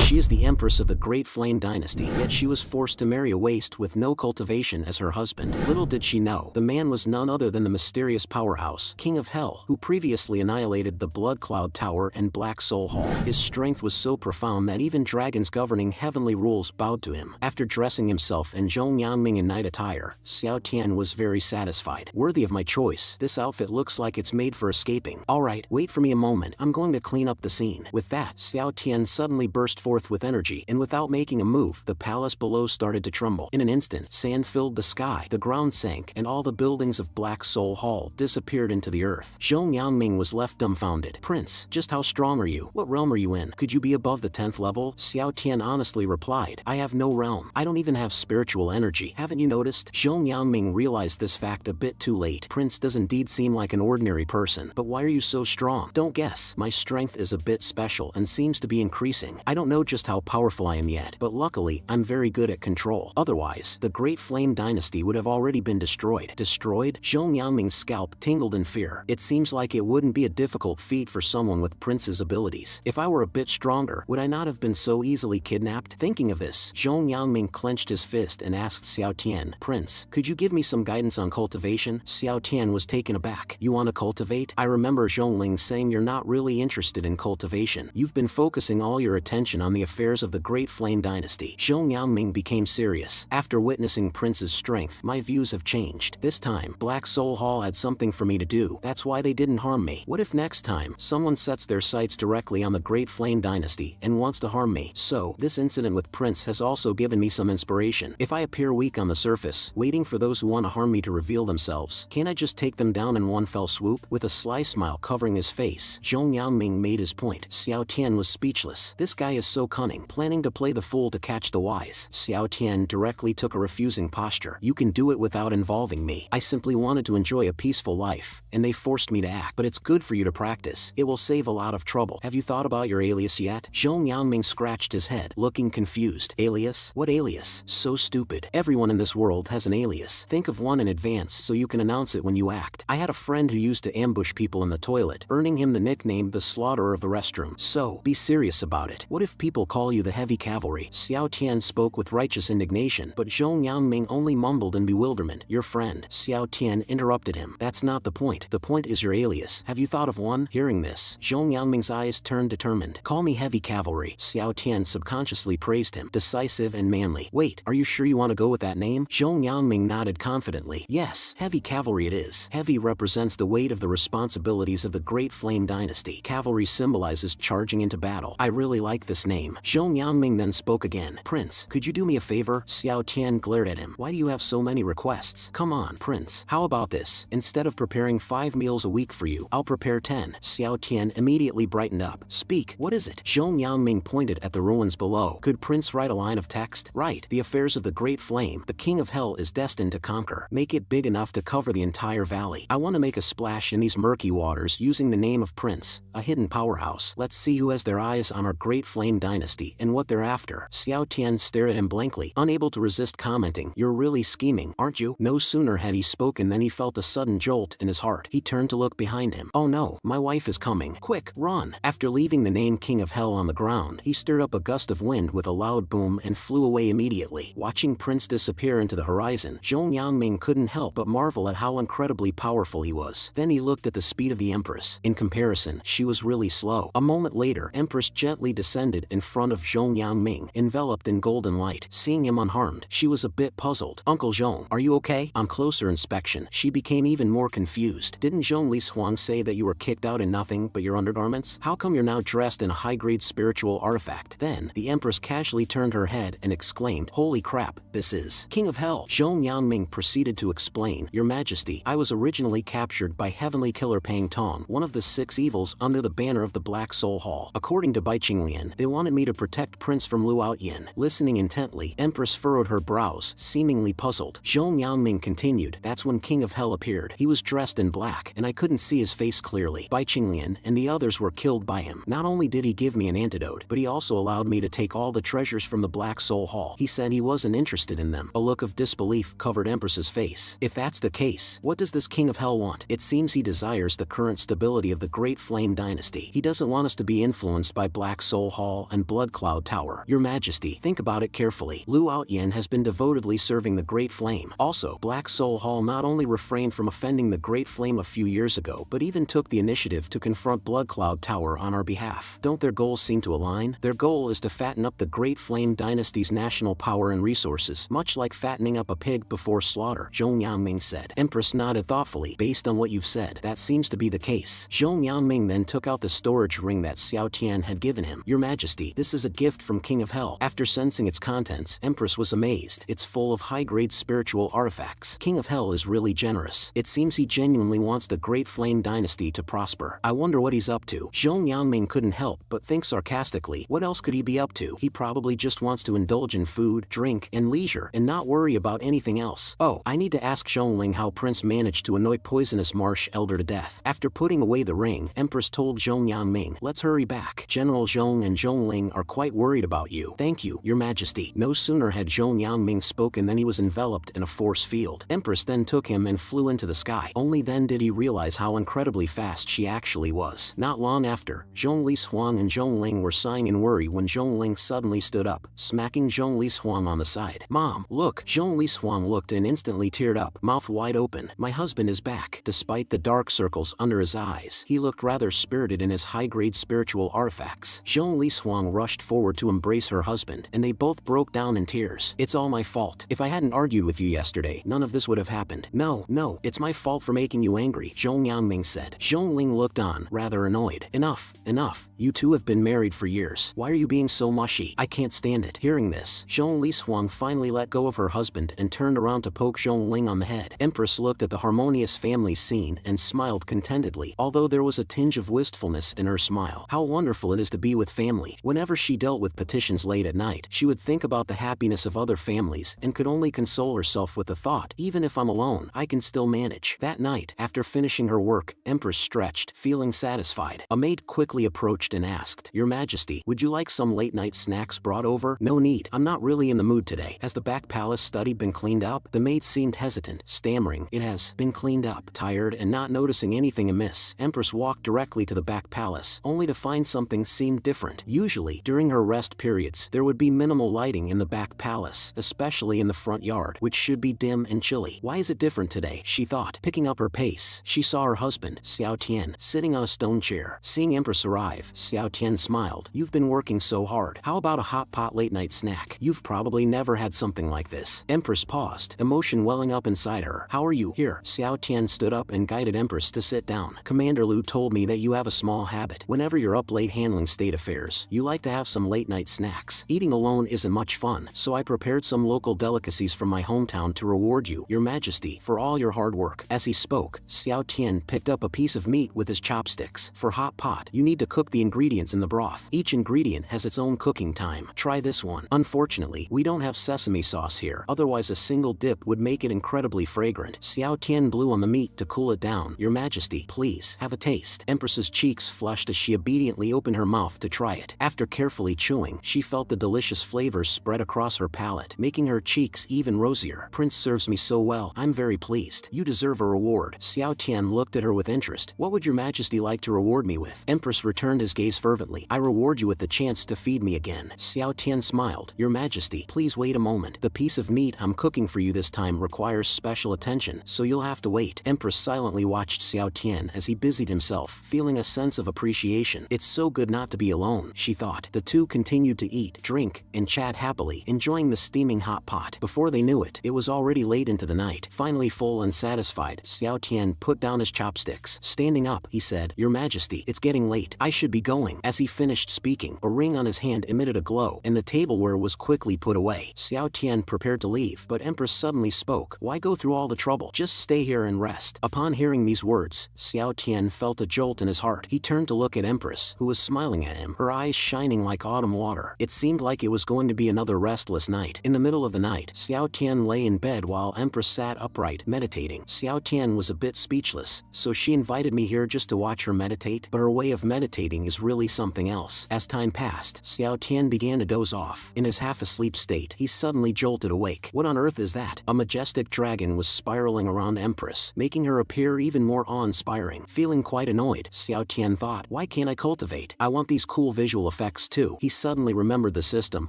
She is the Empress of the Great Flame Dynasty, yet she was forced to marry a waste with no cultivation as her husband. Little did she know, the man was none other than the mysterious powerhouse, King of Hell, who previously annihilated the Blood Cloud Tower and Black Soul Hall. His strength was so profound that even dragons governing heavenly rules bowed to him. After dressing himself in Zhong Yanming in night attire, Xiao Tian was very satisfied. Worthy of my choice, this outfit looks like it's made for escaping. Alright, wait for me a moment, I'm going to clean up the scene. With that, Xiao Tian suddenly burst forth with energy, and without making a move, the palace below started to tremble. In an instant, sand filled the sky, the ground sank, and all the buildings of Black Soul Hall disappeared into the earth. Zhong Yanming was left dumbfounded. Prince, just how strong are you? What realm are you in? Could you be above the 10th level? Xiao Tian honestly replied, I have no realm. I don't even have spiritual energy. Haven't you noticed? Zhong Yanming realized this fact a bit too late. Prince does indeed seem like an ordinary person, but why are you so strong? Don't guess. My strength is a bit special and seems to be increasing. I don't know just how powerful I am yet, but luckily, I'm very good at control. Otherwise, the Great Flame Dynasty would have already been destroyed. Destroyed? Zhong Yanming's scalp tingled in fear. It seems like it wouldn't be a difficult feat for someone with Prince's abilities. If I were a bit stronger, would I not have been so easily kidnapped? Thinking of this, Zhong Yanming clenched his fist and asked Xiao Tian, Prince, could you give me some guidance on cultivation? Xiao Tian was taken aback. You want to cultivate? I remember Zhongling saying you're not really interested in cultivation. You've been focusing all your attention on the affairs of the Great Flame Dynasty. Zhong Yanming became serious. After witnessing Prince's strength, my views have changed. This time, Black Soul Hall had something for me to do. That's why they didn't harm me. What if next time, someone sets their sights directly on the Great Flame Dynasty and wants to harm me? So, this incident with Prince has also given me some inspiration. If I appear weak on the surface, waiting for those who want to harm me to reveal themselves, can't I just take them down in one fell swoop? With a sly smile covering his face, Zhong Yanming made his point. Xiao Tian was speechless. This guy is so cunning, planning to play the fool to catch the wise. Xiao Tian directly took a refusing posture. You can do it without involving me. I simply wanted to enjoy a peaceful life, and they forced me to act. But it's good for you to practice. It will save a lot of trouble. Have you thought about your alias yet? Zhong Yanming scratched his head, looking confused. Alias? What alias? So stupid. Everyone in this world has an alias. Think of one in advance so you can announce it when you act. I had a friend who used to ambush people in the toilet, earning him the nickname the Slaughterer of the Restroom. So, be serious about it. What if people call you the Heavy Cavalry? Xiao Tian spoke with righteous indignation, but Zhong Yanming only mumbled in bewilderment. Your friend, Xiao Tian interrupted him. That's not the point. The point is your alias. Have you thought of one? Hearing this, Zhong Yanming's eyes turned determined. Call me Heavy Cavalry. Xiao Tian subconsciously praised him. Decisive and manly. Wait, are you sure you want to go with that name? Zhong Yanming nodded confidently. Yes, Heavy Cavalry it is. Heavy represents the weight of the responsibilities of the Great Flame Dynasty. Cavalry symbolizes charging into battle. I really like this name. Zhong Yanming then spoke again. Prince, could you do me a favor? Xiao Tian glared at him. Why do you have so many requests? Come on, Prince. How about this? Instead of preparing 5 meals a week for you, I'll prepare 10. Xiao Tian immediately brightened up. Speak, what is it? Zhong Yanming pointed at the ruins below. Could Prince write a line of text? Right. The affairs of the Great Flame, the King of Hell is destined to conquer. Make it big enough to cover the entire valley. I want to make a splash in these murky waters using the name of Prince, a hidden powerhouse. Let's see who has their eyes on our Great Flame Dynasty and what they're after. Xiao Tian stared at him blankly, unable to resist commenting. You're really scheming, aren't you? No sooner had he spoken than he felt a sudden jolt in his heart. He turned to look behind him. Oh no, my wife is coming. Quick, run. After leaving the name King of Hell on the ground, he stirred up a gust of wind with a loud boom and flew away immediately. Watching Prince disappear into the horizon, Zhong Yanming couldn't help but marvel at how incredibly powerful he was. Then he looked at the speed of the Empress. In comparison, she was really slow. A moment later, Empress gently descended in front of Zhong Yanming, enveloped in golden light. Seeing him unharmed, she was a bit puzzled. Uncle Zhong, are you okay? On closer inspection, she became even more confused. Didn't Zhong Li Huang say that you were kicked out in nothing but your undergarments? How come you're now dressed in a high-grade spiritual artifact? Then, the Empress casually turned her head and exclaimed, Holy crap, this is King of Hell. Zhong Yanming proceeded to explain, Your Majesty, I was originally captured by Heavenly Killer Pang Tong, one of the 6 evils under the banner of the Black Soul Hall. According to Bai Qinglian, they wanted me to protect Prince from Luo Yin. Listening intently, Empress furrowed her brows, seemingly puzzled. Zhong Yanming continued, That's when King of Hell appeared. He was dressed in black, and I couldn't see his face clearly. Bai Qinglian and the others were killed by him. Not only did he give me an antidote, but he also allowed me to take all the treasures from the Black Soul Hall. He said he wasn't interested in them. A look of disbelief covered Empress's face. If that's the case, what does this King of Hell want? It seems he desires the current stability of the Great Flame Dynasty. He doesn't want us to be influenced by Black Soul Hall and Blood Cloud Tower. Your Majesty, think about it carefully. Lu Outyan has been devotedly serving the Great Flame. Also, Black Soul Hall not only refrained from offending the Great Flame a few years ago, but even took the initiative to confront Blood Cloud Tower on our behalf. Don't their goals seem to align? Their goal is to fatten up the Great Flame Dynasty's national power and resources, much like fattening up a pig before slaughter, Zhong Yangming said. Empress nodded thoughtfully. Based on what you've said, that seems to be the case. Zhong Yangming then took out the storage ring that Xiao Tian had given him. Your Majesty, this is a gift from King of Hell. After sensing its contents, Empress was amazed. It's full of high-grade spiritual artifacts. King of Hell is really generous. It seems he genuinely wants the Great Flame Dynasty to prosper. I wonder what he's up to. Zhong Yangming couldn't help but think sarcastically, what else could he be up to? He probably just wants to indulge in food, drink, and leisure, and not worry about anything else. Oh, I need to ask Zhongling how Prince managed to annoy Poisonous Marsh Elder to death. After putting away the ring, Empress told Zhong Yangming, let's hurry back. General Zhong and Zhongling are quite worried about you. Thank you, Your Majesty. No sooner had Zhong Yangming spoken than he was enveloped in a force field. Empress then took him and flew into the sky. Only then did he realize how incredibly fast she actually was. Not long after, Zhongli Xuan and Zhongling were sighing in worry when Zhongling suddenly stood up, smacking Zhongli Xuan on the side. Mom, look! Zhongli Xuan looked and instantly teared up, mouth wide open. My husband is back. Despite the dark circles under his eyes, he looked rather spirited in his high-grade spiritual artifacts. Zhongli Xuan rushed forward to embrace her husband, and they both broke down in tears. It's all my fault. If I hadn't argued with you yesterday, none of this would have happened. No, it's my fault for making you angry, Zhong Yangming said. Zhongling looked on, rather annoyed. Enough. You two have been married for years. Why are you being so mushy? I can't stand it. Hearing this, Zhongli Xuan finally let go of her husband and turned around to poke Zhongling on the head. Empress looked at the harmonious family scene and smiled contentedly, although there was a tinge of wistfulness in her smile. How wonderful it is to be with family. Whenever she dealt with petitions late at night, she would think about the happiness of other families and could only console herself with the thought, even if I'm alone, I can still manage. That night, after finishing her work, Empress stretched, feeling satisfied. A maid quickly approached and asked, Your Majesty, would you like some late-night snacks brought over? No need. I'm not really in the mood today. Has the back palace study been cleaned up? The maid seemed hesitant, stammering, It has been cleaned up. Tired and not noticing anything amiss, Empress walked directly to the back palace, only to find something seemed different. Usually, during her rest periods, there would be minimal lighting in the back palace, especially in the front yard, which should be dim and chilly. Why is it different today? She thought. Picking up her pace, she saw her husband, Xiao Tian, sitting on a stone chair. Seeing Empress arrive, Xiao Tian smiled. You've been working so hard. How about a hot pot late-night snack? You've probably never had something like this. Empress paused, emotion welling up inside her. How are you? Here. Xiao Tian stood up and guided Empress to sit down. Commander Lu told me that you have a small habit. Whenever you're up late handling state affairs, you like to have some late-night snacks. Eating alone isn't much fun, so I prepared some local delicacies from my hometown to reward you, Your Majesty, for all your hard work. As he spoke, Xiao Tian picked up a piece of meat with his chopsticks. For hot pot, you need to cook the ingredients in the broth. Each ingredient has its own cooking time. Try this one. Unfortunately, we don't have sesame sauce here, otherwise a single dip would make it incredibly fragrant. Xiao Tian blew on the meat to cool it down. Your Majesty, please, have a taste. Empress's cheeks flushed as she obediently opened her mouth to try it. After carefully chewing, she felt the delicious flavors spread across her palate, making her cheeks even rosier. Prince serves me so well, I'm very pleased. You deserve a reward. Xiao Tian looked at her with interest. What would Your Majesty like to reward me with? Empress returned his gaze fervently. I reward you with the chance to feed me again. Xiao Tian smiled. Your Majesty, please wait a moment. The piece of meat I'm cooking for you this time requires special attention, so you'll have to wait. Empress silently watched Xiao Tian as he busied himself, feeling a sense of appreciation. It's so good not to be alone, she thought. The two continued to eat, drink, and chat happily, enjoying the steaming hot pot. Before they knew it, it was already late into the night. Finally full and satisfied, Xiao Tian put down his chopsticks. Standing up, he said, Your Majesty, it's getting late. I should be going. As he finished speaking, a ring on his hand emitted a glow, and the tableware was quickly put away. Xiao Tian prepared to leave, but Empress suddenly spoke. Why go through all the trouble? Just stay here and rest. Upon hearing these words, Xiao Tian felt a jolt in his heart. He turned to look at Empress, who was smiling at him, her eyes shining like autumn water. It seemed like it was going to be another restless night. In the middle of the night, Xiao Tian lay in bed while Empress sat upright, meditating. Xiao Tian was a bit speechless, so she invited me here just to watch her meditate, but her way of meditating is really something else. As time passed, Xiao Tian began to doze off. In his half-asleep state, he suddenly jolted awake. What on earth is that? A majestic dragon was spiraling around Empress, making her appear even more awe-inspiring. Feeling quite annoyed, Xiao Tian thought, why can't I cultivate? I want these cool visual effects effects too. He suddenly remembered the system,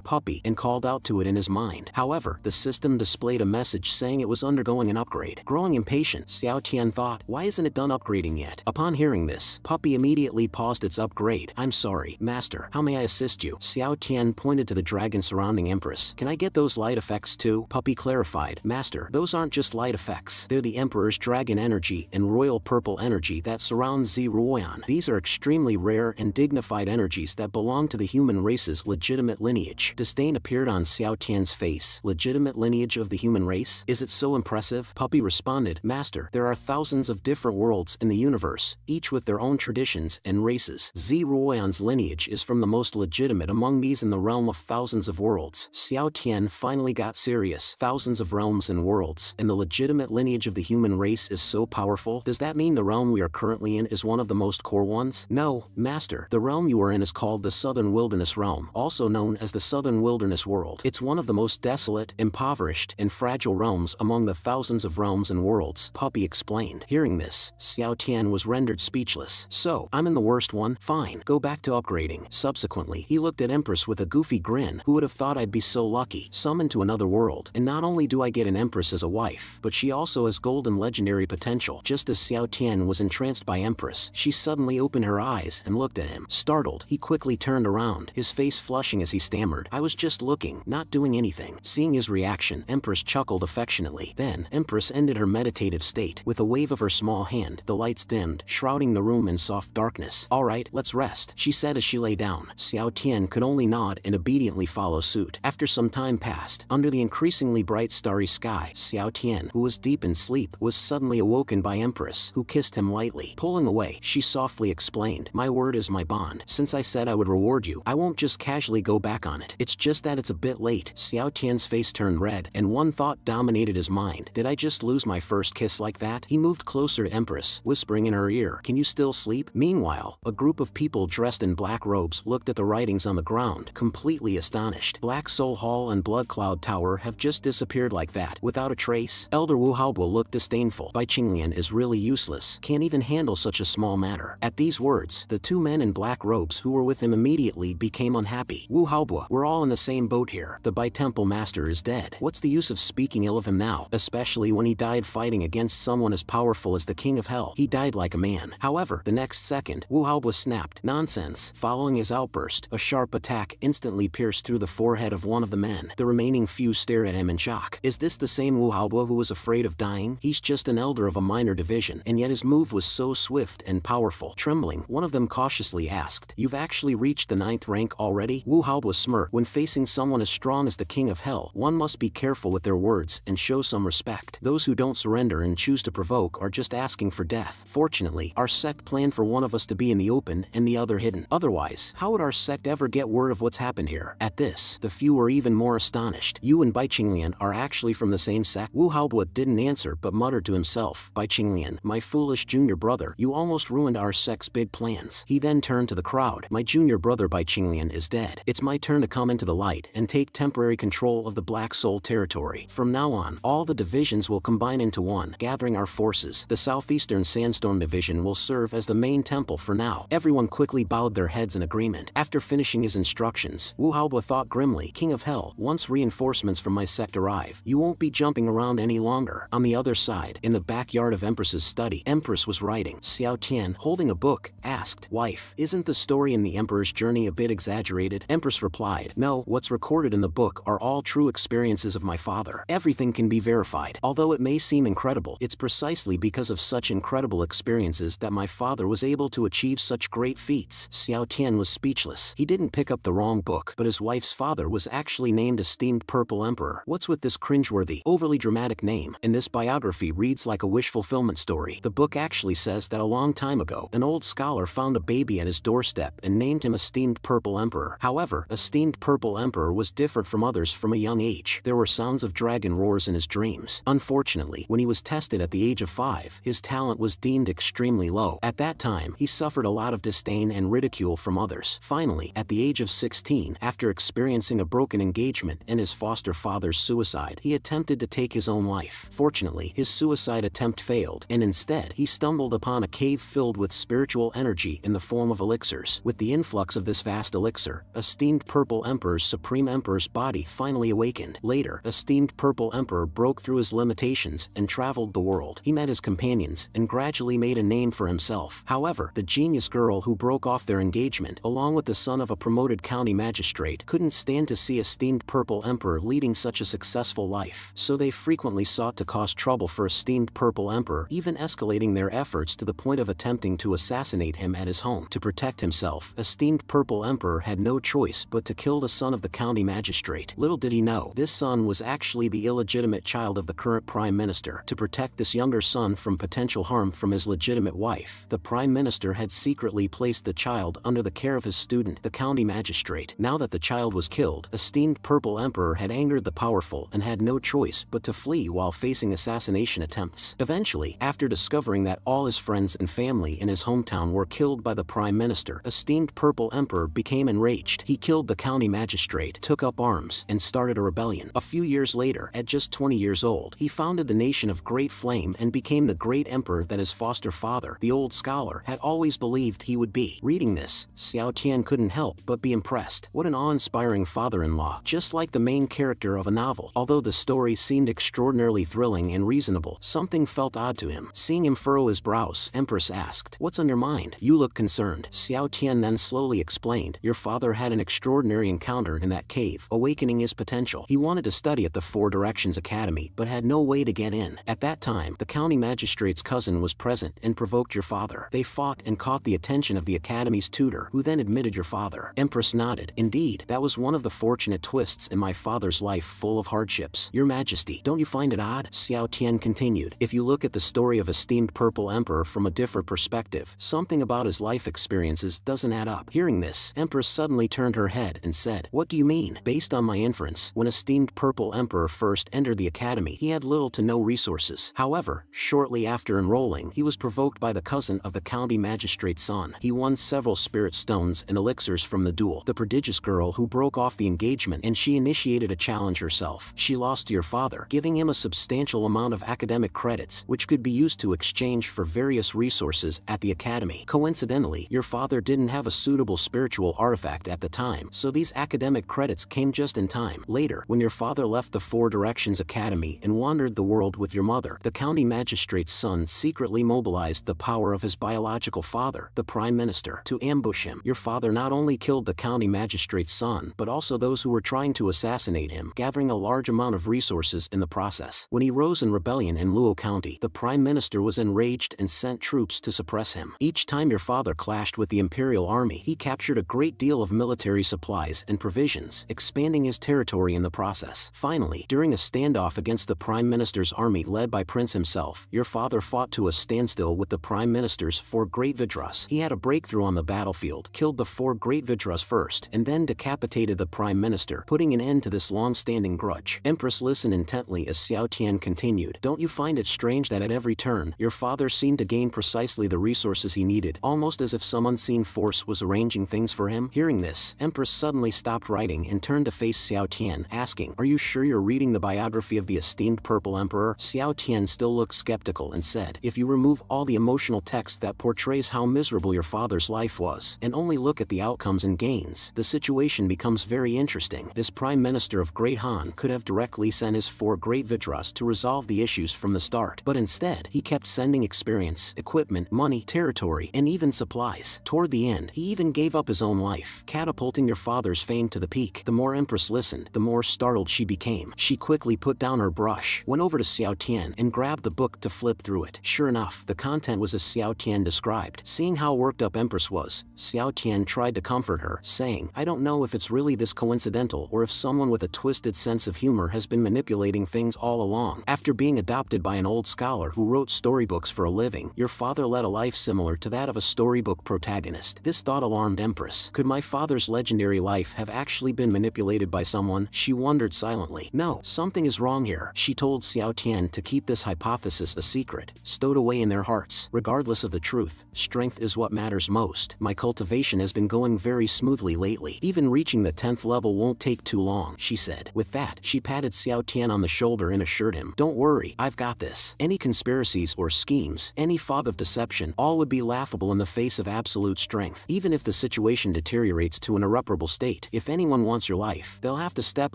puppy, and called out to it in his mind. However, the system displayed a message saying it was undergoing an upgrade. Growing impatient, Xiao Tian thought, why isn't it done upgrading yet? Upon hearing this, puppy immediately paused its upgrade. I'm sorry, master. How may I assist you? Xiao Tian pointed to the dragon surrounding Empress. Can I get those light effects too? Puppy clarified. Master, those aren't just light effects. They're the Emperor's dragon energy and royal purple energy that surrounds Ziruoyan. These are extremely rare and dignified energies that belong to the human race's legitimate lineage. Disdain appeared on Xiao Tian's face. Legitimate lineage of the human race? Is it so impressive? Puppy responded, Master, there are thousands of different worlds in the universe, each with their own traditions and races. Ziruoyan's lineage is from the most legitimate among these in the realm of thousands of worlds. Xiao Tian finally got serious. Thousands of realms and worlds, and the legitimate lineage of the human race is so powerful? Does that mean the realm we are currently in is one of the most core ones? No, Master. The realm you are in is called the Southern Wilderness Realm, also known as the Southern Wilderness World. It's one of the most desolate, impoverished, and fragile realms among the thousands of realms and worlds, Puppy explained. Hearing this, Xiao Tian was rendered speechless. So, I'm in the worst one? Fine, go back to upgrading. Subsequently, he looked at Empress with a goofy grin. Who would have thought I'd be so lucky? Summoned to another world. And not only do I get an Empress as a wife, but she also has golden legendary potential. Just as Xiao Tian was entranced by Empress, she suddenly opened her eyes and looked at him. Startled, he quickly turned around, his face flushing as he stammered, I was just looking, not doing anything. Seeing his reaction, Empress chuckled affectionately. Then, Empress ended her meditative state. With a wave of her small hand, the lights dimmed, shrouding the room in soft darkness. Alright, let's rest, she said as she lay down. Xiao Tian could only nod and obediently follow suit. After some time passed, under the increasingly bright starry sky, Xiao Tian, who was deep in sleep, was suddenly awoken by Empress, who kissed him lightly. Pulling away, she softly explained, my word is my bond. Since I said I would reward you, I won't just casually go back on it. It's just that it's a bit late. Xiao Tian's face turned red, and one thought dominated his mind. Did I just lose my first kiss like that? He moved closer to Empress, whispering in her ear, can you still sleep? Meanwhile, a group of people dressed in black robes looked at the writings on the ground, completely astonished. Black Soul Hall and Blood Cloud Tower have just disappeared like that, without a trace. Elder Wu Haobo looked disdainful. Bai Qinglian is really useless, can't even handle such a small matter. At these words, the two men in black robes who were with him immediately became unhappy. Wu Haobo, we're all in the same boat here. The Bai Temple Master is dead. What's the use of speaking ill of him now, especially when he died fighting against someone as powerful as the King of Hell? He died like a man. However, the next second, Wu Haobo snapped. Nonsense. Following his outburst, a sharp attack instantly pierced through the forehead of one of the men. The remaining few stared at him in shock. Is this the same Wu Haobo who was afraid of dying? He's just an elder of a minor division, and yet his move was so swift and powerful. Trembling, one of them cautiously asked, you've actually reached the 9th rank already? Wu Haobo smirked. When facing someone as strong as the King of Hell, one must be careful with their words and show some respect. Those who don't surrender and choose to provoke are just asking for death. Fortunately, our sect planned for one of us to be in the open and the other hidden. Otherwise, how would our sect ever get word of what's happened here? At this, the few were even more astonished. You and Bai Qinglian are actually from the same sect? Wu Haobo didn't answer but muttered to himself, Bai Qinglian, my foolish junior brother, you almost ruined our sect's big plans. He then turned to the crowd. My junior brother Bai Qinglian is dead. It's my turn to come into the light and take temporary control of the Black Soul territory. From now on, all the divisions will combine into one, gathering our forces. The Southeastern Sandstone Division will serve as the main temple for now. Everyone quickly bowed their heads in agreement. After finishing his instructions, Wu Haobo thought grimly, King of Hell, once reinforcements from my sect arrive, you won't be jumping around any longer. On the other side, in the backyard of Empress's study, Empress was writing. Xiao Tian, holding a book, asked, Wife, isn't the story in the Emperor's journey a bit exaggerated? Empress replied, No, what's recorded in the book are all true experiences of my father. Everything can be verified. Although it may seem incredible, it's precisely because of such incredible experiences that my father was able to achieve such great feats. Xiao Tian was speechless. He didn't pick up the wrong book, but his wife's father was actually named Esteemed Purple Emperor. What's with this cringeworthy, overly dramatic name? And this biography reads like a wish fulfillment story. The book actually says that a long time ago, an old scholar found a baby at his doorstep and named him Esteemed Purple Emperor. However, Esteemed Purple Emperor was different from others from a young age. There were sounds of dragon roars in his dreams. Unfortunately, when he was tested at the age of 5, his talent was deemed extremely low. At that time, he suffered a lot of disdain and ridicule from others. Finally, at the age of 16, after experiencing a broken engagement and his foster father's suicide, he attempted to take his own life. Fortunately, his suicide attempt failed, and instead, he stumbled upon a cave filled with spiritual energy in the form of elixirs. With the influx of this vast elixir, esteemed Purple Emperor's Supreme Emperor's body finally awakened. Later, esteemed Purple Emperor broke through his limitations and traveled the world. He met his companions and gradually made a name for himself. However, the genius girl who broke off their engagement, along with the son of a promoted county magistrate, couldn't stand to see esteemed Purple Emperor leading such a successful life. So they frequently sought to cause trouble for esteemed Purple Emperor, even escalating their efforts to the point of attempting to assassinate him at his home. To protect himself, esteemed Purple Emperor had no choice but to kill the son of the county magistrate. Little did he know, this son was actually the illegitimate child of the current prime minister. To protect this younger son from potential harm from his legitimate wife, the prime minister had secretly placed the child under the care of his student, the county magistrate. Now that the child was killed, esteemed Purple Emperor had angered the powerful and had no choice but to flee while facing assassination attempts. Eventually, after discovering that all his friends and family in his hometown were killed by the prime minister, esteemed Purple Emperor became enraged. He killed the county magistrate, took up arms, and started a rebellion. A few years later, at just 20 years old, he founded the nation of Great Flame and became the great emperor that his foster father, the old scholar, had always believed he would be. Reading this, Xiao Tian couldn't help but be impressed. What an awe-inspiring father-in-law, just like the main character of a novel. Although the story seemed extraordinarily thrilling and reasonable, something felt odd to him. Seeing him furrow his brows, Empress asked, "What's on your mind? You look concerned." Xiao Tian then slowly explained, "Your father had an extraordinary encounter in that cave, awakening his potential. He wanted to study at the Four Directions Academy, but had no way to get in. At that time, the county magistrate's cousin was present and provoked your father. They fought and caught the attention of the academy's tutor, who then admitted your father." Empress nodded. "Indeed, that was one of the fortunate twists in my father's life, full of hardships. Your Majesty, don't you find it odd?" Xiao Tian continued. "If you look at the story of esteemed Purple Emperor from a different perspective, something about his life experiences doesn't add up." Hearing this, Empress suddenly turned her head and said, "What do you mean?" "Based on my inference, when esteemed Purple Emperor first entered the academy, he had little to no resources. However, shortly after enrolling, he was provoked by the cousin of the county magistrate's son. He won several spirit stones and elixirs from the duel. The prodigious girl who broke off the engagement, and she initiated a challenge herself. She lost to your father, giving him a substantial amount of academic credits, which could be used to exchange for various resources at the academy. Coincidentally, your father didn't have a suitable spiritual artifact at the time, so these academic credits came just in time. Later, when your father left the Four Directions Academy and wandered the world with your mother, the county magistrate's son secretly mobilized the power of his biological father, the prime minister, to ambush him. Your father not only killed the county magistrate's son, but also those who were trying to assassinate him, gathering a large amount of resources in the process. When he rose in rebellion in Luo County, the prime minister was enraged and sent troops to suppress him. Each time your father clashed with the imperial army, he captured a great deal of military supplies and provisions, expanding his territory in the process. Finally, during a standoff against the prime minister's army led by Prince himself, your father fought to a standstill with the prime minister's four great Vidras. He had a breakthrough on the battlefield, killed the four great Vidras first, and then decapitated the prime minister, putting an end to this long-standing grudge. Empress listened intently as Xiao Tian continued. "Don't you find it strange that at every turn, your father seemed to gain precisely the resources he needed, almost as if some unseen force was arranging things for him?" Hearing this, Empress suddenly stopped writing and turned to face Xiao Tian, asking, "Are you sure you're reading the biography of the esteemed Purple Emperor?" Xiao Tian still looked skeptical and said, "If you remove all the emotional text that portrays how miserable your father's life was, and only look at the outcomes and gains, the situation becomes very interesting. This prime minister of Great Han could have directly sent his four great Vidras to resolve the issues from the start, but instead, he kept sending experience, equipment, money, territory, and even supplies. Toward the end, he even gave up his own life, catapulting your father's fame to the peak." The more Empress listened, the more startled she became. She quickly put down her brush, went over to Xiao Tian, and grabbed the book to flip through it. Sure enough, the content was as Xiao Tian described. Seeing how worked up Empress was, Xiao Tian tried to comfort her, saying, "I don't know if it's really this coincidental or if someone with a twisted sense of humor has been manipulating things all along. After being adopted by an old scholar who wrote storybooks for a living, your father led a life similar to that of a storybook protagonist." This thought alarmed Empress. Could my father's legendary life have actually been manipulated by someone? She wondered silently. "No, something is wrong here." She told Xiao Tian to keep this hypothesis a secret, stowed away in their hearts. "Regardless of the truth, strength is what matters most. My cultivation has been going very smoothly lately. Even reaching the 10th level won't take too long," she said. With that, she patted Xiao Tian on the shoulder and assured him, "Don't worry, I've got this. Any conspiracies or schemes, any fog of deception, all would be laughable in the face of absolute strength. Even if the situation situation deteriorates to an irreparable state. If anyone wants your life, they'll have to step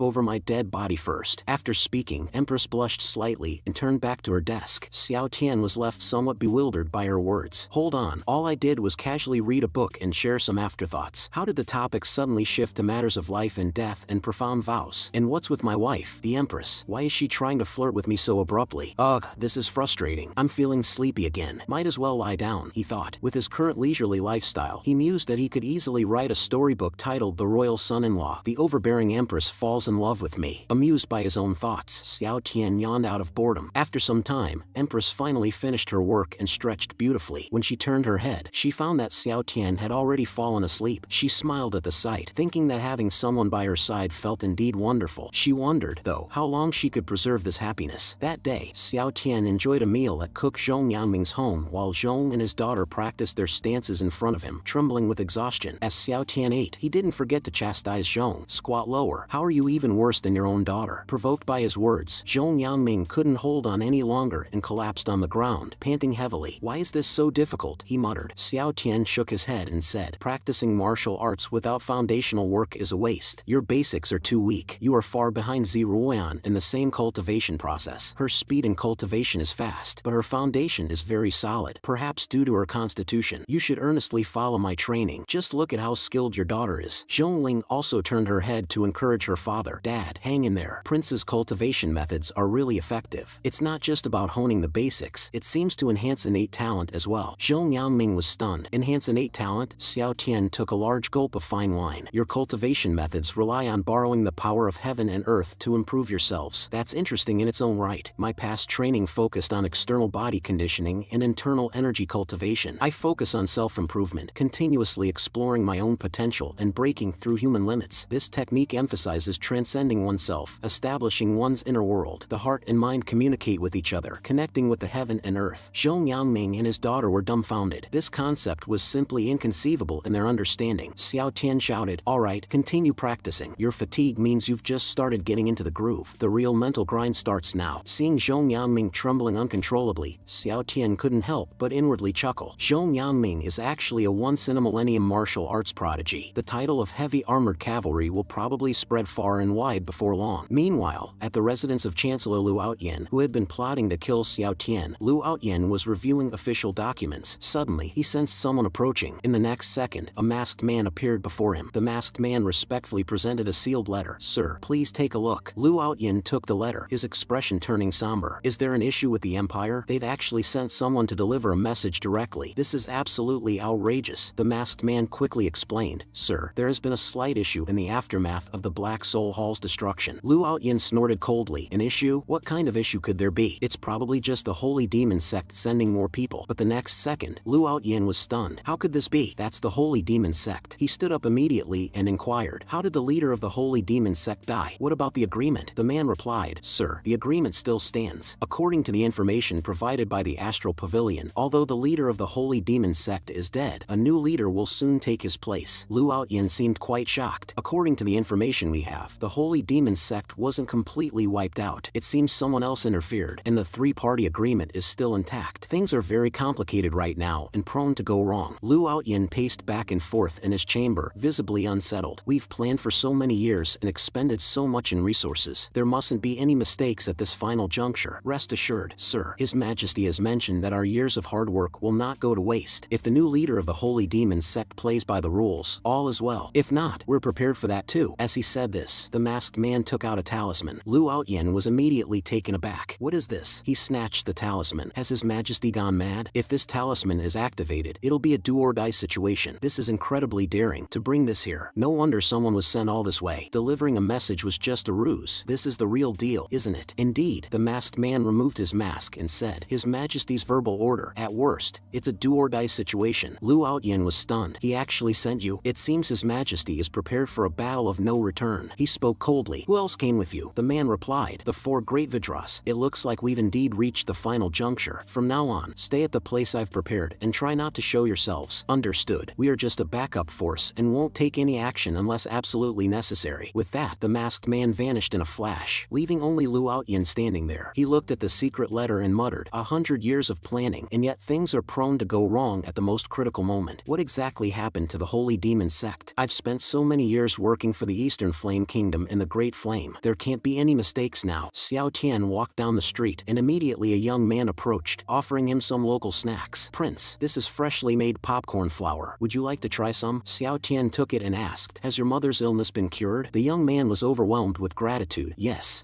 over my dead body first. After speaking, Empress blushed slightly and turned back to her desk. Xiao Tian was left somewhat bewildered by her words. Hold on, all I did was casually read a book and share some afterthoughts. How did the topic suddenly shift to matters of life and death and profound vows? And what's with my wife, the Empress? Why is she trying to flirt with me so abruptly? Ugh, this is frustrating. I'm feeling sleepy again. Might as well lie down, he thought. With his current leisurely lifestyle, he mused that he could easily write a storybook titled The Royal Son-in-Law. The overbearing Empress falls in love with me. Amused by his own thoughts, Xiao Tian yawned out of boredom. After some time, Empress finally finished her work and stretched beautifully. When she turned her head, she found that Xiao Tian had already fallen asleep. She smiled at the sight, thinking that having someone by her side felt indeed wonderful. She wondered, though, how long she could preserve this happiness. That day, Xiao Tian enjoyed a meal at cook Zhong Yangming's home while Zhong and his daughter practiced their stances in front of him, trembling with exhaustion. As Xiao Tian ate, he didn't forget to chastise Zhong. Squat lower. How are you even worse than your own daughter? Provoked by his words, Zhong Yangming couldn't hold on any longer and collapsed on the ground, panting heavily. Why is this so difficult? He muttered. Xiao Tian shook his head and said, practicing martial arts without foundational work is a waste. Your basics are too weak. You are far behind Ziruoyan in the same cultivation process. Her speed in cultivation is fast, but her foundation is very solid, perhaps due to her constitution. You should earnestly follow my training. Just look at how skilled your daughter is. Zhongling also turned her head to encourage her father. Dad, hang in there. Prince's cultivation methods are really effective. It's not just about honing the basics, it seems to enhance innate talent as well. Zhong Yangming was stunned. Enhance innate talent? Xiao Tian took a large gulp of fine wine. Your cultivation methods rely on borrowing the power of heaven and earth to improve yourselves. That's interesting in its own right. My past training focused on external body conditioning and internal energy cultivation. I focus on self-improvement, continuously exploring my own potential and breaking through human limits. This technique emphasizes transcending oneself, establishing one's inner world. The heart and mind communicate with each other, connecting with the heaven and earth. Zhong Yangming and his daughter were dumbfounded. This concept was simply inconceivable in their understanding. Xiao Tian shouted, all right, continue practicing. Your fatigue means you've just started getting into the groove. The real mental grind starts now. Seeing Zhong Yangming trembling uncontrollably, Xiao Tian couldn't help but inwardly chuckle. Zhong Yangming is actually a once-in-a-millennium martial arts prodigy. The title of heavy armored cavalry will probably spread far and wide before long. Meanwhile, at the residence of Chancellor Lu Outyen, who had been plotting to kill Xiao Tian, Lu Outyen was reviewing official documents. Suddenly, he sensed someone approaching. In the next second, a masked man appeared before him. The masked man respectfully presented a sealed letter. Sir, please take a look. Lu Outyen took the letter, his expression turning somber. Is there an issue with the Empire? They've actually sent someone to deliver a message directly. This is absolutely outrageous. The masked man quickly explained. Sir, there has been a slight issue in the aftermath of the Black Soul Hall's destruction. Lu Outyen snorted coldly. An issue? What kind of issue could there be? It's probably just the Holy Demon Sect sending more people. But the next second, Lu Outyen was stunned. How could this be? That's the Holy Demon Sect. He stood up immediately and inquired. How did the leader of the Holy Demon Sect die? What about the agreement? The man replied, Sir, the agreement still stands. According to the information provided by the Astral Pavilion, although the leader of the Holy Demon Sect is dead, a new leader will soon take his place. Lu Outyen seemed quite shocked. According to the information we have, the Holy Demon Sect wasn't completely wiped out. It seems someone else interfered, and the three-party agreement is still intact. Things are very complicated right now and prone to go wrong. Lu Outyen paced back and forth in his chamber, visibly unsettled. We've planned for so many years and expended so much in resources. There mustn't be any mistakes at this final juncture. Rest assured, sir, His Majesty has mentioned that our years of hard work will not go to waste. If the new leader of the Holy Demon Sect plays by the rules, all is well. If not, we're prepared for that too. As he said this, the masked man took out a talisman. Lu Outyen was immediately taken aback. What is this? He snatched the talisman. Has His Majesty gone mad? If this talisman is activated, it'll be a do-or-die situation. This is incredibly daring. To bring this here. No wonder someone was sent all this way. Delivering a message was just a ruse. This is the real deal, isn't it? Indeed. The masked man removed his mask and said, His Majesty's verbal order. At worst, it's a do-or-die situation. Lu Outyen was stunned. He actually sent you? It seems His Majesty is prepared for a battle of no return. He spoke coldly. Who else came with you? The man replied, The four great Vidras. It looks like we've indeed reached the final juncture. From now on, stay at the place I've prepared and try not to show yourselves. Understood. We are just a backup force and won't take any action unless absolutely necessary. With that, the masked man vanished in a flash, leaving only Lu Outyen standing there. He looked at the secret letter and muttered, 100 years of planning, and yet things are prone to go wrong at the most critical moment. What exactly happened? happened to the holy demon sect. I've spent so many years working for the Eastern Flame Kingdom and the Great Flame. There can't be any mistakes now. Xiao Tian walked down the street and immediately a young man approached, offering him some local snacks. Prince, this is freshly made popcorn flour. Would you like to try some? Xiao Tian took it and asked, has your mother's illness been cured? The young man was overwhelmed with gratitude. Yes,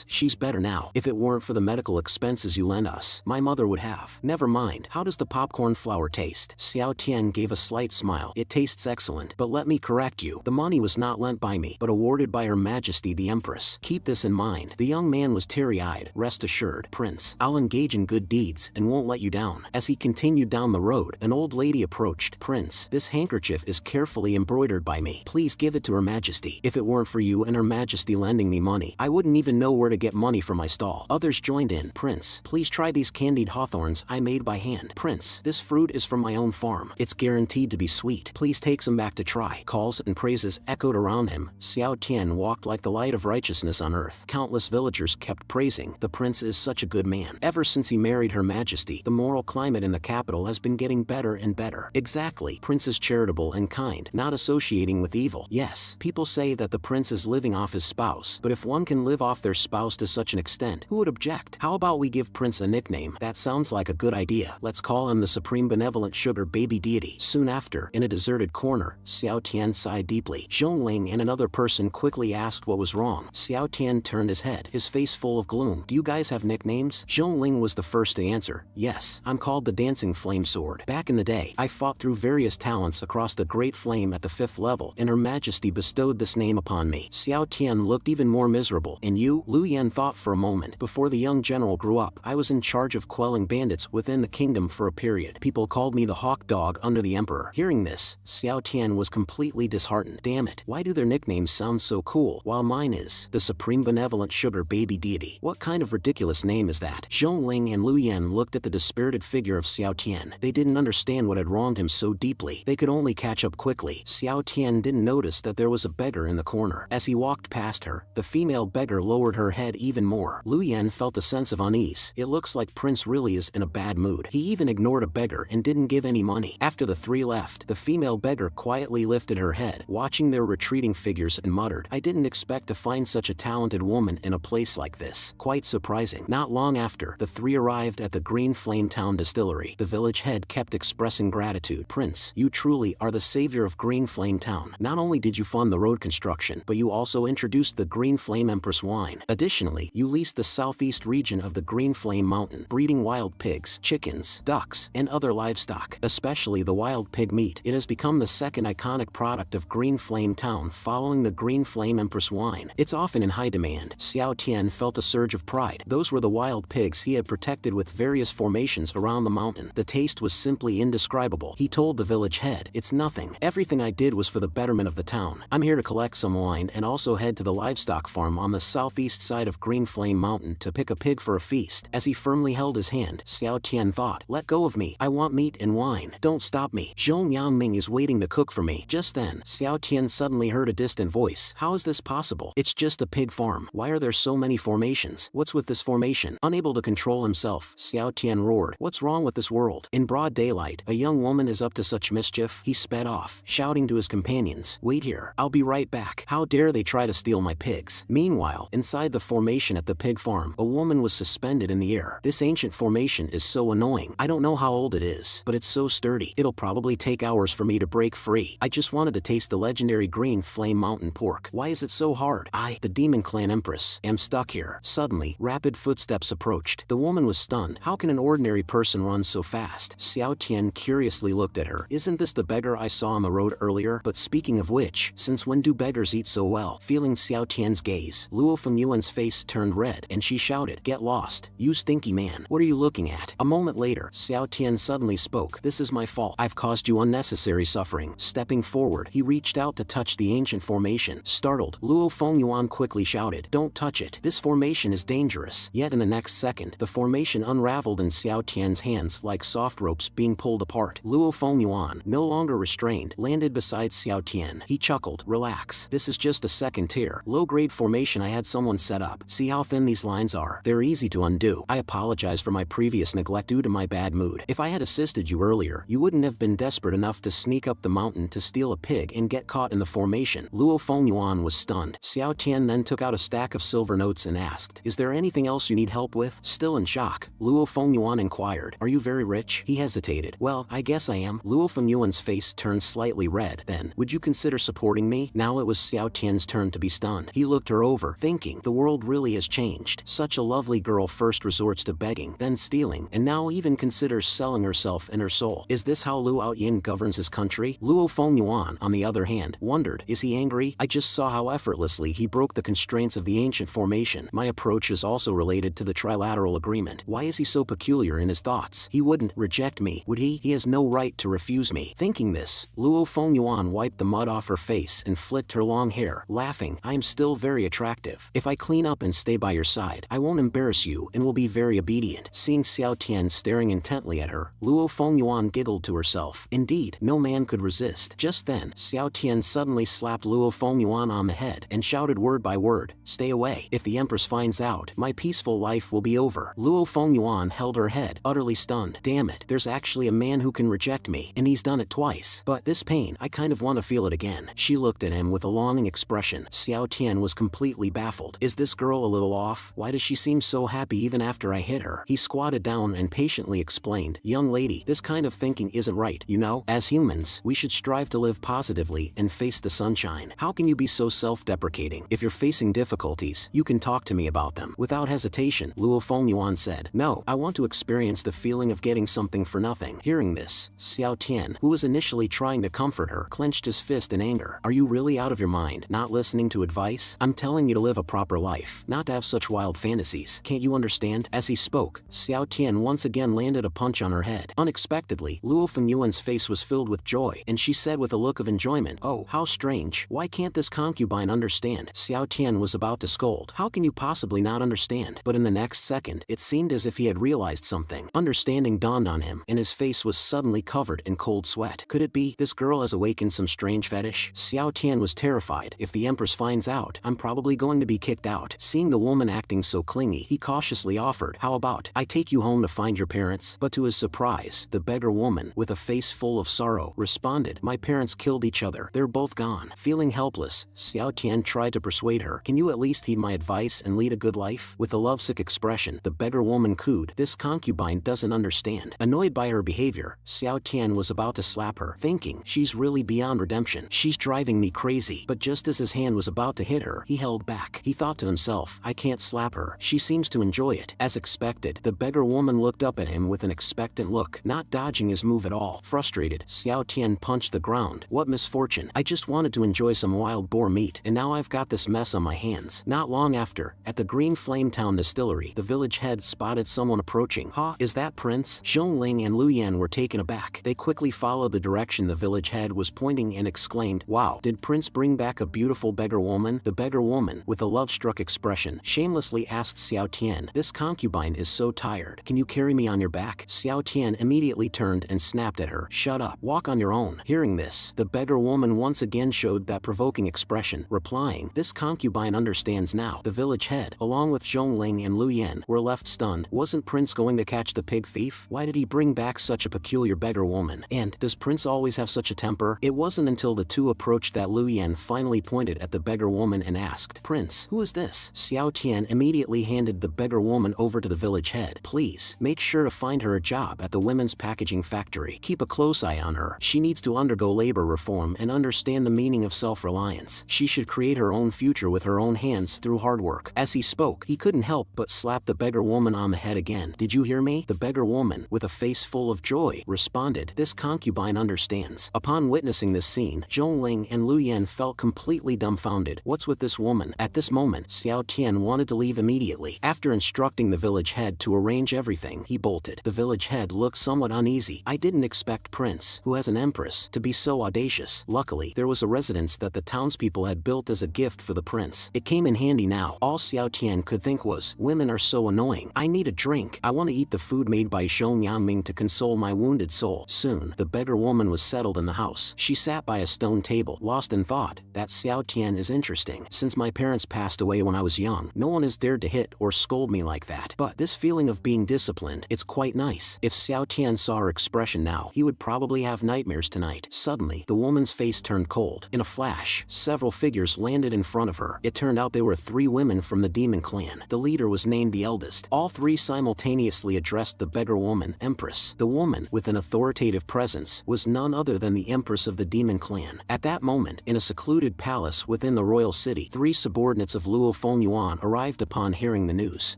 she's better now. If it weren't for the medical expenses you lent us, my mother would have. Never mind. How does the popcorn flour taste? Xiao Tian gave a slight smile. It tastes excellent, but let me correct you. The money was not lent by me, but awarded by Her Majesty the Empress. Keep this in mind. The young man was teary-eyed. Rest assured, Prince, I'll engage in good deeds and won't let you down. As he continued down the road, an old lady approached. Prince, this handkerchief is carefully embroidered by me. Please give it to Her Majesty. If it weren't for you and Her Majesty lending me money, I wouldn't even know where to get money for my stall. Others joined in. Prince, please try these candied hawthorns I made by hand. Prince, this fruit is from my own farm. It's guaranteed to be sweet. Please take some back to try. Calls and praises echoed around him. Xiao Tian walked like the light of righteousness on earth. Countless villagers kept praising. The prince is such a good man. Ever since he married Her Majesty, the moral climate in the capital has been getting better and better. Exactly. Prince is charitable and kind, not associating with evil. Yes, people say that the prince is living off his spouse, but if one can live off their spouse to such an extent, who would object? How about we give Prince a nickname? That sounds like a good idea. Let's call him the Supreme Benevolent Sugar Baby Deity. Soon after, in a deserted corner, Xiao Tian sighed deeply. Zhongling and another person quickly asked what was wrong. Xiao Tian turned his head, his face full of gloom. Do you guys have nicknames? Zhongling was the first to answer. Yes, I'm called the Dancing Flame Sword. Back in the day, I fought through various talents across the Great Flame at the 5th level, and Her Majesty bestowed this name upon me. Xiao Tian looked even more miserable. And you? Lu Yan thought for a moment. Before the young general grew up, I was in charge of quelling bandits within the kingdom for a period. People called me the Hawk Dog under the Emperor. Hearing this, Xiao Tian was completely disheartened. Damn it, why do their nicknames sound so cool, while mine is the Supreme Benevolent Sugar Baby Deity? What kind of ridiculous name is that? Zhongling and Lu Yan looked at the dispirited figure of Xiao Tian. They didn't understand what had wronged him so deeply. They could only catch up quickly. Xiao Tian didn't notice that there was a beggar in the corner. As he walked past her, the female beggar lowered her head even more. Lu Yan felt a sense of unease. It looks like Prince really is in a bad mood. He even ignored a beggar and didn't give any money. After the three left, the female beggar quietly lifted her head, watching their retreating figures, and muttered, I didn't expect to find such a talented woman in a place like this. Quite surprising. Not long after, the three arrived at the Green Flame Town Distillery. The village head kept expressing gratitude. Prince, you truly are the savior of Green Flame Town. Not only did you fund the road construction, but you also introduced the Green Flame Empress wine. Additionally, you leased the southeast region of the Green Flame Mountain, breeding wild pigs, chickens, ducks, and other livestock, especially the wild pig meat. It has become the second iconic product of Green Flame Town following the Green Flame Empress wine. It's often in high demand. Xiao Tian felt a surge of pride. Those were the wild pigs he had protected with various formations around the mountain. The taste was simply indescribable. He told the village head, it's nothing. Everything I did was for the betterment of the town. I'm here to collect some wine and also head to the livestock farm on the southeast side of Green Flame Mountain to pick a pig for a feast. As he firmly held his hand, Xiao Tian thought, let go of me. I want meat and wine. Don't stop me. Zhong Yangming is waiting to cook for me. Just then, Xiao Tian suddenly heard a distant voice. How is this possible? It's just a pig farm. Why are there so many formations? What's with this formation? Unable to control himself, Xiao Tian roared. What's wrong with this world? In broad daylight, a young woman is up to such mischief. He sped off, shouting to his companions, wait here. I'll be right back. How dare they try to steal my pigs? Meanwhile, inside the formation at the pig farm, a woman was suspended in the air. This ancient formation is so annoying. I don't know how old it is, but it's so sturdy. It'll probably take hours for me to break free. I just wanted to taste the legendary Green Flame Mountain pork. Why is it so hard? I, the Demon Clan Empress, am stuck here. Suddenly, rapid footsteps approached. The woman was stunned. How can an ordinary person run so fast? Xiao Tian curiously looked at her. Isn't this the beggar I saw on the road earlier? But speaking of which, since when do beggars eat so well? Feeling Xiao Tian's gaze, Luo Fengyuan's face turned red, and she shouted, get lost, you stinky man. What are you looking at? A moment later, Xiao Tian suddenly spoke. This is my fault. I've caused you unnecessary suffering. Stepping forward, he reached out to touch the ancient formation. Startled, Luo Fengyuan quickly shouted, don't touch it. This formation is dangerous. Yet in the next second, the formation unraveled in Xiao Tian's hands like soft ropes being pulled apart. Luo Fengyuan, no longer restrained, landed beside Xiao Tian. He chuckled, relax. This is just a second tier, low-grade formation I had someone set up. See how thin these lines are? They're easy to undo. I apologize for my previous neglect due to my bad mood. If I had assisted you earlier, you wouldn't have been desperate enough to sneak up the mountain to steal a pig and get caught in the formation. Luo Fengyuan was stunned. Xiao Tian then took out a stack of silver notes and asked, "Is there anything else you need help with?" Still in shock, Luo Fengyuan inquired, "Are you very rich?" He hesitated. "Well, I guess I am." Luo Fengyuan's face turned slightly red. "Then, would you consider supporting me?" Now it was Xiao Tian's turn to be stunned. He looked her over, thinking, the world really has changed. Such a lovely girl first resorts to begging, then stealing, and now even considers selling herself and her soul. Is this how Luo Outyin governs his country? Luo Fengyuan, on the other hand, wondered, is he angry? I just saw how effortlessly he broke the constraints of the ancient formation. My approach is also related to the trilateral agreement. Why is he so peculiar in his thoughts? He wouldn't reject me, would he? He has no right to refuse me. Thinking this, Luo Fengyuan wiped the mud off her face and flicked her long hair, laughing, I am still very attractive. If I clean up and stay by your side, I won't embarrass you and will be very obedient. Seeing Xiao Tian staring intently at her, Luo Fengyuan giggled to herself. Indeed, no man could resist. Just then, Xiao Tian suddenly slapped Luo Fengyuan on the head and shouted word by word, "Stay away. If the Empress finds out, my peaceful life will be over." Luo Fengyuan held her head, utterly stunned. Damn it, there's actually a man who can reject me, and he's done it twice. But this pain, I kind of want to feel it again. She looked at him with a longing expression. Xiao Tian was completely baffled. Is this girl a little off? Why does she seem so happy even after I hit her? He squatted down and patiently explained, young lady, this kind of thinking isn't right, you know? As humans, we should strive to live positively and face the sunshine. How can you be so self-deprecating? If you're facing difficulties, you can talk to me about them. Without hesitation, Luo Fengyuan said, no, I want to experience the feeling of getting something for nothing. Hearing this, Xiao Tian, who was initially trying to comfort her, clenched his fist in anger. Are you really out of your mind, not listening to advice? I'm telling you to live a proper life, not to have such wild fantasies. Can't you understand? As he spoke, Xiao Tian once again landed a punch on her head. Unexpectedly, Luo Fengyuan's face was filled with joy, and she said with a look of enjoyment, oh, how strange. Why can't this concubine understand? Xiao Tian was about to scold. How can you possibly not understand? But in the next second, it seemed as if he had realized something. Understanding dawned on him, and his face was suddenly covered in cold sweat. Could it be this girl has awakened some strange fetish? Xiao Tian was terrified. If the Empress finds out, I'm probably going to be kicked out. Seeing the woman acting so clingy, he cautiously offered, how about I take you home to find your parents? But to his surprise, the beggar woman, with a face full of sorrow, responded, my parents killed each other. They're both gone. Feeling helpless, Xiao Tian tried to persuade her. Can you at least heed my advice and lead a good life? With a lovesick expression, the beggar woman cooed, this concubine doesn't understand. Annoyed by her behavior, Xiao Tian was about to slap her, thinking, she's really beyond redemption. She's driving me crazy. But just as his hand was about to hit her, he held back. He thought to himself, I can't slap her. She seems to enjoy it. As expected, the beggar woman looked up at him with an expectant look, not dodging his move at all. Frustrated, Xiao Tian punched the ground. What misfortune. I just wanted to enjoy some wild boar meat, and now I've got this mess on my hands. Not long after, at the Green Flame Town distillery, the village head spotted someone approaching. Ha, is that Prince? Zhongling and Lu Yan were taken aback. They quickly followed the direction the village head was pointing and exclaimed, wow, did Prince bring back a beautiful beggar woman? The beggar woman, with a love-struck expression, shamelessly asked Xiao Tian, this concubine is so tired. Can you carry me on your back? Xiao Tian immediately turned and snapped at her. Shut up. Walk on your own. Hearing this, the beggar woman once again showed that provoking expression, replying, this concubine understands now. The village head, along with Zhongling and Lu Yan, were left stunned. Wasn't Prince going to catch the pig thief? Why did he bring back such a peculiar beggar woman? And, does Prince always have such a temper? It wasn't until the two approached that Lu Yan finally pointed at the beggar woman and asked, Prince, who is this? Xiao Tian immediately handed the beggar woman over to the village head. Please, make sure to find her a job at the women's packaging factory. Keep a close eye on her. She needs to undergo labor reform and understand the meaning of self-reliance. She should create her own future with her own hands through hard work. As he spoke, he couldn't help but slap the beggar woman on the head again. Did you hear me? The beggar woman, with a face full of joy, responded, this concubine understands. Upon witnessing this scene, Zhongling and Lu Yan felt completely dumbfounded. What's with this woman? At this moment, Xiao Tian wanted to leave immediately. After instructing the village head to arrange everything, he bolted. The village head looked somewhat uneasy. I didn't expect Prince, who has an empress, to be so audacious. Luckily, there was a residence that the townspeople had built as a gift for the prince. It came in handy now. All Xiao Tian could think was, women are so annoying. I need a drink. I want to eat the food made by Shou Yanming to console my wounded soul. Soon, the beggar woman was settled in the house. She sat by a stone table, lost in thought. That Xiao Tian is interesting. Since my parents passed away when I was young, no one has dared to hit or scold me like that. But this feeling of being disciplined, it's quite nice. If Xiao Tian saw her expression now, he would probably have have nightmares tonight. Suddenly, the woman's face turned cold. In a flash, several figures landed in front of her. It turned out they were 3 women from the demon clan. The leader was named the eldest. All 3 simultaneously addressed the beggar woman, Empress. The woman, with an authoritative presence, was none other than the Empress of the demon clan. At that moment, in a secluded palace within the royal city, 3 subordinates of Luo Fengyuan arrived upon hearing the news.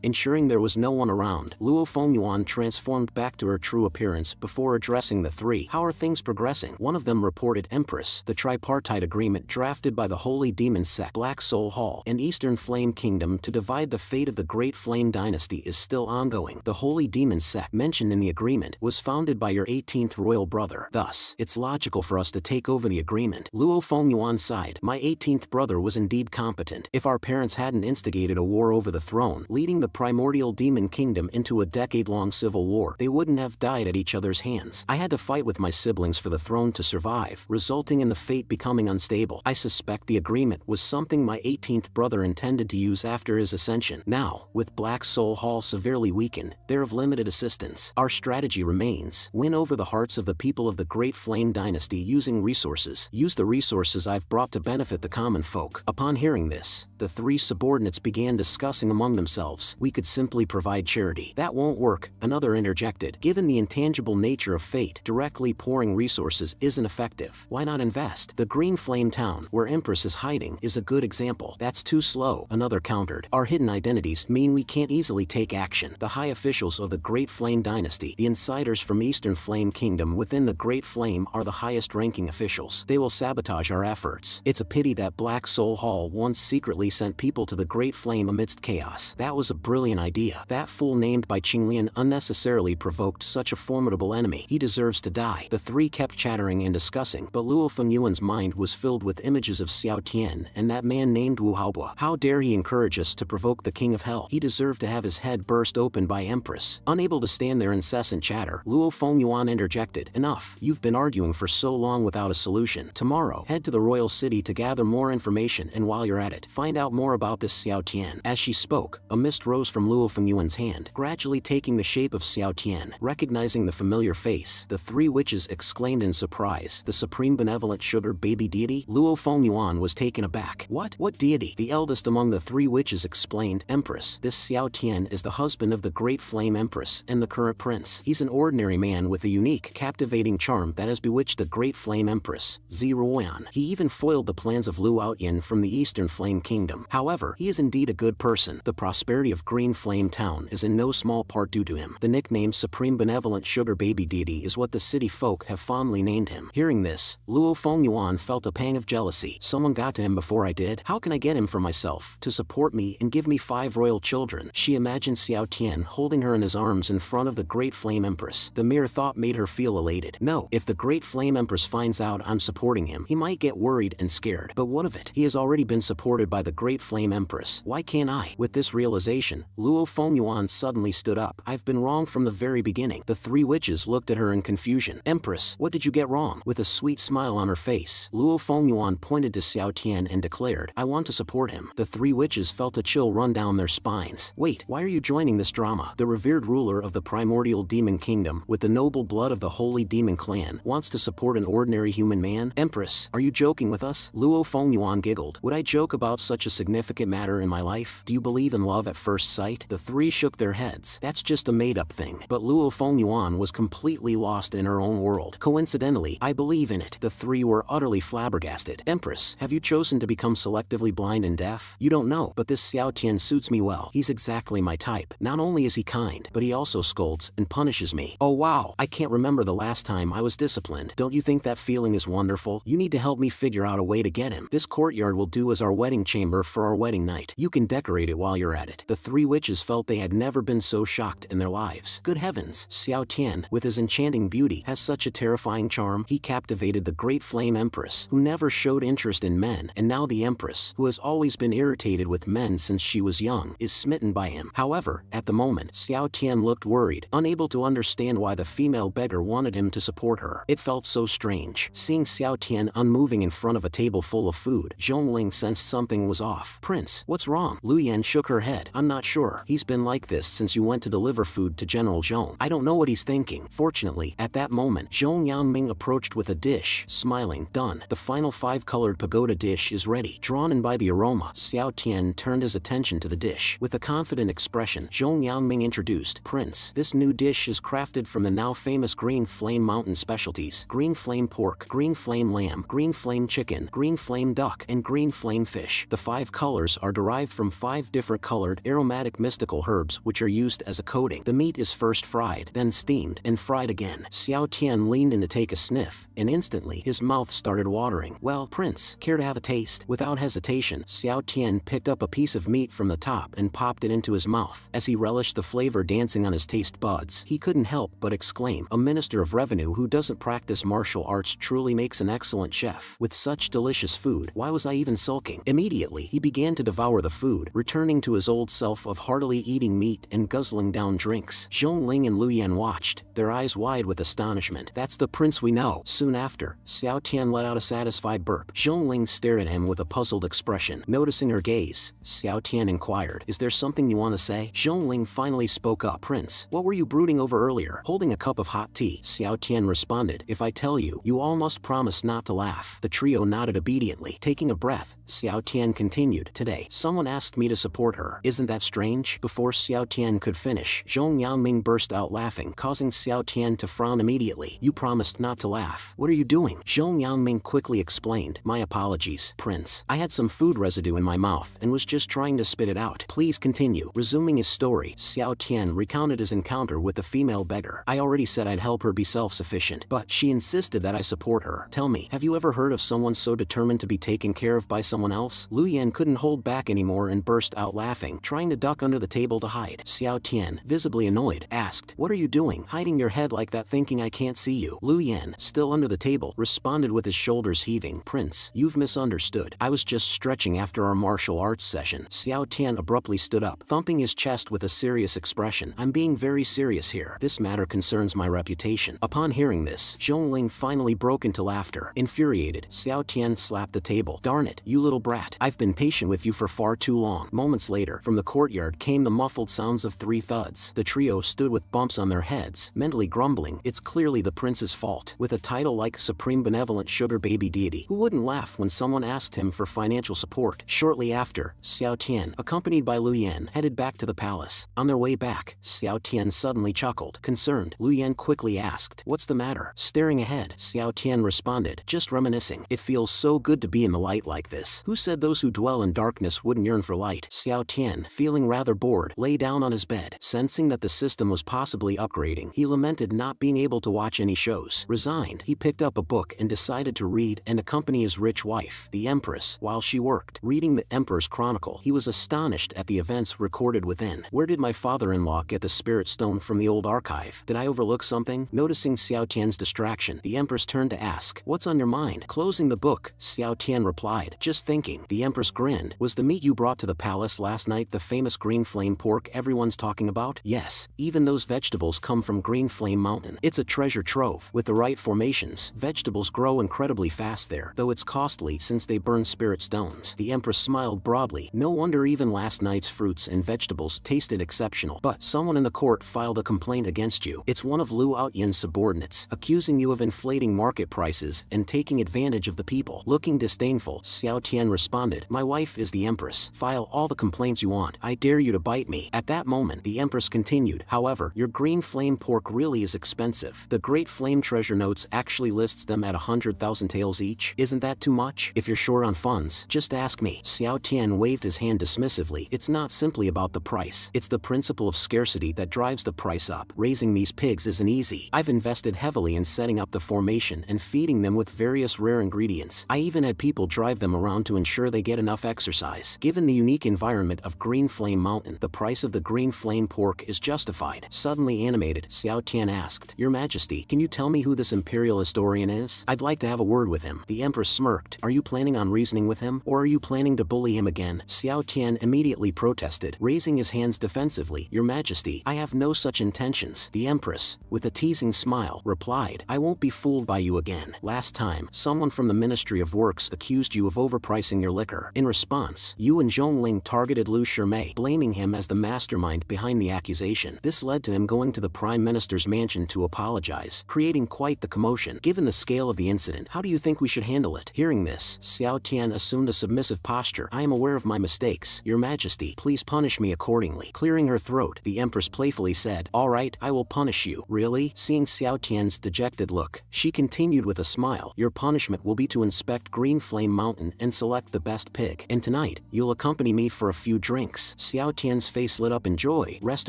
Ensuring there was no one around, Luo Fengyuan transformed back to her true appearance before addressing the 3. How are things progressing? One of them reported. Empress, the tripartite agreement drafted by the holy demon sect Black Soul Hall and Eastern Flame Kingdom to divide the fate of the Great Flame Dynasty is still ongoing. The holy demon sect mentioned in the agreement was founded by your 18th royal brother. Thus, it's logical for us to take over the agreement. Luo Fengyuan sighed. My 18th brother was indeed competent. If our parents hadn't instigated a war over the throne, leading the primordial demon kingdom into a decade-long civil war, they wouldn't have died at each other's hands. I had to fight with my siblings for the throne to survive, resulting in the fate becoming unstable. I suspect the agreement was something my 18th brother intended to use after his ascension. Now, with Black Soul Hall severely weakened, they're of limited assistance. Our strategy remains: win over the hearts of the people of the Great Flame Dynasty using resources. Use the resources I've brought to benefit the common folk. Upon hearing this, the 3 subordinates began discussing among themselves. We could simply provide charity. That won't work, another interjected. Given the intangible nature of fate, directly pouring resources isn't effective. Why not invest? The Green Flame Town, where Empress is hiding, is a good example. That's too slow, another countered. Our hidden identities mean we can't easily take action. The high officials of the Great Flame Dynasty, the insiders from Eastern Flame Kingdom within the Great Flame, are the highest-ranking officials. They will sabotage our efforts. It's a pity that Black Soul Hall once secretly sent people to the Great Flame amidst chaos. That was a brilliant idea. That fool named by Qinglian unnecessarily provoked such a formidable enemy. He deserves to die. The 3 kept chattering and discussing, but Luo Fengyuan's mind was filled with images of Xiao Tian and that man named Wu Haobo. How dare he encourage us to provoke the King of Hell? He deserved to have his head burst open by Empress. Unable to stand their incessant chatter, Luo Fengyuan interjected. Enough. You've been arguing for so long without a solution. Tomorrow, head to the royal city to gather more information, and while you're at it, find out more about this Xiao Tian. As she spoke, a mist rose from Luo Fengyuan's hand, gradually taking the shape of Xiao Tian. Recognizing the familiar face, the 3 witches exclaimed in surprise. The supreme benevolent sugar baby deity? Luo Fengyuan was taken aback. What? What deity? The eldest among the 3 witches explained. Empress, this Xiao Tian is the husband of the Great Flame Empress and the current prince. He's an ordinary man with a unique, captivating charm that has bewitched the Great Flame Empress, Ziruoyan. He even foiled the plans of Lu Outyin from the Eastern Flame Kingdom. However, he is indeed a good person. The prosperity of Green Flame Town is in no small part due to him. The nickname Supreme Benevolent Sugar Baby Deity is what the city folk have fondly named him. Hearing this, Luo Fengyuan felt a pang of jealousy. Someone got to him before I did. How can I get him for myself, to support me and give me 5 royal children? She imagined Xiao Tian holding her in his arms in front of the Great Flame Empress. The mere thought made her feel elated. No, if the Great Flame Empress finds out I'm supporting him, he might get worried and scared. But what of it? He has already been supported by the Great Flame Empress. Why can't I? With this realization, Luo Fengyuan suddenly stood up. I've been wrong from the very beginning. The 3 witches looked at her in confusion. Empress, what did you get wrong? With a sweet smile on her face, Luo Fengyuan pointed to Xiao Tian and declared, I want to support him. The 3 witches felt a chill run down their spines. Wait, why are you joining this drama? The revered ruler of the primordial demon kingdom, with the noble blood of the holy demon clan, wants to support an ordinary human man? Empress, are you joking with us? Luo Fengyuan giggled. Would I joke about such a significant matter in my life? Do you believe in love at first sight? The 3 shook their heads. That's just a made-up thing. But Luo Fengyuan was completely lost in her own world. Coincidentally, I believe in it. The 3 were utterly flabbergasted. Empress, have you chosen to become selectively blind and deaf? You don't know, but this Xiao Tian suits me well. He's exactly my type. Not only is he kind, but he also scolds and punishes me. Oh wow, I can't remember the last time I was disciplined. Don't you think that feeling is wonderful? You need to help me figure out a way to get him. This courtyard will do as our wedding chamber for our wedding night. You can decorate it while you're at it. The 3 witches felt they had never been so shocked in their lives. Good heavens, Xiao Tian, with his enchanting beauty, has such a terrifying charm. He captivated the Great Flame Empress, who never showed interest in men, and now the Empress, who has always been irritated with men since she was young, is smitten by him. However, at the moment, Xiao Tian looked worried, unable to understand why the female beggar wanted him to support her. It felt so strange. Seeing Xiao Tian unmoving in front of a table full of food, Zhongling sensed something was off. Prince, what's wrong? Lu Yan shook her head. I'm not sure. He's been like this since you went to deliver food to General Zhong. I don't know what he's thinking. Fortunately, at that moment, Zhong Zhong Yanming approached with a dish, smiling. Done. The final 5-colored pagoda dish is ready. Drawn in by the aroma, Xiao Tian turned his attention to the dish. With a confident expression, Zhong Yanming introduced, Prince, this new dish is crafted from the now famous Green Flame Mountain specialties: green flame pork, green flame lamb, green flame chicken, green flame duck, and green flame fish. The 5 colors are derived from 5 different colored, aromatic mystical herbs which are used as a coating. The meat is first fried, then steamed, and fried again. Xiao Tian leaned in to take a sniff, and instantly his mouth started watering. Well, Prince, care to have a taste? Without hesitation, Xiao Tian picked up a piece of meat from the top and popped it into his mouth. As he relished the flavor dancing on his taste buds, he couldn't help but exclaim, a minister of revenue who doesn't practice martial arts truly makes an excellent chef. With such delicious food, why was I even sulking? Immediately, he began to devour the food, returning to his old self of heartily eating meat and guzzling down drinks. Zhongling and Lu Yan watched, their eyes wide with astonishment. That's the prince we know. Soon after, Xiao Tian let out a satisfied burp. Zhongling stared at him with a puzzled expression. Noticing her gaze, Xiao Tian inquired, is there something you want to say? Zhongling finally spoke up. Prince, what were you brooding over earlier? Holding a cup of hot tea, Xiao Tian responded, if I tell you, you all must promise not to laugh. The trio nodded obediently. Taking a breath, Xiao Tian continued, today, someone asked me to support her. Isn't that strange? Before Xiao Tian could finish, Zhong Yanming burst out laughing, causing Xiao Tian to frown immediately. You promised not to laugh. What are you doing? Zhong Yanming quickly explained, my apologies, Prince. I had some food residue in my mouth and was just trying to spit it out. Please continue. Resuming his story, Xiao Tian recounted his encounter with the female beggar. I already said I'd help her be self-sufficient, but she insisted that I support her. Tell me, have you ever heard of someone so determined to be taken care of by someone else? Lu Yan couldn't hold back anymore and burst out laughing, trying to duck under the table to hide. Xiao Tian, visibly annoyed, asked, what are you doing, hiding your head like that thinking I can't see you? Lu Yan, still under the table, responded with his shoulders heaving, Prince, you've misunderstood. I was just stretching after our martial arts session. Xiao Tian abruptly stood up, thumping his chest with a serious expression. I'm being very serious here. This matter concerns my reputation. Upon hearing this, Zhongling finally broke into laughter. Infuriated, Xiao Tian slapped the table. Darn it, you little brat. I've been patient with you for far too long. Moments later, from the courtyard came the muffled sounds of 3 thuds. The trio stood with bumps on their heads, mentally grumbling, it's clearly the prince's fault. With a title like Supreme Benevolent Sugar Baby Deity, who wouldn't laugh when someone asked him for financial support? Shortly after, Xiao Tian, accompanied by Lu Yan, headed back to the palace. On their way back, Xiao Tian suddenly chuckled. Concerned, Lu Yan quickly asked, what's the matter? Staring ahead, Xiao Tian responded, just reminiscing. It feels so good to be in the light like this. Who said those who dwell in darkness wouldn't yearn for light? Xiao Tian, feeling rather bored, lay down on his bed. Sensing that the system was possibly upgrading, he lamented not being able to watch any shows. Resigned, he picked up a book and decided to read and accompany his rich wife, the Empress, while she worked. Reading the Emperor's Chronicle, he was astonished at the events recorded within. Where did my father-in-law get the spirit stone from the old archive? Did I overlook something? Noticing Xiao Tian's distraction, the Empress turned to ask, what's on your mind? Closing the book, Xiao Tian replied, just thinking. The Empress grinned. Was the meat you brought to the palace last night the famous green flame pork everyone's talking about? Yes, even those vegetables come from Green Flame Mountain. It's a treasure trove. With the right formations, vegetables grow incredibly fast there, though it's costly since they burn spirit stones. The Empress smiled broadly. No wonder even last night's fruits and vegetables tasted exceptional. But someone in the court filed a complaint against you. It's one of Lu Outyan's subordinates, accusing you of inflating market prices and taking advantage of the people. Looking disdainful, Xiao Tian responded, my wife is the Empress. File all the complaints you want. I dare you to bite me. At that moment, the Empress continued, however, your green flame pork really is expensive. The Great Flame Treasure Notes actually lists them at 100,000 taels each. Isn't that too much? If you're short on funds, just ask me. Xiao Tian waved his hand dismissively. It's not simply about the price. It's the principle of scarcity that drives the price up. Raising these pigs isn't easy. I've invested heavily in setting up the formation and feeding them with various rare ingredients. I even had people drive them around to ensure they get enough exercise. Given the unique environment of Green Flame Mountain, the price of the green flame pork is justified. Suddenly animated, Xiao Tian asked, Your Majesty, can you tell me who this imperial historian is? I'd like to have a word with him. The Empress smirked. Are you planning on reasoning with him, or are you planning to bully him again? Xiao Tian immediately protested, raising his hands defensively. Your Majesty, I have no such intentions. The Empress, with a teasing smile, replied, I won't be fooled by you again. Last time, someone from the Ministry of Works accused you of overpricing your liquor. In response, you and Zhongling targeted Lu Shimei, blaming him as the mastermind behind the accusation. This led to him going to the Prime Minister's mansion to apologize, creating quite the commotion. Given the scale of the incident, how do you think we should handle it? Hearing this, Xiao Tian assumed a submissive posture. I am aware of my mistakes, Your Majesty. Please punish me accordingly. Clearing her throat, the Empress playfully said, All right, I will punish you. Really? Seeing Xiao Tian's dejected look, she continued with a smile. Your punishment will be to inspect Green Flame Mountain and select the best pig. And tonight, you'll accompany me for a few drinks. Xiao Tian's face lit up in joy. Rest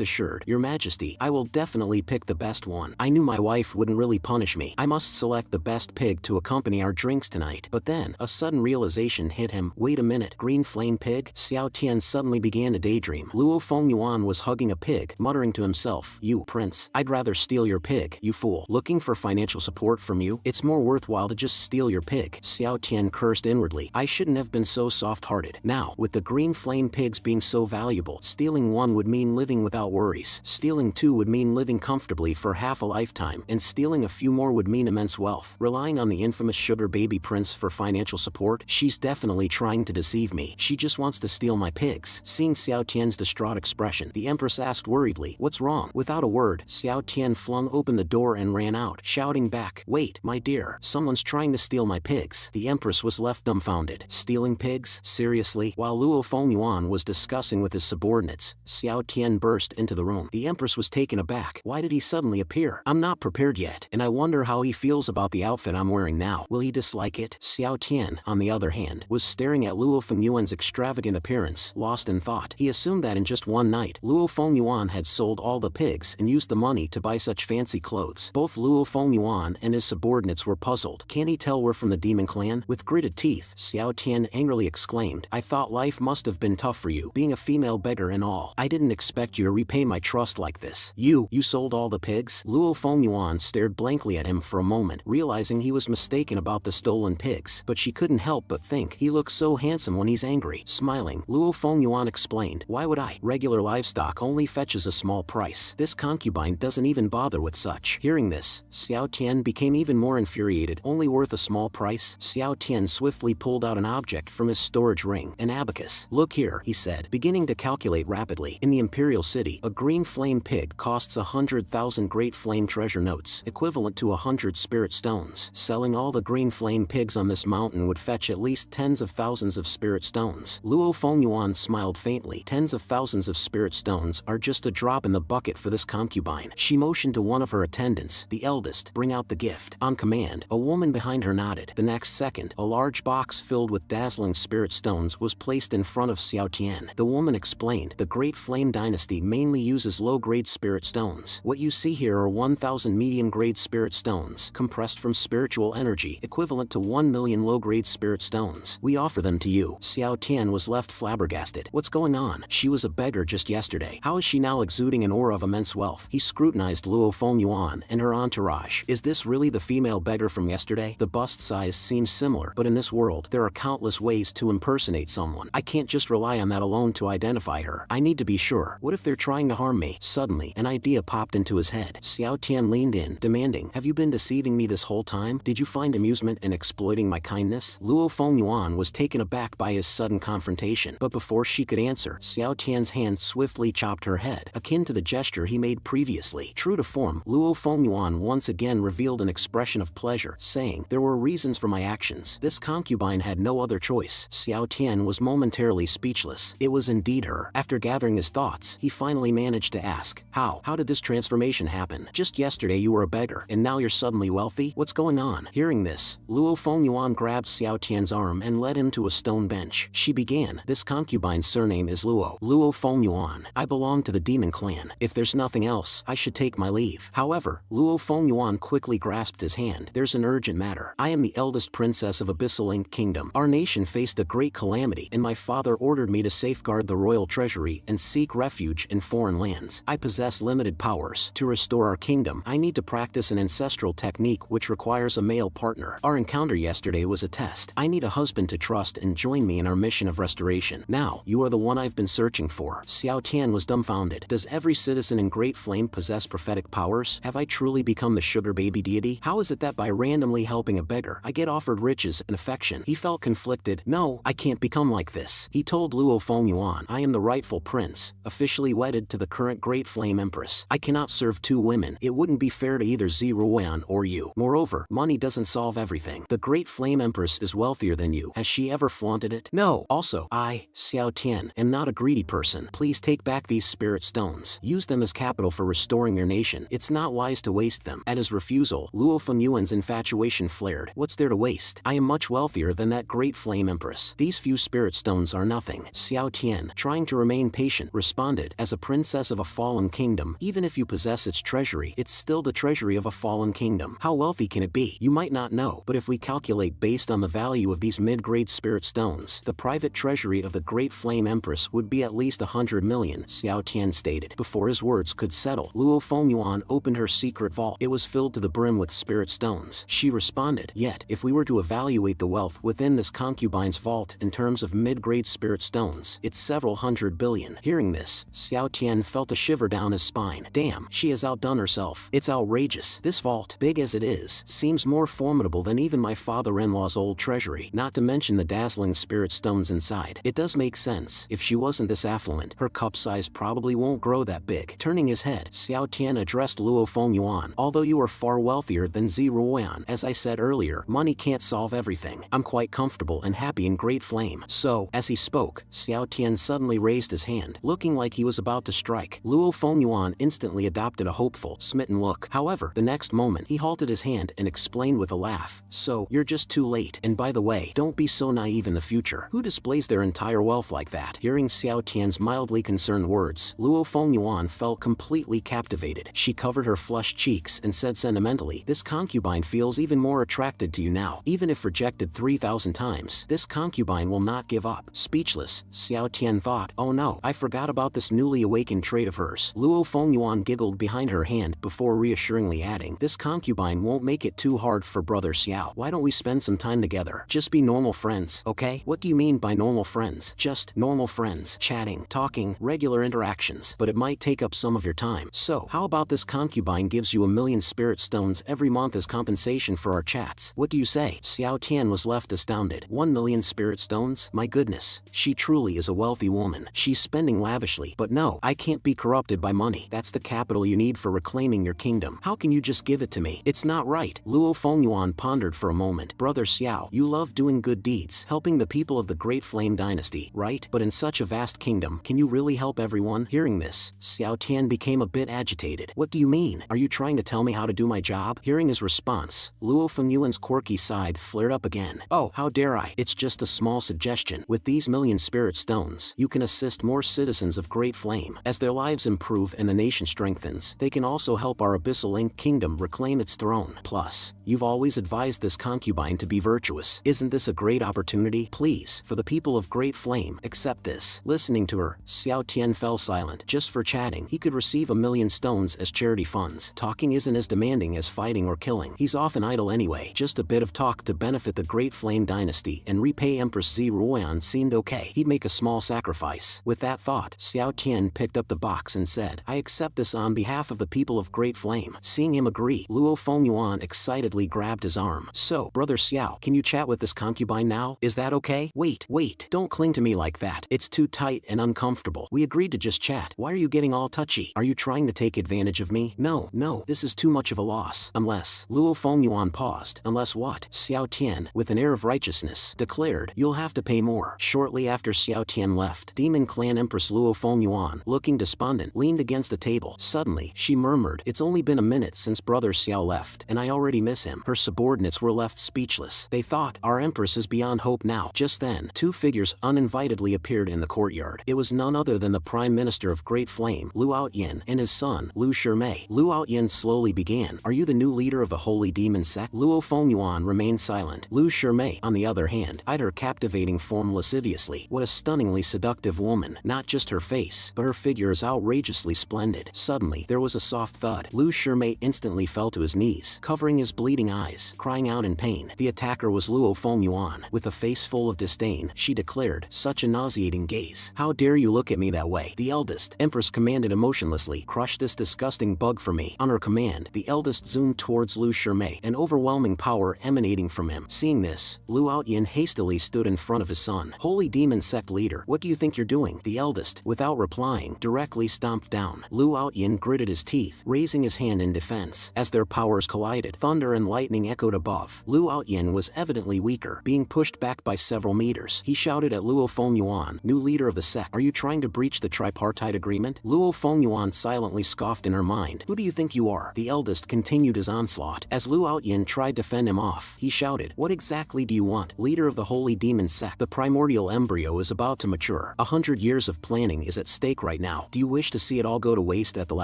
assured, Your Majesty, I will definitely pick the best one. I knew my wife wouldn't really punish me. I must select the best pig to accompany our drinks tonight. But then, a sudden realization hit him. Wait a minute, Green Flame Pig? Xiao Tian suddenly began to daydream. Luo Fengyuan was hugging a pig, muttering to himself, You, Prince, I'd rather steal your pig, you fool. Looking for financial support from you? It's more worthwhile to just steal your pig. Xiao Tian cursed inwardly. I shouldn't have been so soft-hearted. Now, with the Green Flame pigs being so valuable, stealing one would mean living without worries. Stealing two would mean living comfortably for half a lifetime, and stealing a few more would mean immense wealth. Relying on the infamous sugar baby prince for financial support? She's definitely trying to deceive me. She just wants to steal my pigs. Seeing Xiao Tian's distraught expression, the Empress asked worriedly, What's wrong? Without a word, Xiao Tian flung open the door and ran out, shouting back, Wait, my dear, someone's trying to steal my pigs. The Empress was left dumbfounded. Stealing pigs? Seriously? While Luo Fengyuan was discussing with his subordinates, Xiao Tian burst into the room. The Empress was taken aback. Why did he suddenly appear? I'm not prepared yet, and I wonder how he feels about the outfit I'm wearing now. Will he dislike it? Xiao Tian, on the other hand, was staring at Luo Fengyuan's extravagant appearance, lost in thought. He assumed that in just one night, Luo Fengyuan had sold all the pigs and used the money to buy such fancy clothes. Both Luo Fengyuan and his subordinates were puzzled. Can't he tell we're from the demon clan? With gritted teeth, Xiao Tian angrily exclaimed, I thought life must have been tough for you, being a female beggar and all. I didn't expect you to repay my trust like this. You sold all the pigs? Luo Fengyuan stared blankly at him for a moment, realizing he was mistaken about the stolen pigs, but she couldn't help but think, he looks so handsome when he's angry. Smiling, Luo Fengyuan explained, Why would I? Regular livestock only fetches a small price. This concubine doesn't even bother with such. Hearing this, Xiao Tian became even more infuriated. Only worth a small price? Xiao Tian swiftly pulled out an object from his storage ring, an abacus. Look here, he said, beginning to calculate rapidly. In the Imperial City, a green flame pig costs 100,000 Great Flame treasure notes, equivalent to 100 spirit stones. Selling all the green flame pigs on this mountain would fetch at least tens of thousands of spirit stones. Luo Fengyuan smiled faintly. Tens of thousands of spirit stones are just a drop in the bucket for this concubine. She motioned to one of her attendants, the eldest, bring out the gift. On command, a woman behind her nodded. The next second, a large box filled with dazzling spirit stones was placed in front of Xiao Tian. The woman explained, the Great Flame Dynasty mainly uses low-grade spirit stones. What you see here are 1,000 medium-grade spirit stones, compressed from spiritual energy, equivalent to 1 million low-grade spirit stones. We offer them to you. Xiao Tian was left flabbergasted. What's going on? She was a beggar just yesterday. How is she now exuding an aura of immense wealth? He scrutinized Luo Fengyuan and her entourage. Is this really the female beggar from yesterday? The bust size seems similar, but in this world, there are countless ways to impersonate someone. I can't just rely on that alone to identify her. I need to be sure. What if they're trying to harm me? Suddenly, an idea popped into his head. Xiao Tian leaned in, demanding, Have you been deceiving me this whole time? Did you find amusement in exploiting my kindness? Luo Fengyuan was taken aback by his sudden confrontation, but before she could answer, Xiao Tian's hand swiftly chopped her head, akin to the gesture he made previously. True to form, Luo Fengyuan once again revealed an expression of pleasure, saying, There were reasons for my actions. This concubine had no other choice. Xiao Tian was momentarily speechless. It was indeed her. After gathering his thoughts, he finally managed to ask, How did this transformation happen? Just yesterday you were a beggar, and now you're suddenly wealthy? What's going on? Hearing this, Luo Fengyuan grabbed Xiao Tian's arm and led him to a stone bench. She began, This concubine's surname is Luo Fengyuan. I belong to the demon clan. If there's nothing else, I should take my leave. However, Luo Fengyuan quickly grasped his hand. There's an urgent matter. I am the eldest princess of Abyssal Ink Kingdom. Our nation faced a great calamity, and my father ordered me to safeguard the royal treasury and seek refuge in foreign lands. I possess limited powers. To restore our kingdom, I need to practice an ancestral technique which requires a male partner. Our encounter yesterday was a test. I need a husband to trust and join me in our mission of restoration. Now, you are the one I've been searching for. Xiao Tian was dumbfounded. Does every citizen in Great Flame possess prophetic powers? Have I truly become the sugar baby deity? How is it that by randomly helping a beggar, I get offered riches and affection? He felt conflicted. No, I can't become like this. He told Luo Fengyuan, I am the rightful prince, officially wedded to the current Great Flame Empress. I cannot serve two women. It wouldn't be fair to either Ziruan or you. Moreover, money doesn't solve everything. The Great Flame Empress is wealthier than you. Has she ever flaunted it? No. Also, I, Xiao Tian, am not a greedy person. Please take back these spirit stones. Use them as capital for restoring your nation. It's not wise to waste them. At his refusal, Luo Fenyuan's infatuation flared. What's there to waste? I am much wealthier than that Great Flame Empress. These few spirit stones are nothing. Xiao Tian, trying to remain patient, responded, as a princess of a fallen kingdom, even if you possess its treasury, it's still the treasury of a fallen kingdom. How wealthy can it be? You might not know, but if we calculate based on the value of these mid-grade spirit stones, the private treasury of the Great Flame Empress would be at least 100 million, Xiao Tian stated. Before his words could settle, Luo Fenyuan opened her secret vault. It was filled to the brim with spirit stones. She responded, yet, if we were to evaluate the wealth within this concubine's vault in terms of mid-grade spirit stones, it's several hundred billion. Hearing this, Xiao Tian felt a shiver down his spine. Damn, she has outdone herself. It's outrageous. This vault, big as it is, seems more formidable than even my father-in-law's old treasury, not to mention the dazzling spirit stones inside. It does make sense. If she wasn't this affluent, her cup size probably won't grow that big. Turning his head, Xiao Tian addressed Luo Fenyuan. Although you are far wealthier than Ziruan, as I said earlier, money can't solve everything. I'm quite comfortable and happy in Great Flame. So, as he spoke, Xiao Tian suddenly raised his hand, looking like he was about to strike. Luo Fenyuan instantly adopted a hopeful, smitten look. However, the next moment, he halted his hand and explained with a laugh. So, you're just too late. And by the way, don't be so naive in the future. Who displays their entire wealth like that? Hearing Xiao Tian's mildly concerned words, Luo Fenyuan felt completely captivated. She covered her flushed cheeks and said sentimentally, this concubine feels even more attracted to you now. Even if rejected 3,000 times, this concubine will not give up. Speechless, Xiao Tian thought, oh no, I forgot about this newly awakened trait of hers. Luo Fenyuan giggled behind her hand before reassuringly adding, this concubine won't make it too hard for brother Xiao. Why don't we spend some time together? Just be normal friends, okay? What do you mean by normal friends? Just normal friends, chatting, talking, regular interactions, but it might take up some of your time. So, how about this concubine gives you 1,000,000 spirit stones every month as compensation for our chats? What do you say? Xiao Tian was left astounded. 1,000,000 spirit stones? My goodness, she truly is a wealthy woman. She's spending lavishly, but no, I can't be corrupted by money. That's the capital you need for reclaiming your kingdom. How can you just give it to me? It's not right. Luo Fenyuan pondered for a moment. Brother Xiao, you love doing good deeds, helping the people of the Great Flame Dynasty, right? But in such a vast kingdom, can you really help everyone? Hearing this, Xiao Tian became a bit agitated. What do you mean? Are you trying to tell me how to do my job? Hearing his response, Luo Fenyuan's quirky side flared up again. Oh, how dare I? It's just a small suggestion. With these 1,000,000 spirit stones, you can assist more citizens of Great Flame. As their lives improve and the nation strengthens, they can also help our Abyssal Ink Kingdom reclaim its throne. Plus, you've always advised this concubine to be virtuous. Isn't this a great opportunity? Please, for the people of Great Flame, accept this. Listening to her, Xiao Tian fell silent. Just for chatting, he could receive 1,000,000 stones as charity funds. Talking isn't as demanding as fighting or killing. He's often idle anyway. Just a bit of talk to benefit the Great Flame Dynasty and repay Empress Ziruan seemed okay. He'd make a small sacrifice. With that thought, Xiao Tian picked up the box and said, I accept this on behalf of the people of Great Flame. Seeing him agree, Luo Fenyuan excitedly grabbed his arm. So, brother Xiao, can you chat with this concubine now? Is that okay? Wait, don't cling to me like that. It's too tight and uncomfortable. We agreed to just chat. Why are you getting all touchy? Are you trying to take advantage of me? No, this is too much of a loss. Unless, Luo Fenyuan paused. Unless what? Xiao Tian, with an air of righteousness, declared, you'll have to pay more. Shortly after Xiao Tian left, Demon Clan Empress Luo Fenyuan, looking despondent, leaned against a table. Suddenly, she murmured, it's only been a minute since brother Xiao left, and I already miss him. Her subordinates were left speechless. They thought, our Empress is beyond hope now. Just then, two figures uninvitedly appeared in the courtyard. It was none other than the Prime Minister of Great Flame, Lu Outyin, and his son, Lu Shimei. Lu Outyin slowly began, are you the new leader of the Holy Demon Sect? Luo Fenyuan remained silent. Lu Shimei, on the other hand, eyed her captivating form lasciviously. What a stunningly seductive woman. Not just her face, but her figure is outrageously splendid. Suddenly, there was a soft thud. Lu Shimei instantly fell to his knees, covering his bleeding eyes, crying out in pain. The attacker was Luo Fenyuan. With a face full of disdain, she declared, such a nauseating gaze. How dare you look at me that way? The eldest, Empress commanded emotionlessly, crush this disgusting bug for me. On her command, the eldest zoomed towards Lu Shimei, an overwhelming power emanating from him. Seeing this, Lu Outyin hastily stood in front of his son. Holy Demon Sect leader, what do you think you're doing? The eldest, without replying, directly stomped down. Lu Outyin gritted his teeth, raising his hand in defense. As their powers collided, thunder and lightning echoed above. Luo Outyin was evidently weaker, being pushed back by several meters. He shouted at Luo Fengyuan, new leader of the sect, "Are you trying to breach the tripartite agreement?" Luo Fengyuan silently scoffed in her mind. "Who do you think you are?" The eldest continued his onslaught. As Luo Outyin tried to fend him off, he shouted, "What exactly do you want? Leader of the holy demon sect, the primordial embryo is about to mature. 100 years of planning is at stake right now. Do you wish to see it all go to waste at the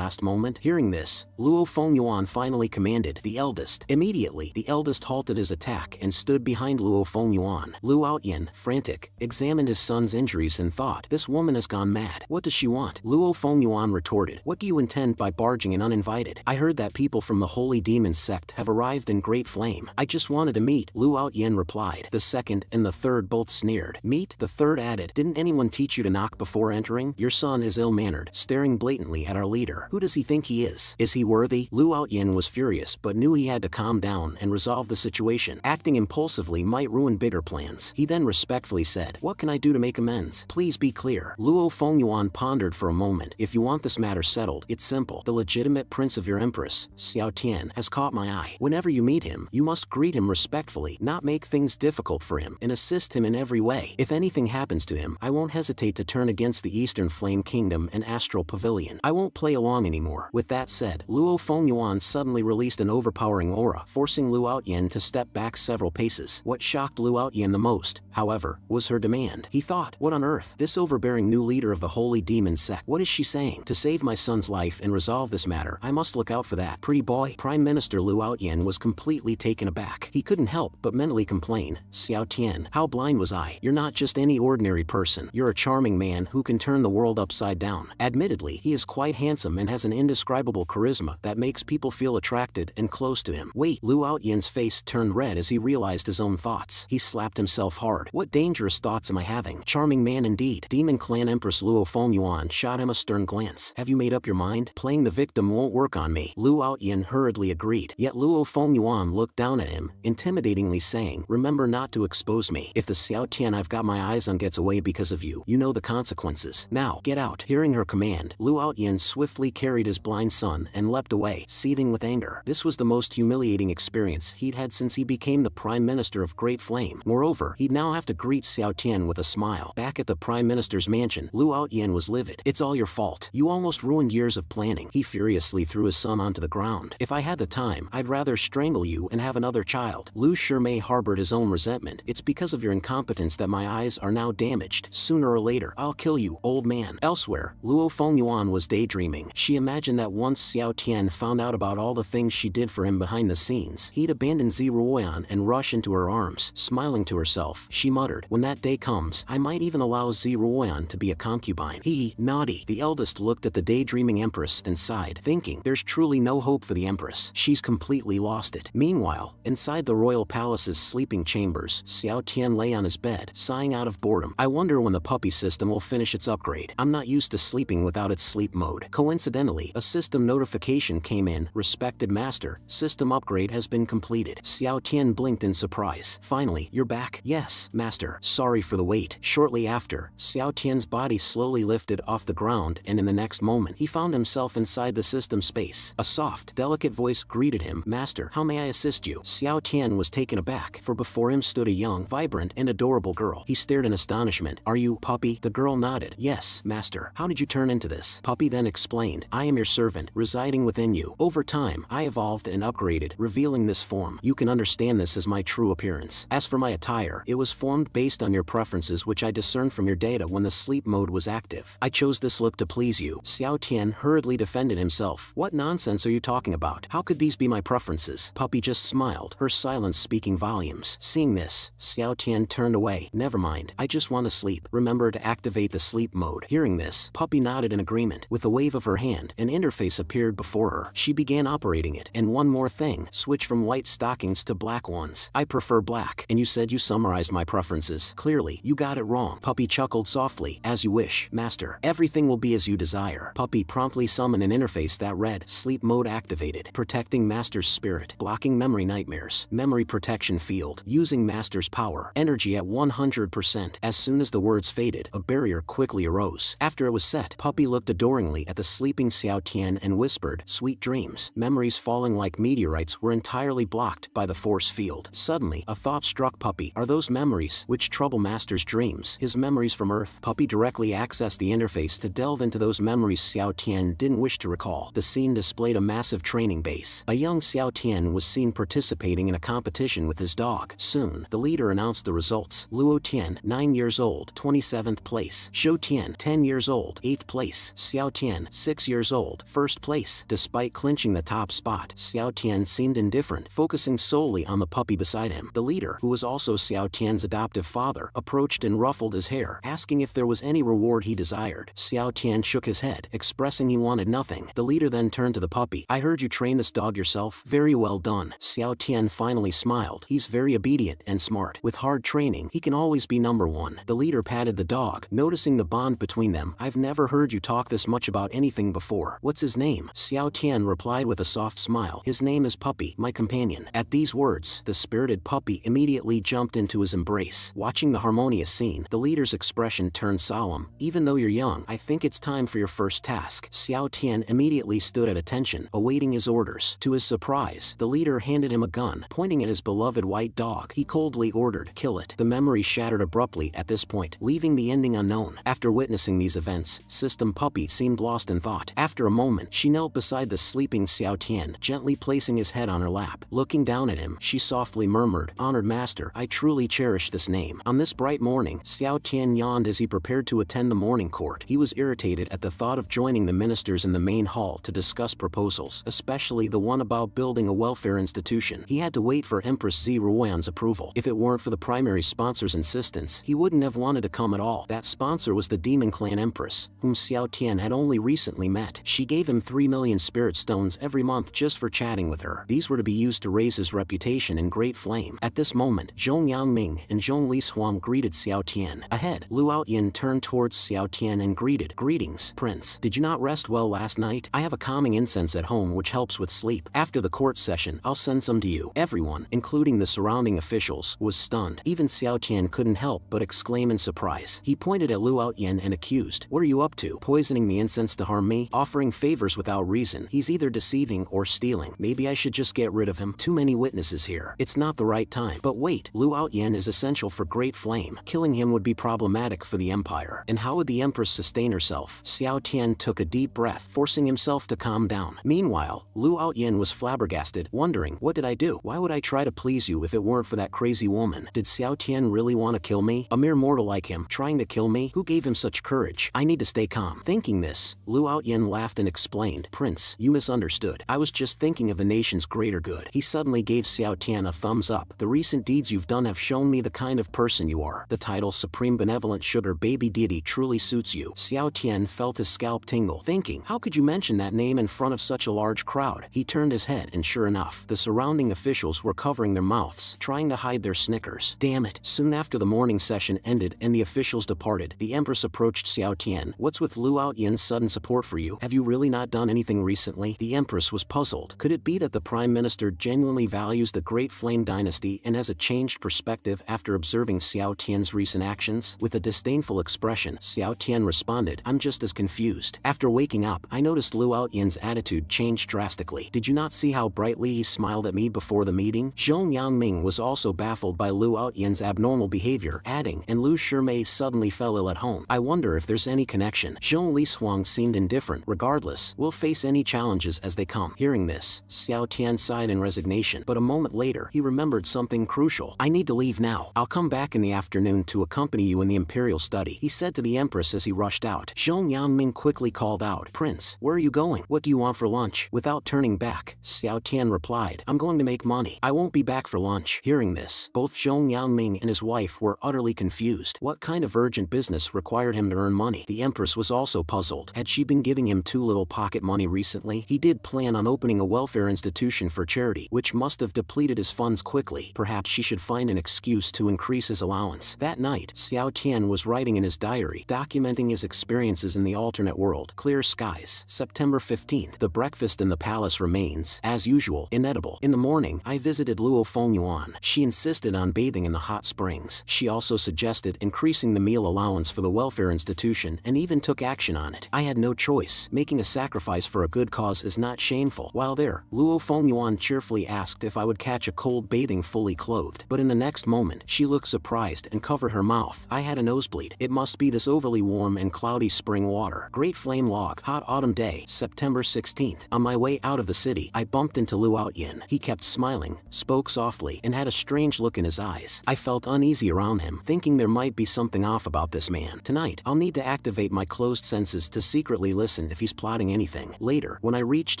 last moment?" Hearing this, Luo Fengyuan finally commanded, "The eldest." Immediately, the eldest halted his attack and stood behind Luo Fengyuan. Luo Outyin, frantic, examined his son's injuries and thought, "This woman has gone mad. What does she want?" Luo Fengyuan retorted, "What do you intend by barging in uninvited? I heard that people from the holy demon sect have arrived in great flame. I just wanted to meet." Luo Outyin replied. The second and the third both sneered. "Meet?" The third added, "Didn't anyone teach you to knock before entering? Your son is ill-mannered, staring blatantly at our leader. Who does he think he is? Is he worthy?" Luo Outyin was furious but knew he had to calm down and resolve the situation. Acting impulsively might ruin bigger plans. He then respectfully said, "What can I do to make amends? Please be clear." Luo Fengyuan pondered for a moment. "If you want this matter settled, it's simple. The legitimate prince of your empress, Xiao Tian, has caught my eye. Whenever you meet him, you must greet him respectfully, not make things difficult for him, and assist him in every way. If anything happens to him, I won't hesitate to turn against the Eastern Flame Kingdom and Astral Pavilion. I won't play along anymore." With that said, Luo Fengyuan suddenly released an overpowering aura, forcing Luo Outyin to step back several paces. What shocked Luo Outyin the most, however, was her demand. He thought, "What on earth? This overbearing new leader of the holy demon sect, what is she saying? To save my son's life and resolve this matter, I must look out for that pretty boy." Prime Minister Luo Outyin was completely taken aback. He couldn't help but mentally complain, "Xiao Tian, how blind was I? You're not just any ordinary person. You're a charming man who can turn the world upside down." Admittedly, he is quite handsome and has an indescribable charisma that makes people feel attracted and close to him. Wait, Luo Outyin's face turned red as he realized his own thoughts. He slapped himself hard. What dangerous thoughts am I having? Charming man indeed. Demon Clan Empress Luo Fengyuan shot him a stern glance. "Have you made up your mind? Playing the victim won't work on me." Luo Outyin hurriedly agreed. Yet Luo Fengyuan looked down at him, intimidatingly saying, "Remember not to expose me. If the Xiao Tian I've got my eyes on gets away because of you, you know the consequences. Now, get out." Hearing her command, Luo Outyin swiftly carried his blind son and leapt away, seething with anger. This was the most humiliating experience he'd had since he became the Prime Minister of Great Flame. Moreover, he'd now have to greet Xiao Tian with a smile. Back at the Prime Minister's mansion, Luo Outyin was livid. "It's all your fault. You almost ruined years of planning." He furiously threw his son onto the ground. "If I had the time, I'd rather strangle you and have another child." Lu Shimei harbored his own resentment. "It's because of your incompetence that my eyes are now damaged. Sooner or later, I'll kill you, old man." Elsewhere, Luo Fengyuan was daydreaming. She imagined that once Xiao Tian found out about all the things she did for him behind the scenes, he'd abandon Ziruoyan and rush into her arms. Smiling to herself, she muttered, "When that day comes, I might even allow Ziruoyan to be a concubine." Naughty. The eldest looked at the daydreaming Empress and sighed, thinking, "There's truly no hope for the Empress. She's completely lost it." Meanwhile, inside the royal palace's sleeping chambers, Xiao Tian lay on his bed, sighing out of boredom. "I wonder when the puppy system will finish its upgrade. I'm not used to sleeping without its sleep mode." Coincidentally, a system notification came in. "Respected master, system upgrade has been completed." Xiao Tian blinked in surprise. "Finally, you're back." "Yes, master. Sorry for the wait." Shortly after, Xiao Tian's body slowly lifted off the ground, and in the next moment, he found himself inside the system space. A soft, delicate voice greeted him. "Master, how may I assist you?" Xiao Tian was taken aback, for before him stood a young, vibrant, and adorable girl. He stared in astonishment. "Are you puppy?" The girl nodded. "Yes, master. How did you turn into this?" Puppy then explained, "I am your servant, residing within you. Over time, I evolved and upgraded, revealing this form. You can understand this as my true appearance. As for my attire, it was formed based on your preferences, which I discerned from your data when the sleep mode was active. I chose this look to please you." Xiao Tian hurriedly defended himself. "What nonsense are you talking about? How could these be my preferences?" Puppy just smiled, her silence speaking volumes. Seeing this, Xiao Tian turned away. "Never mind. I just want to sleep. Remember to activate the sleep mode." Hearing this, Puppy nodded in agreement. With a wave of her hand, an interface appeared before her. She began operating it. "And one more thing, switch from white stockings to black ones." "I prefer black." "And you said you summarized my preferences." "Clearly, you got it wrong." Puppy chuckled softly. "As you wish, master. Everything will be as you desire." Puppy promptly summoned an interface that read, "Sleep mode activated. Protecting master's spirit. Blocking memory nightmares. Memory protection field. Using master's power. Energy at 100%. As soon as the words faded, a barrier quickly arose. After it was set, Puppy looked adoringly at the sleeping Xiao Tian and whispered, "Sweet dreams. Memories falling like meteorites were entirely blocked by the force field. Suddenly, a thought struck Puppy. Are those memories which trouble Master's dreams his memories from Earth? Puppy directly accessed the interface to delve into those memories Xiao Tian didn't wish to recall. The scene displayed a massive training base. A young Xiao Tian was seen participating in a competition with his dog. Soon, the leader announced the results. Luo Tian, 9 years old, 27th place. Zhou Tian, 10 years old, 8th place. Xiao Tian, 6 years old, 1st place. Despite clinching the top spot, Xiao Tian seemed indifferent, focusing solely on the puppy beside him. The leader, who was also Xiao Tian's adoptive father, approached and ruffled his hair, asking if there was any reward he desired. Xiao Tian shook his head, expressing he wanted nothing. The leader then turned to the puppy. I heard you train this dog yourself. Very well done. Xiao Tian finally smiled. He's very obedient and smart. With hard training, he can always be number one. The leader patted the dog, noticing the bond between them. I've never heard you talk this much about anything before. What's his name? Xiao Tian replied with a soft smile. His name is Puppy, my companion. At these words, the spirited puppy immediately jumped into his embrace. Watching the harmonious scene, the leader's expression turned solemn. Even though you're young, I think it's time for your first task. Xiao Tian immediately stood at attention, awaiting his orders. To his surprise, the leader handed him a gun. Pointing at his beloved white dog, he coldly ordered, kill it. The memory shattered abruptly at this point, leaving the ending unknown. After witnessing these events, System Puppy seemed lost in thought. After a moment, she knelt beside the sleeping Xiao Tian, gently placing his head on her lap. Looking down at him, she softly murmured, Honored Master, I truly cherish this name. On this bright morning, Xiao Tian yawned as he prepared to attend the morning court. He was irritated at the thought of joining the ministers in the main hall to discuss proposals, especially the one about building a welfare institution. He had to wait for Empress Zi Ruoyan's approval. If it weren't for the primary sponsor's insistence, he wouldn't have wanted to come at all. That sponsor was the Demon Clan Empress, whom Xiao Tian had only recently met. She gave him 3 million spirit stones every month just for chatting with her. These were to be used to raise his reputation in Great Flame. At this moment, Zhong Yangming and Zhong Lishuang greeted Xiao Tian. Ahead, Lu Outyin turned towards Xiao Tian and greeted, Greetings, Prince. Did you not rest well last night? I have a calming incense at home which helps with sleep. After the court session, I'll send some to you. Everyone, including the surrounding officials, was stunned. Even Xiao Tian couldn't help but exclaim in surprise. He pointed at Lu Outyin and accused, What are you up to? Poisoning the incense to harm me? Offering favors without reason? He's either deceiving or stealing. Maybe I should just get rid of him. Too many witnesses here. It's not the right time. But wait, Lu Outyin is essential for Great Flame. Killing him would be problematic for the Empire. And how would the Empress sustain herself? Xiao Tian took a deep breath, forcing himself to calm down. Meanwhile, Lu Outyin was flabbergasted, wondering, What did I do? Why would I try to please you if it weren't for that crazy woman? Did Xiao Tian really want to kill me? A mere mortal like him, trying to kill me? Who gave him such courage? I need to stay calm. Thinking this, Lu Outyin laughed and explained, Prince, you misunderstood. I was just thinking of the nation's greater good. He suddenly gave Xiao Tian a thumbs up. The recent deeds you've done have shown me the kind of person you are. The title Supreme Benevolent Sugar Baby Deity truly suits you. Xiao Tian felt his scalp tingle, thinking, how could you mention that name in front of such a large crowd? He turned his head and sure enough, the surrounding officials were covering their mouths, trying to hide their snickers. Damn it. Soon after the morning session ended and the officials departed, the Empress approached Xiao Tian. What's with Lu Outyin's sudden support for you? Have you really not done anything recently? The Empress was puzzled. Could it be that the Prime Minister genuinely values the Great Flame Dynasty and has a changed perspective after observing Xiao Tian's recent actions? With a disdainful expression, Xiao Tian responded, I'm just as confused. After waking up, I noticed Lu Outyin's attitude changed drastically. Did you not see how brightly he smiled at me before the meeting? Zhong Yangming was also baffled by Lu Outyin's abnormal behavior, adding, and Lu Shimei suddenly fell ill at home. I wonder if there's any connection. Zhong Lishuang seemed indifferent. Regardless, we'll face any challenges as they come. Hearing this, Xiao Tian sighed in resignation, but a moment later, he remembered something crucial. I need to leave now. I'll come back in the afternoon to accompany you in the Imperial study, he said to the Empress as he rushed out. Zhong Yangming quickly called out, Prince, where are you going? What do you want for lunch? Without turning back, Xiao Tian replied, I'm going to make money. I won't be back for lunch. Hearing this, both Zhong Yangming and his wife were utterly confused. What kind of urgent business required him to earn money? The Empress was also puzzled. Had she been giving him too little pocket money recently? He did plan on opening a welfare institution for charity, which must have depleted his funds quickly. Perhaps she should find an excuse to increase his allowance. That night, Xiao Tian was writing in his diary, documenting his experiences in the alternate world. Clear skies. September 15th. The breakfast in the palace remains, as usual, inedible. In the morning, I visited Luo Fengyuan. She insisted on bathing in the hot springs. She also suggested increasing the meal allowance for the welfare institution and even took action on it. I had no choice. Making a sacrifice for a good cause menopause is not shameful. While there, Luo Fengyuan cheerfully asked if I would catch a cold bathing fully clothed. But in the next moment, she looked surprised and covered her mouth. I had a nosebleed. It must be this overly warm and cloudy spring water. Great Flame Log. Hot autumn day, September 16th. On my way out of the city, I bumped into Luo Outyin. He kept smiling, spoke softly, and had a strange look in his eyes. I felt uneasy around him, thinking there might be something off about this man. Tonight, I'll need to activate my closed senses to secretly listen if he's plotting anything. Later, when I reached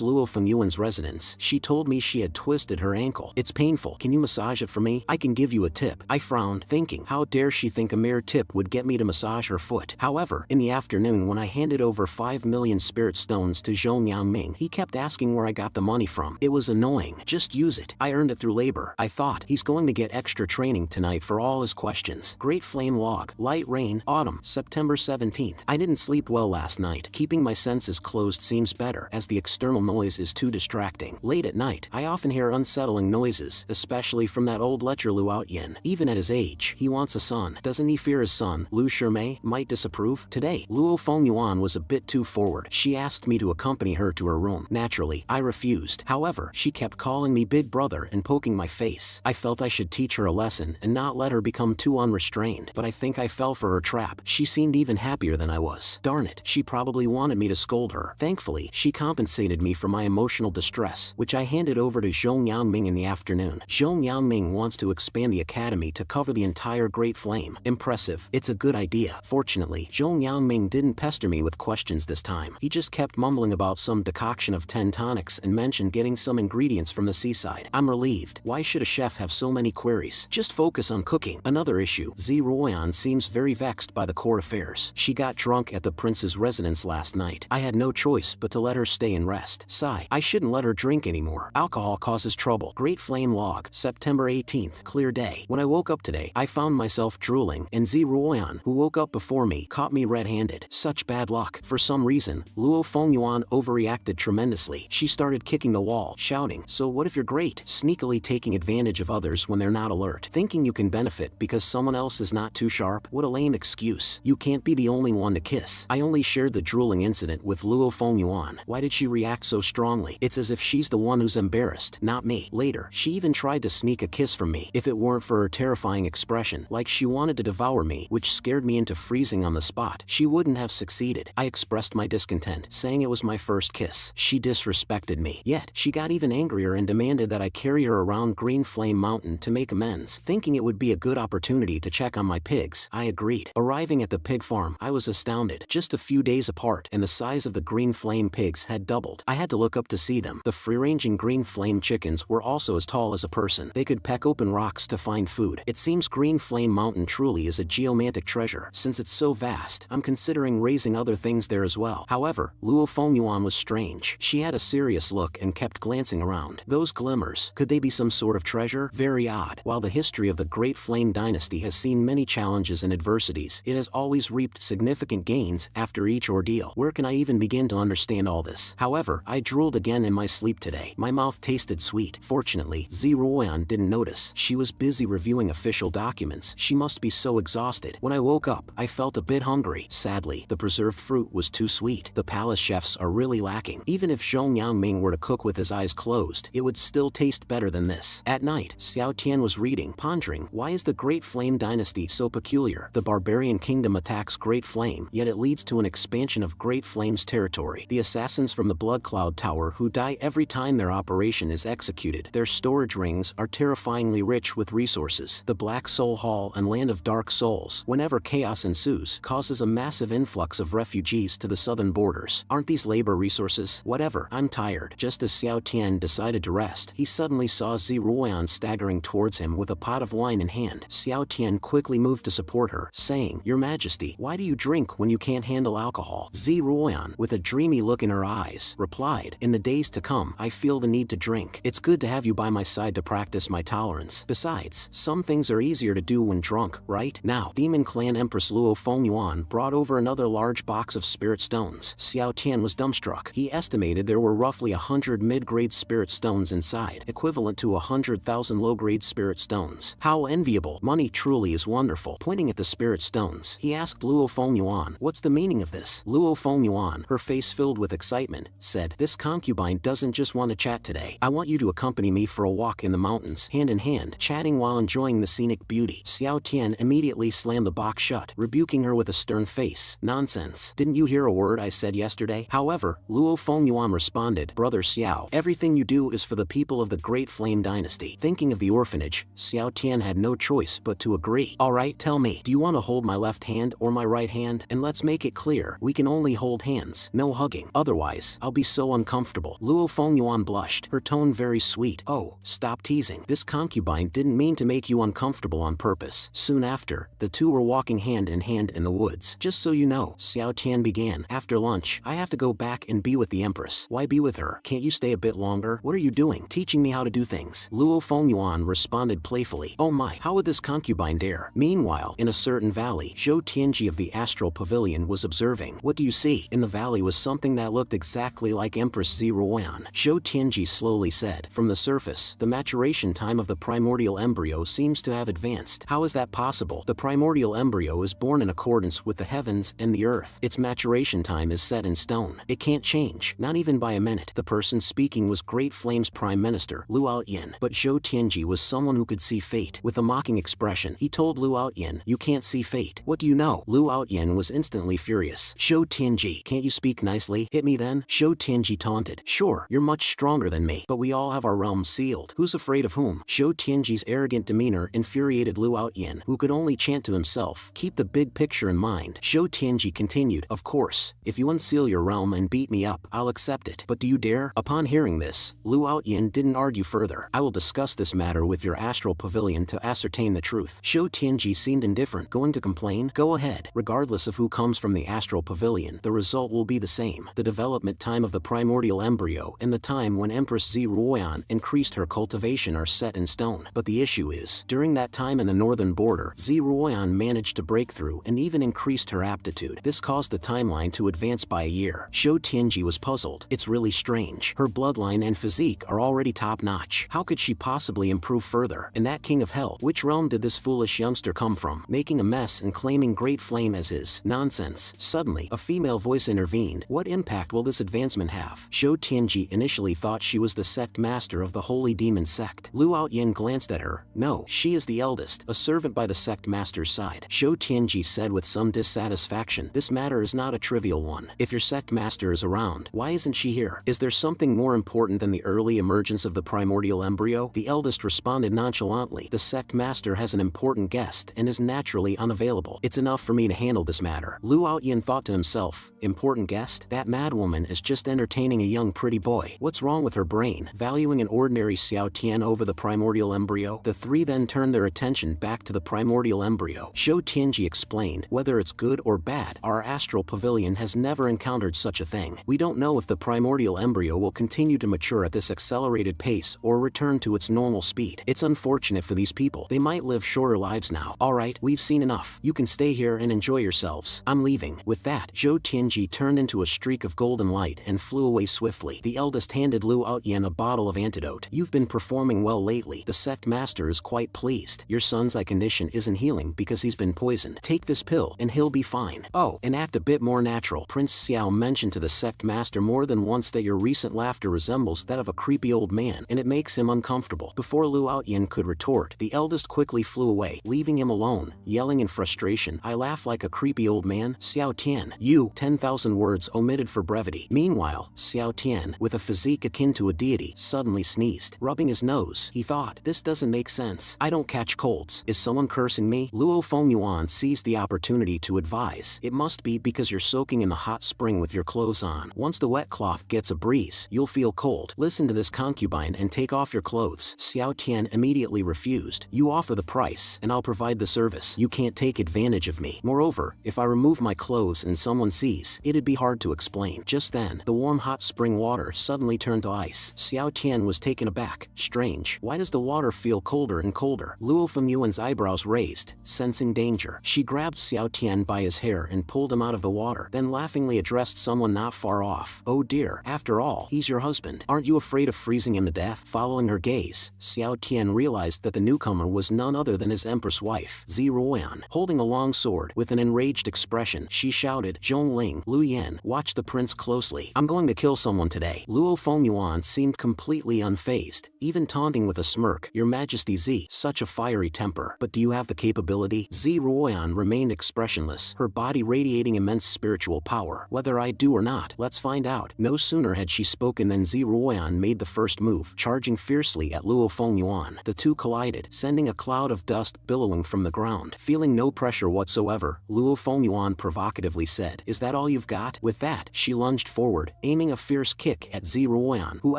Luo Fengyuan's residence, she told me she had twisted her ankle. It's painful. Can you massage it for me? I can give you a tip. I frowned, thinking, how dare she think a mere tip would get me to massage her foot. However, in the afternoon when I handed over 5 million spirit stones to Zhong Yangming, he kept asking where I got the money from. It was annoying. Just use it. I earned it through labor. I thought, he's going to get extra training tonight for all his questions. Great Flame Log. Light rain, autumn, September 17th. I didn't sleep well last night. Keeping my senses closed seems better, as the external noise is too distracting. Late at night, I often hear unsettling noises, especially from that old lecher Luo Outyin. Even at his age, he wants a son. Doesn't he fear his son, Lu Shimei, might disapprove? Today, Luo Fengyuan was a bit too forward. She asked me to accompany her to her room. Naturally, I refused. However, she kept calling me big brother and poking my face. I felt I should teach her a lesson and not let her become too unrestrained, but I think I fell for her trap. She seemed even happier than I was. Darn it, she probably wanted me to scold her. Thankfully, she compensated me for my emotional distress, which I handed over to Zhong Yangming in the afternoon. Zhong Yangming wants to expand the academy to cover the entire Great Flame. Impressive. It's a good idea. Fortunately, Zhong Yangming didn't pester me with questions this time. He just kept mumbling about some decoction of 10 tonics and mentioned getting some ingredients from the seaside. I'm relieved. Why should a chef have so many queries? Just focus on cooking. Another issue. Zi Ruoyan seems very vexed by the court affairs. She got drunk at the prince's residence last night. I had no choice but to let her stay and rest. Sigh. I shouldn't let her drink anymore. Alcohol causes trouble. Great Flame Log. September 18th. Clear day. When I woke up today, I found myself drooling, and Zi Ruoyan, who woke up before me, caught me red-handed. Such bad luck. For some reason, Luo Fengyuan overreacted tremendously. She started kicking the wall, shouting, "So what if you're great?" Sneakily taking advantage of others when they're not alert. Thinking you can benefit because someone else is not too sharp? What a lame excuse. You can't be the only one to kiss. I only shared the drooling incident with Luo Fengyuan. Why did she react so strongly? It's as if she's the one who's embarrassed, not me. Later, she even tried to sneak a kiss from me. If it weren't for her terrifying expression, like she wanted to devour me, which scared me into freezing on the spot, she wouldn't have succeeded. I expressed my discontent, saying it was my first kiss. She disrespected me. Yet, she got even angrier and demanded that I carry her around Green Flame Mountain to make amends. Thinking it would be a good opportunity to check on my pigs, I agreed. Arriving at the pig farm, I was astounded. Just a few days apart, and the size of the Green Flame pigs had doubled. I had to look up to see them. The free-ranging Green Flame chickens were also as tall as a person. They could peck open rocks to find food. It seems Green Flame Mountain truly is a geomantic treasure. Since it's so vast, I'm considering raising other things there as well. However, Luo Fengyuan was strange. She had a serious look and kept glancing around. Those glimmers, could they be some sort of treasure? Very odd. While the history of the Great Flame Dynasty has seen many challenges and adversities, it has always reaped significant gains after each ordeal. Where can I even begin to understand all this? However, I drooled again in my sleep today. My mouth tasted sweet. Fortunately, Zi Ruoyan didn't notice. She was busy reviewing official documents. She must be so exhausted. When I woke up, I felt a bit hungry. Sadly, the preserved fruit was too sweet. The palace chefs are really lacking. Even if Zhong Yangming were to cook with his eyes closed, it would still taste better than this. At night, Xiao Tian was reading, pondering, why is the Great Flame Dynasty so peculiar? The barbarian kingdom attacks Great Flame, yet it leads to an expansion of Great Flame's territory. The assassins from the Blood Cloud Tower who die every time their operation is executed. Their storage rings are terrifyingly rich with resources. The Black Soul Hall and Land of Dark Souls, whenever chaos ensues, causes a massive influx of refugees to the southern borders. Aren't these labor resources? Whatever, I'm tired. Just as Xiao Tian decided to rest, he suddenly saw Zi Ruoyan staggering towards him with a pot of wine in hand. Xiao Tian quickly moved to support her, saying, "Your Majesty, why do you drink when you can't handle alcohol?" Zi Ruoyan, with a dreamy look in her eyes, replied, "In the days to come, I feel the need to drink. It's good to have you by my side to practice my tolerance. Besides, some things are easier to do when drunk, right?" Now, Demon Clan Empress Luo Fengyuan brought over another large box of spirit stones. Xiao Tian was dumbstruck. He estimated there were roughly 100 mid-grade spirit stones inside, equivalent to 100,000 low-grade spirit stones. How enviable. Money truly is wonderful. Pointing at the spirit stones, he asked Luo Fengyuan, "What's the meaning of this?" Luo Fengyuan, her face filled with excitement, said, "This concubine doesn't just want to chat today. I want you to accompany me for a walk in the mountains, hand in hand, chatting while enjoying the scenic beauty." Xiao Tian immediately slammed the box shut, rebuking her with a stern face. "Nonsense. Didn't you hear a word I said yesterday?" However, Luo Fengyuan responded, "Brother Xiao, everything you do is for the people of the Great Flame Dynasty." Thinking of the orphanage, Xiao Tian had no choice but to agree. "Alright, tell me, do you want to hold my left hand or my right hand? And let's make it clear, we can only hold hands, no hugging. Otherwise, I'll be so uncomfortable." Luo Fengyuan blushed, her tone very sweet. "Oh, stop teasing. This concubine didn't mean to make you uncomfortable on purpose." Soon after, the two were walking hand in hand in the woods. "Just so you know," Xiao Tian began, "after lunch, I have to go back and be with the Empress." "Why be with her? Can't you stay a bit longer? What are you doing? Teaching me how to do things?" Luo Fengyuan responded playfully. "Oh my, how would this concubine dare?" Meanwhile, in a certain valley, Zhou Tianji of the Astral Pavilion was observing. "What do you see?" In the valley was something that looked exactly like Empress Ziruan. Zhou Tianji slowly said, "From the surface, the maturation time of the primordial embryo seems to have advanced." "How is that possible?" "The primordial embryo is born in accordance with the heavens and the earth. Its maturation time is set in stone. It can't change, not even by a minute." The person speaking was Great Flame's Prime Minister, Lu Outyin. But Zhou Tianji was someone who could see fate. With a mocking expression, he told Lu Outyin, "You can't see fate. What do you know?" Lu Outyin was instantly furious. "Zhou Tianji, can't you speak nicely? Hit me then?" Zhou Tianji taunted. "Sure, you're much stronger than me, but we all have our realms sealed. Who's afraid of whom?" Zhou Tianji's arrogant demeanor infuriated Lu Outyin, who could only chant to himself, "Keep the big picture in mind." Zhou Tianji continued, "Of course, if you unseal your realm and beat me up, I'll accept it. But do you dare?" Upon hearing this, Lu Outyin didn't argue further. "I will discuss this matter with your astral pavilion to ascertain the truth." Zhou Tianji seemed indifferent. "Going to complain? Go ahead. Regardless of who comes from the astral pavilion, the result will be the same. The development time of the primordial embryo and the time when Empress Ziruan increased her cultivation are set in stone. But the issue is, during that time in the northern border, Ziruan managed to break through and even increased her aptitude. This caused the timeline to advance by a year." Zhou Tianji was puzzled. "It's really strange. Her bloodline and physique are already top-notch. How could she possibly improve further? And that king of hell, which realm did this foolish youngster come from? Making a mess and claiming Great Flame as his." "Nonsense." Suddenly, a female voice intervened. "What impact will this advancement have?" Zhou Tianji initially thought she was the sect master of the Holy Demon sect. Lu Outyin glanced at her. "No, she is the eldest, a servant by the sect master's side." Zhou Tianji said with some dissatisfaction, "This matter is not a trivial one. If your sect master is around, why isn't she here? Is there something more important than the early emergence of the primordial embryo?" The eldest responded nonchalantly, "The sect master has an important guest and is naturally unavailable. It's enough for me to handle this matter." Lu Outyin thought to himself, "Important guest? That madwoman is just entertaining a young pretty boy. What's wrong with her brain? Valuing an ordinary Xiao Tian over the primordial embryo?" The three then turned their attention back to the primordial embryo. Zhou Tianji explained, "Whether it's good or bad, our astral pavilion has never encountered such a thing. We don't know if the primordial embryo will continue to mature at this accelerated pace or return to its normal speed. It's unfortunate for these people. They might live shorter lives now. Alright, we've seen enough. You can stay here and enjoy yourselves. I'm leaving." With that, Zhou Tianji turned into a streak of golden light and flew away swiftly. The eldest handed Lu Outyin a bottle of antidote. "You've been performing well lately. The sect master is quite pleased. Your son's eye condition isn't healing because he's been poisoned. Take this pill and he'll be fine. Oh, and act a bit more natural." Prince Xiao mentioned to the sect master more than once that your recent laughter resembles that of a creepy old man, and it makes him uncomfortable. Before Lu Outyin could retort, the eldest quickly flew away, leaving him alone, yelling in frustration, "I laugh like a creepy old man? Xiao Tian, you!" 10,000 words omitted for brevity. Meanwhile, Xiao Tian, with a physique akin to a deity, suddenly sneezed. Rubbing his nose, he thought, "This doesn't make sense. I don't catch colds. Is someone cursing me?" Luo Fengyuan seized the opportunity to advise, "It must be because you're soaking in the hot spring with your clothes on. Once the wet cloth gets a breeze, you'll feel cold. Listen to this concubine and take off your clothes." Xiao Tian immediately refused. "You offer the price, and I'll provide the service. You can't take advantage of me. Moreover, if I remove my clothes and someone sees, it'd be hard to explain." Just then, the warm hot spring water suddenly turned to ice. Xiao Tian was taken aback. "Strange, why does the water feel colder and colder?" Luo Fengyuan's eyebrows raised, sensing danger. She grabbed Xiao Tian by his hair and pulled him out of the water, then laughingly addressed someone not far off. "Oh dear, after all, he's your husband. Aren't you afraid of freezing him to death?" Following her gaze, Xiao Tian realized that the newcomer was none other than his Empress wife, Ziruan. Holding a long sword, with an enraged expression, she shouted, "Zhongling, Lu Yan, watch the prince closely. angrily. I'm going to kill someone today. Luo Fengyuan seemed completely unfazed, even taunting with a smirk. Your Majesty Z, such a fiery temper. But do you have the capability? Z Ruoyan remained expressionless, her body radiating immense spiritual power. Whether I do or not, let's find out. No sooner had she spoken than Z Ruoyan made the first move, charging fiercely at Luo Fengyuan. The two collided, sending a cloud of dust billowing from the ground. Feeling no pressure whatsoever, Luo Fengyuan provocatively said, "Is that all you've got?" With that, she lunged forward, aiming a fierce kick at Z Ruoyan, who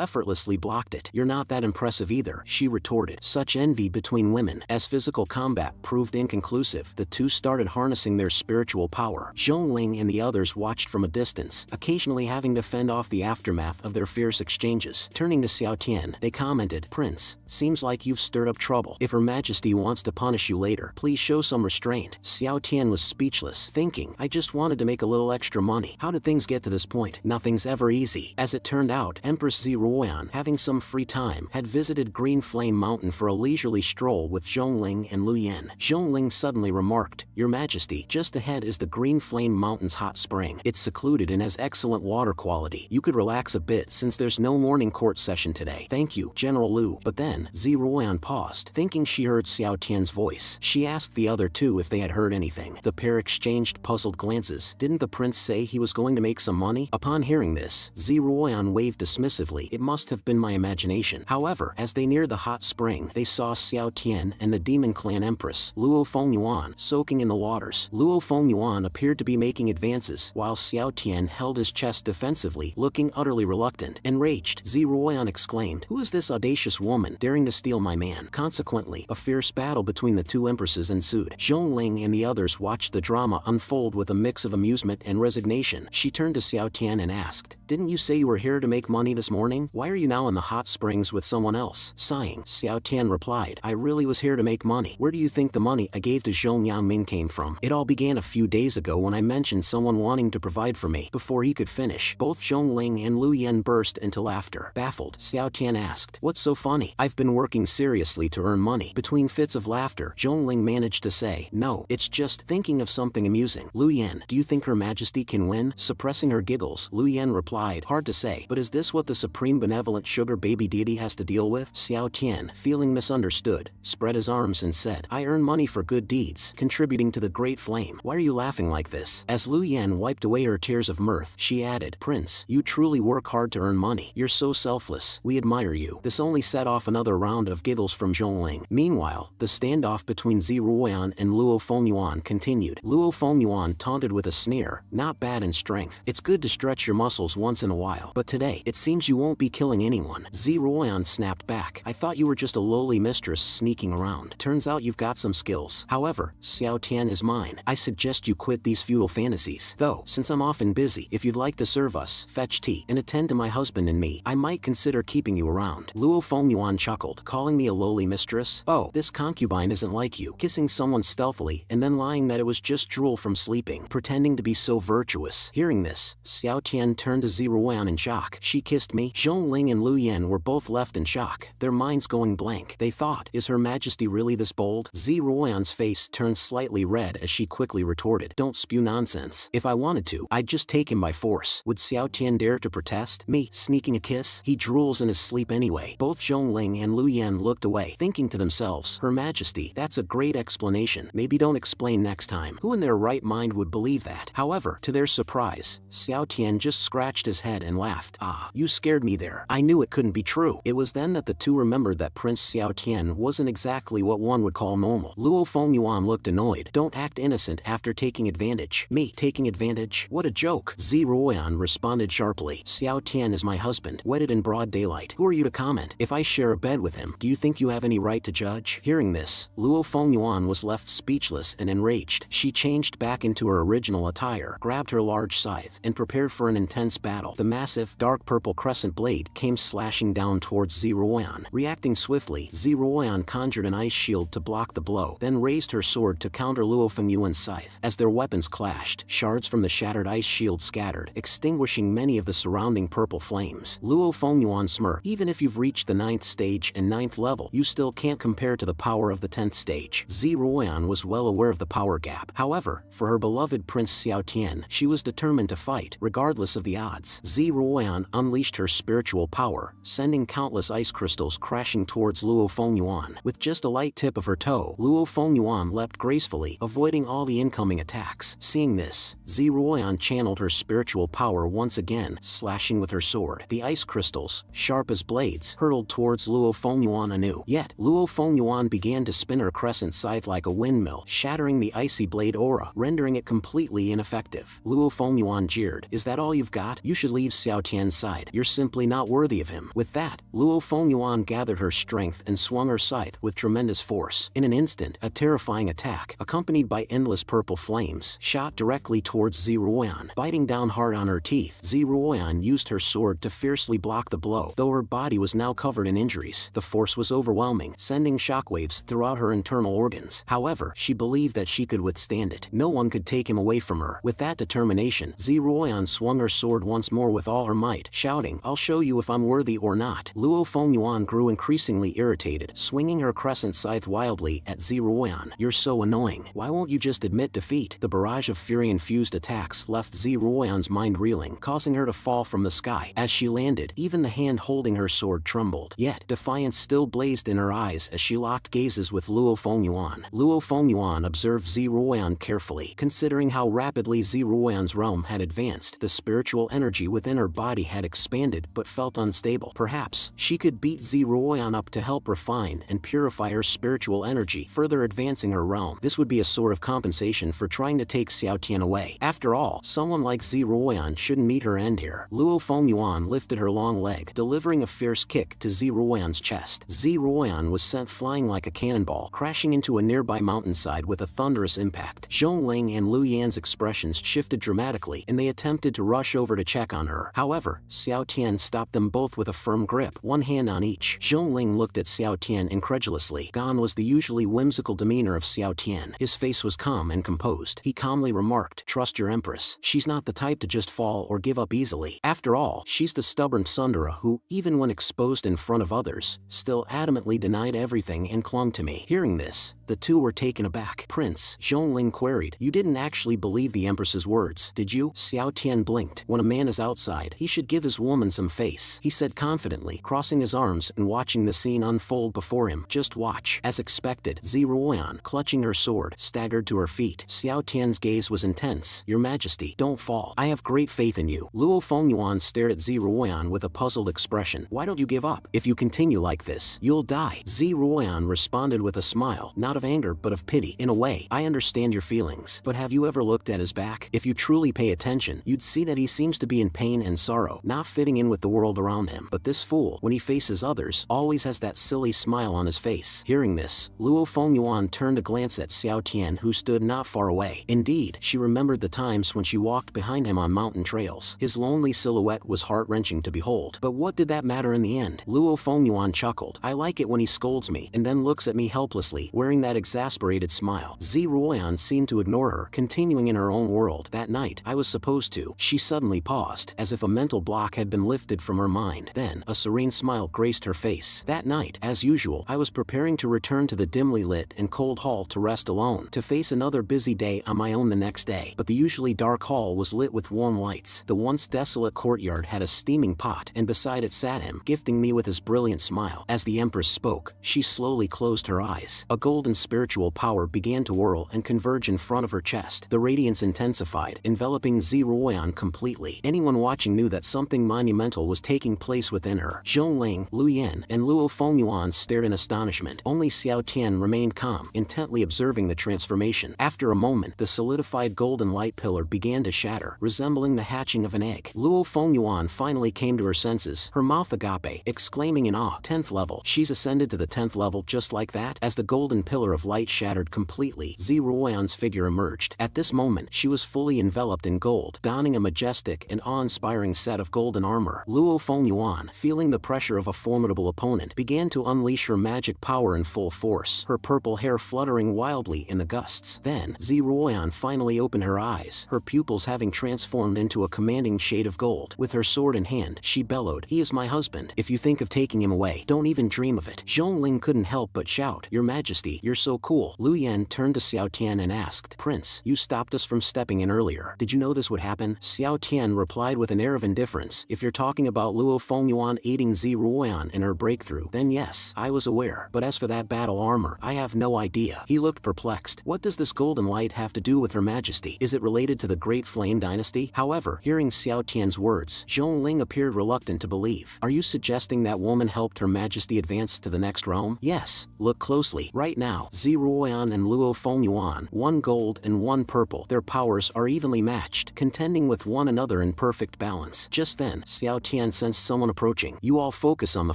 effortlessly blocked it. "You're not that impressive either," she retorted. Such envy between women. As physical combat proved inconclusive, the two started harnessing their spiritual power. Zhongling and the others watched from a distance, occasionally having to fend off the aftermath of their fierce exchanges. Turning to Xiao Tian, they commented, "Prince, seems like you've stirred up trouble. If Her Majesty wants to punish you later, please show some restraint." Xiao Tian was speechless, thinking, "I just wanted to make a little extra money. How did things get to this point? Nothing's ever easy." As it turned out, Empress Z Ruoyan, having some free time, had visited Green Flame Mountain for a leisurely stroll with Zhongling and Lu Yan. Zhongling suddenly remarked, "Your Majesty, just ahead is the Green Flame Mountain's hot spring. It's secluded and has excellent water quality. You could relax a bit since there's no morning court session today." "Thank you, General Lu." But then, Z Ruoyan paused, thinking she heard Xiao Tian's voice. She asked the other two if they had heard anything. The pair exchanged puzzled glances. Didn't the prince say he was going to make some money? Upon hearing this, Z Ruoyan waved dismissively. It must have been my imagination. However, as they neared the hot spring, they saw Xiao Tian and the Demon Clan Empress, Luo Fengyuan, soaking in the waters. Luo Fengyuan appeared to be making advances, while Xiao Tian held his chest defensively, looking utterly reluctant. Enraged, Z Ruoyan exclaimed, "Who is this audacious woman, daring to steal my man?" Consequently, a fierce battle between the two empresses ensued. Zhongling and the others watched the drama unfold with a mix of amusement and resignation. She turned to Xiao Tian and asked, "Didn't you say you were here to make money this morning? Why are you now in the hot springs with someone else?" Sighing, Xiao Tian replied, "I really was here to make money. Where do you think the money I gave to Zhong Yangming came from? It all began a few days ago when I mentioned someone wanting to provide for me." Before he could finish, both Zhongling and Lu Yan burst into laughter. Baffled, Xiao Tian asked, "What's so funny?" "I've been working seriously to earn money." Between fits of laughter, Zhongling managed to say, "No, it's just thinking of something amusing." "Lu Yan, do you think Her Majesty can win?" Suppressing her giggles, Lu Yan replied, "Hard to say, but is this what the supreme benevolent sugar baby deity has to deal with?" Xiao Tian, feeling misunderstood, spread his arms and said, "I earn money for good deeds, contributing to the great flame. Why are you laughing like this?" As Lu Yan wiped away her tears of mirth, she added, "Prince, you truly work hard to earn money. You're so selfless. We admire you." This only set off another round of giggles from Zhongling. Meanwhile, the standoff between Z Ruoyan and Luo Fengyuan continued. Luo Fengyuan taunted with a sneer, "Not bad in strength. It's good to stretch your muscles once in a while. But today, it seems you won't be killing anyone." Z Ruoyan snapped back, "I thought you were just a lowly mistress sneaking around. Turns out you've got some skills. However, Xiao Tian is mine. I suggest you quit these futile fantasies. Though, since I'm often busy, if you'd like to serve us, fetch tea, and attend to my husband and me, I might consider keeping you around." Luo Fengyuan chuckled, "Calling me a lowly mistress? Oh, this concubine isn't like you, kissing someone stealthily and then lying that it was just drool from sleeping, pretending to be so virtuous." Hearing this, Xiao Tian turned to Z Ruoyan in shock. "She kissed me?" Zhongling and Lu Yan were both left in shock, their minds going blank. They thought, "Is Her Majesty really this bold?" Z Ruoyan's face turned slightly red as she quickly retorted, "Don't spew nonsense. If I wanted to, I'd just take him by force." Would Xiao Tian dare to protest? Me, sneaking a kiss? He drools in his sleep anyway. Both Zhongling and Lu Yan looked away, thinking to themselves, "Her Majesty, that's a great explanation. Maybe don't explain next time." Who in their right mind would believe that? However, to their surprise, Xiao Tian just scratched his head and laughed. "Ah, you scared me there. I knew it couldn't be true." It was then that the two remembered that Prince Xiao Tian wasn't exactly what one would call normal. Luo Fengyuan looked annoyed. "Don't act innocent after taking advantage." "Me, taking advantage? What a joke." Z Ruoyan responded sharply, "Xiao Tian is my husband, wedded in broad daylight. Who are you to comment? If I share a bed with him, do you think you have any right to judge?" Hearing this, Luo Fengyuan was left speechless and enraged. She changed back into her original attire, grabbed her large scythe, and prepared for an intense battle. The massive, dark purple crescent blade came slashing down towards Z Ruoyan. Reacting swiftly, Z Ruoyan conjured an ice shield to block the blow, then raised her sword to counter Luo Fengyuan's scythe. As their weapons clashed, shards from the shattered ice shield scattered, extinguishing many of the surrounding purple flames. Luo Fengyuan smirked. "Even if you've reached the 9th stage and 9th level, you still can't compare to the power of the 10th stage." Z Ruoyan was well aware of the power gap. However, for her beloved Prince Xiao Tian, she was determined to fight, regardless of the odds. Ziruoan unleashed her spiritual power, sending countless ice crystals crashing towards Luo Fengyuan. With just a light tip of her toe, Luo Fengyuan leapt gracefully, avoiding all the incoming attacks. Seeing this, Ziruoan channeled her spiritual power once again, slashing with her sword. The ice crystals, sharp as blades, hurtled towards Luo Fengyuan anew. Yet, Luo Fengyuan began to spin her crescent scythe like a windmill, shattering the icy blade aura, rendering it completely ineffective. Luo Fengyuan jeered, "Is that all you've got? You should leave Xiao Tian's side. You're simply not worthy of him." With that, Luo Fengyuan gathered her strength and swung her scythe with tremendous force. In an instant, a terrifying attack, accompanied by endless purple flames, shot directly towards Ziruoan. Biting down hard on her teeth, Ziruoan used her sword to fiercely block the blow. Though her body was now covered in injuries, the force was overwhelming, sending shockwaves throughout her internal organs. However, she believed that she could withstand it. No one could take him away from her. With that determination, Ziruoan swung her sword once more with all her might, shouting, "I'll show you if I'm worthy or not." Luo Fengyuan grew increasingly irritated, swinging her crescent scythe wildly at Ziruoan. "You're so annoying. Why won't you just admit defeat?" The barrage of fury-infused attacks left Ziruoan's mind reeling, causing her to fall from the sky. As she landed, even the hand holding her sword trembled. Yet, defiance still blazed in her eyes as she locked gazes with Luo Fengyuan. Luo Fengyuan observed Ziruoan carefully. Considering how rapidly Ziruoan's realm had advanced, the spiritual energy within her body had expanded but felt unstable. Perhaps, she could beat Ziruoan up to help refine and purify her spiritual energy, further advancing her realm. This would be a sort of compensation for trying to take Xiao Tian away. After all, someone like Ziruoan shouldn't meet her end here. Luo Fengyuan lifted her long leg, delivering a fierce kick to Ziruoan's chest. Ziruoan was sent flying like a cannonball, crashing into a nearby mountainside with a thunderous impact. Zhongling and Lu Yan's expressions shifted dramatically, and they attempted to rush over to check on her. However, Xiao Tian stopped them both with a firm grip, one hand on each. Zhongling looked at Xiao Tian incredulously. Gone was the usually whimsical demeanor of Xiao Tian. His face was calm and composed. He calmly remarked, "Trust your Empress. She's not the type to just fall or give up easily. After all, she's the stubborn tsundere who, even when exposed in front of others, still adamantly denied everything and clung to me." Hearing this, the two were taken aback. "Prince," Zhongling queried, "you didn't actually believe the Empress's words, did you?" Xiao Tian blinked. "When a man is outside, he should give his woman some face," he said confidently, crossing his arms and watching the scene unfold before him. "Just watch." As expected, Ziruoan, clutching her sword, staggered to her feet. Xiao Tian's gaze was intense. "Your Majesty, don't fall. I have great faith in you." Luo Fengyuan stared at Ziruoan with a puzzled expression. "Why don't you give up? If you continue like this, you'll die." Ziruoan responded with a smile, not of anger but of pity. "In a way, I understand your feelings. But have you ever looked at his back? If you truly pay attention, you'd see that he seems to be in pain and sorrow, not fitting in with the world around him. But this fool, when he faces others, always has that silly smile on his face." Hearing this, Luo Fengyuan turned to glance at Xiao Tian, who stood not far away. Indeed, she remembered the times when she walked behind him on mountain trails. His lonely silhouette was heart-wrenching to behold. But what did that matter in the end? Luo Fengyuan chuckled. "I like it when he scolds me, and then looks at me helplessly, wearing that exasperated smile." Ziruoan seemed to ignore her, continuing in her own world. "That night, I was supposed to." She suddenly paused, as if a mental block had been lifted from her mind. Then, a serene smile graced her face. "That night, as usual, I was preparing to return to the dimly lit and cold hall to rest alone, to face another busy day on my own the next day. But the usually dark hall was lit with warm lights. The once desolate courtyard had a steaming pot, and beside it sat him, gifting me with his brilliant smile." As the Empress spoke, she slowly closed her eyes. A golden spiritual power began to whirl and converge in front of her chest. The radiance intensified, enveloping Ziruoan completely. Anyone watching knew that something monumental was taking place within her. Zhongling, Lu Yan, and Luo Fengyuan stared in astonishment. Only Xiao Tian remained calm, intently observing the transformation. After a moment, the solidified golden light pillar began to shatter, resembling the hatching of an egg. Luo Fengyuan finally came to her senses, her mouth agape, exclaiming in awe, "10th level. She's ascended to the 10th level just like that?" As the golden pillar of light shattered completely, Ziruoan's figure emerged. At this moment, she was fully enveloped in gold, donning a majestic and awe-inspiring set of golden armor. Luo Fengyuan, feeling the pressure of a formidable opponent, began to unleash her magic power in full force, her purple hair fluttering wildly in the gusts. Then, Ziruoan finally opened her eyes, her pupils having transformed into a commanding shade of gold. With her sword in hand, she bellowed, "He is my husband. If you think of taking him away, don't even dream of it." Zhongling couldn't help but shout, "Your Majesty, you're so cool." Lu Yan turned to Xiao Tian and asked, "Prince, you stopped us from stepping in earlier. Did you know this would happen?" Xiao Tian replied with an air of indifference. If you're talking about Luo Fengyuan aiding Ziruoan in her breakthrough, then yes, I was aware. But as for that battle armor, I have no idea. He looked perplexed. What does this golden light have to do with Her Majesty? Is it related to the Great Flame Dynasty? However, hearing Xiao Tian's words, Zhongling appeared reluctant to believe. Are you suggesting that woman helped Her Majesty advance to the next realm? Yes, look closely. Right now, Ziruoan and Luo Fengyuan, one gold and one purple, their powers are evenly matched, contending with one another in perfect balance. Just then, Xiao Tian sensed someone approaching. You all focus on the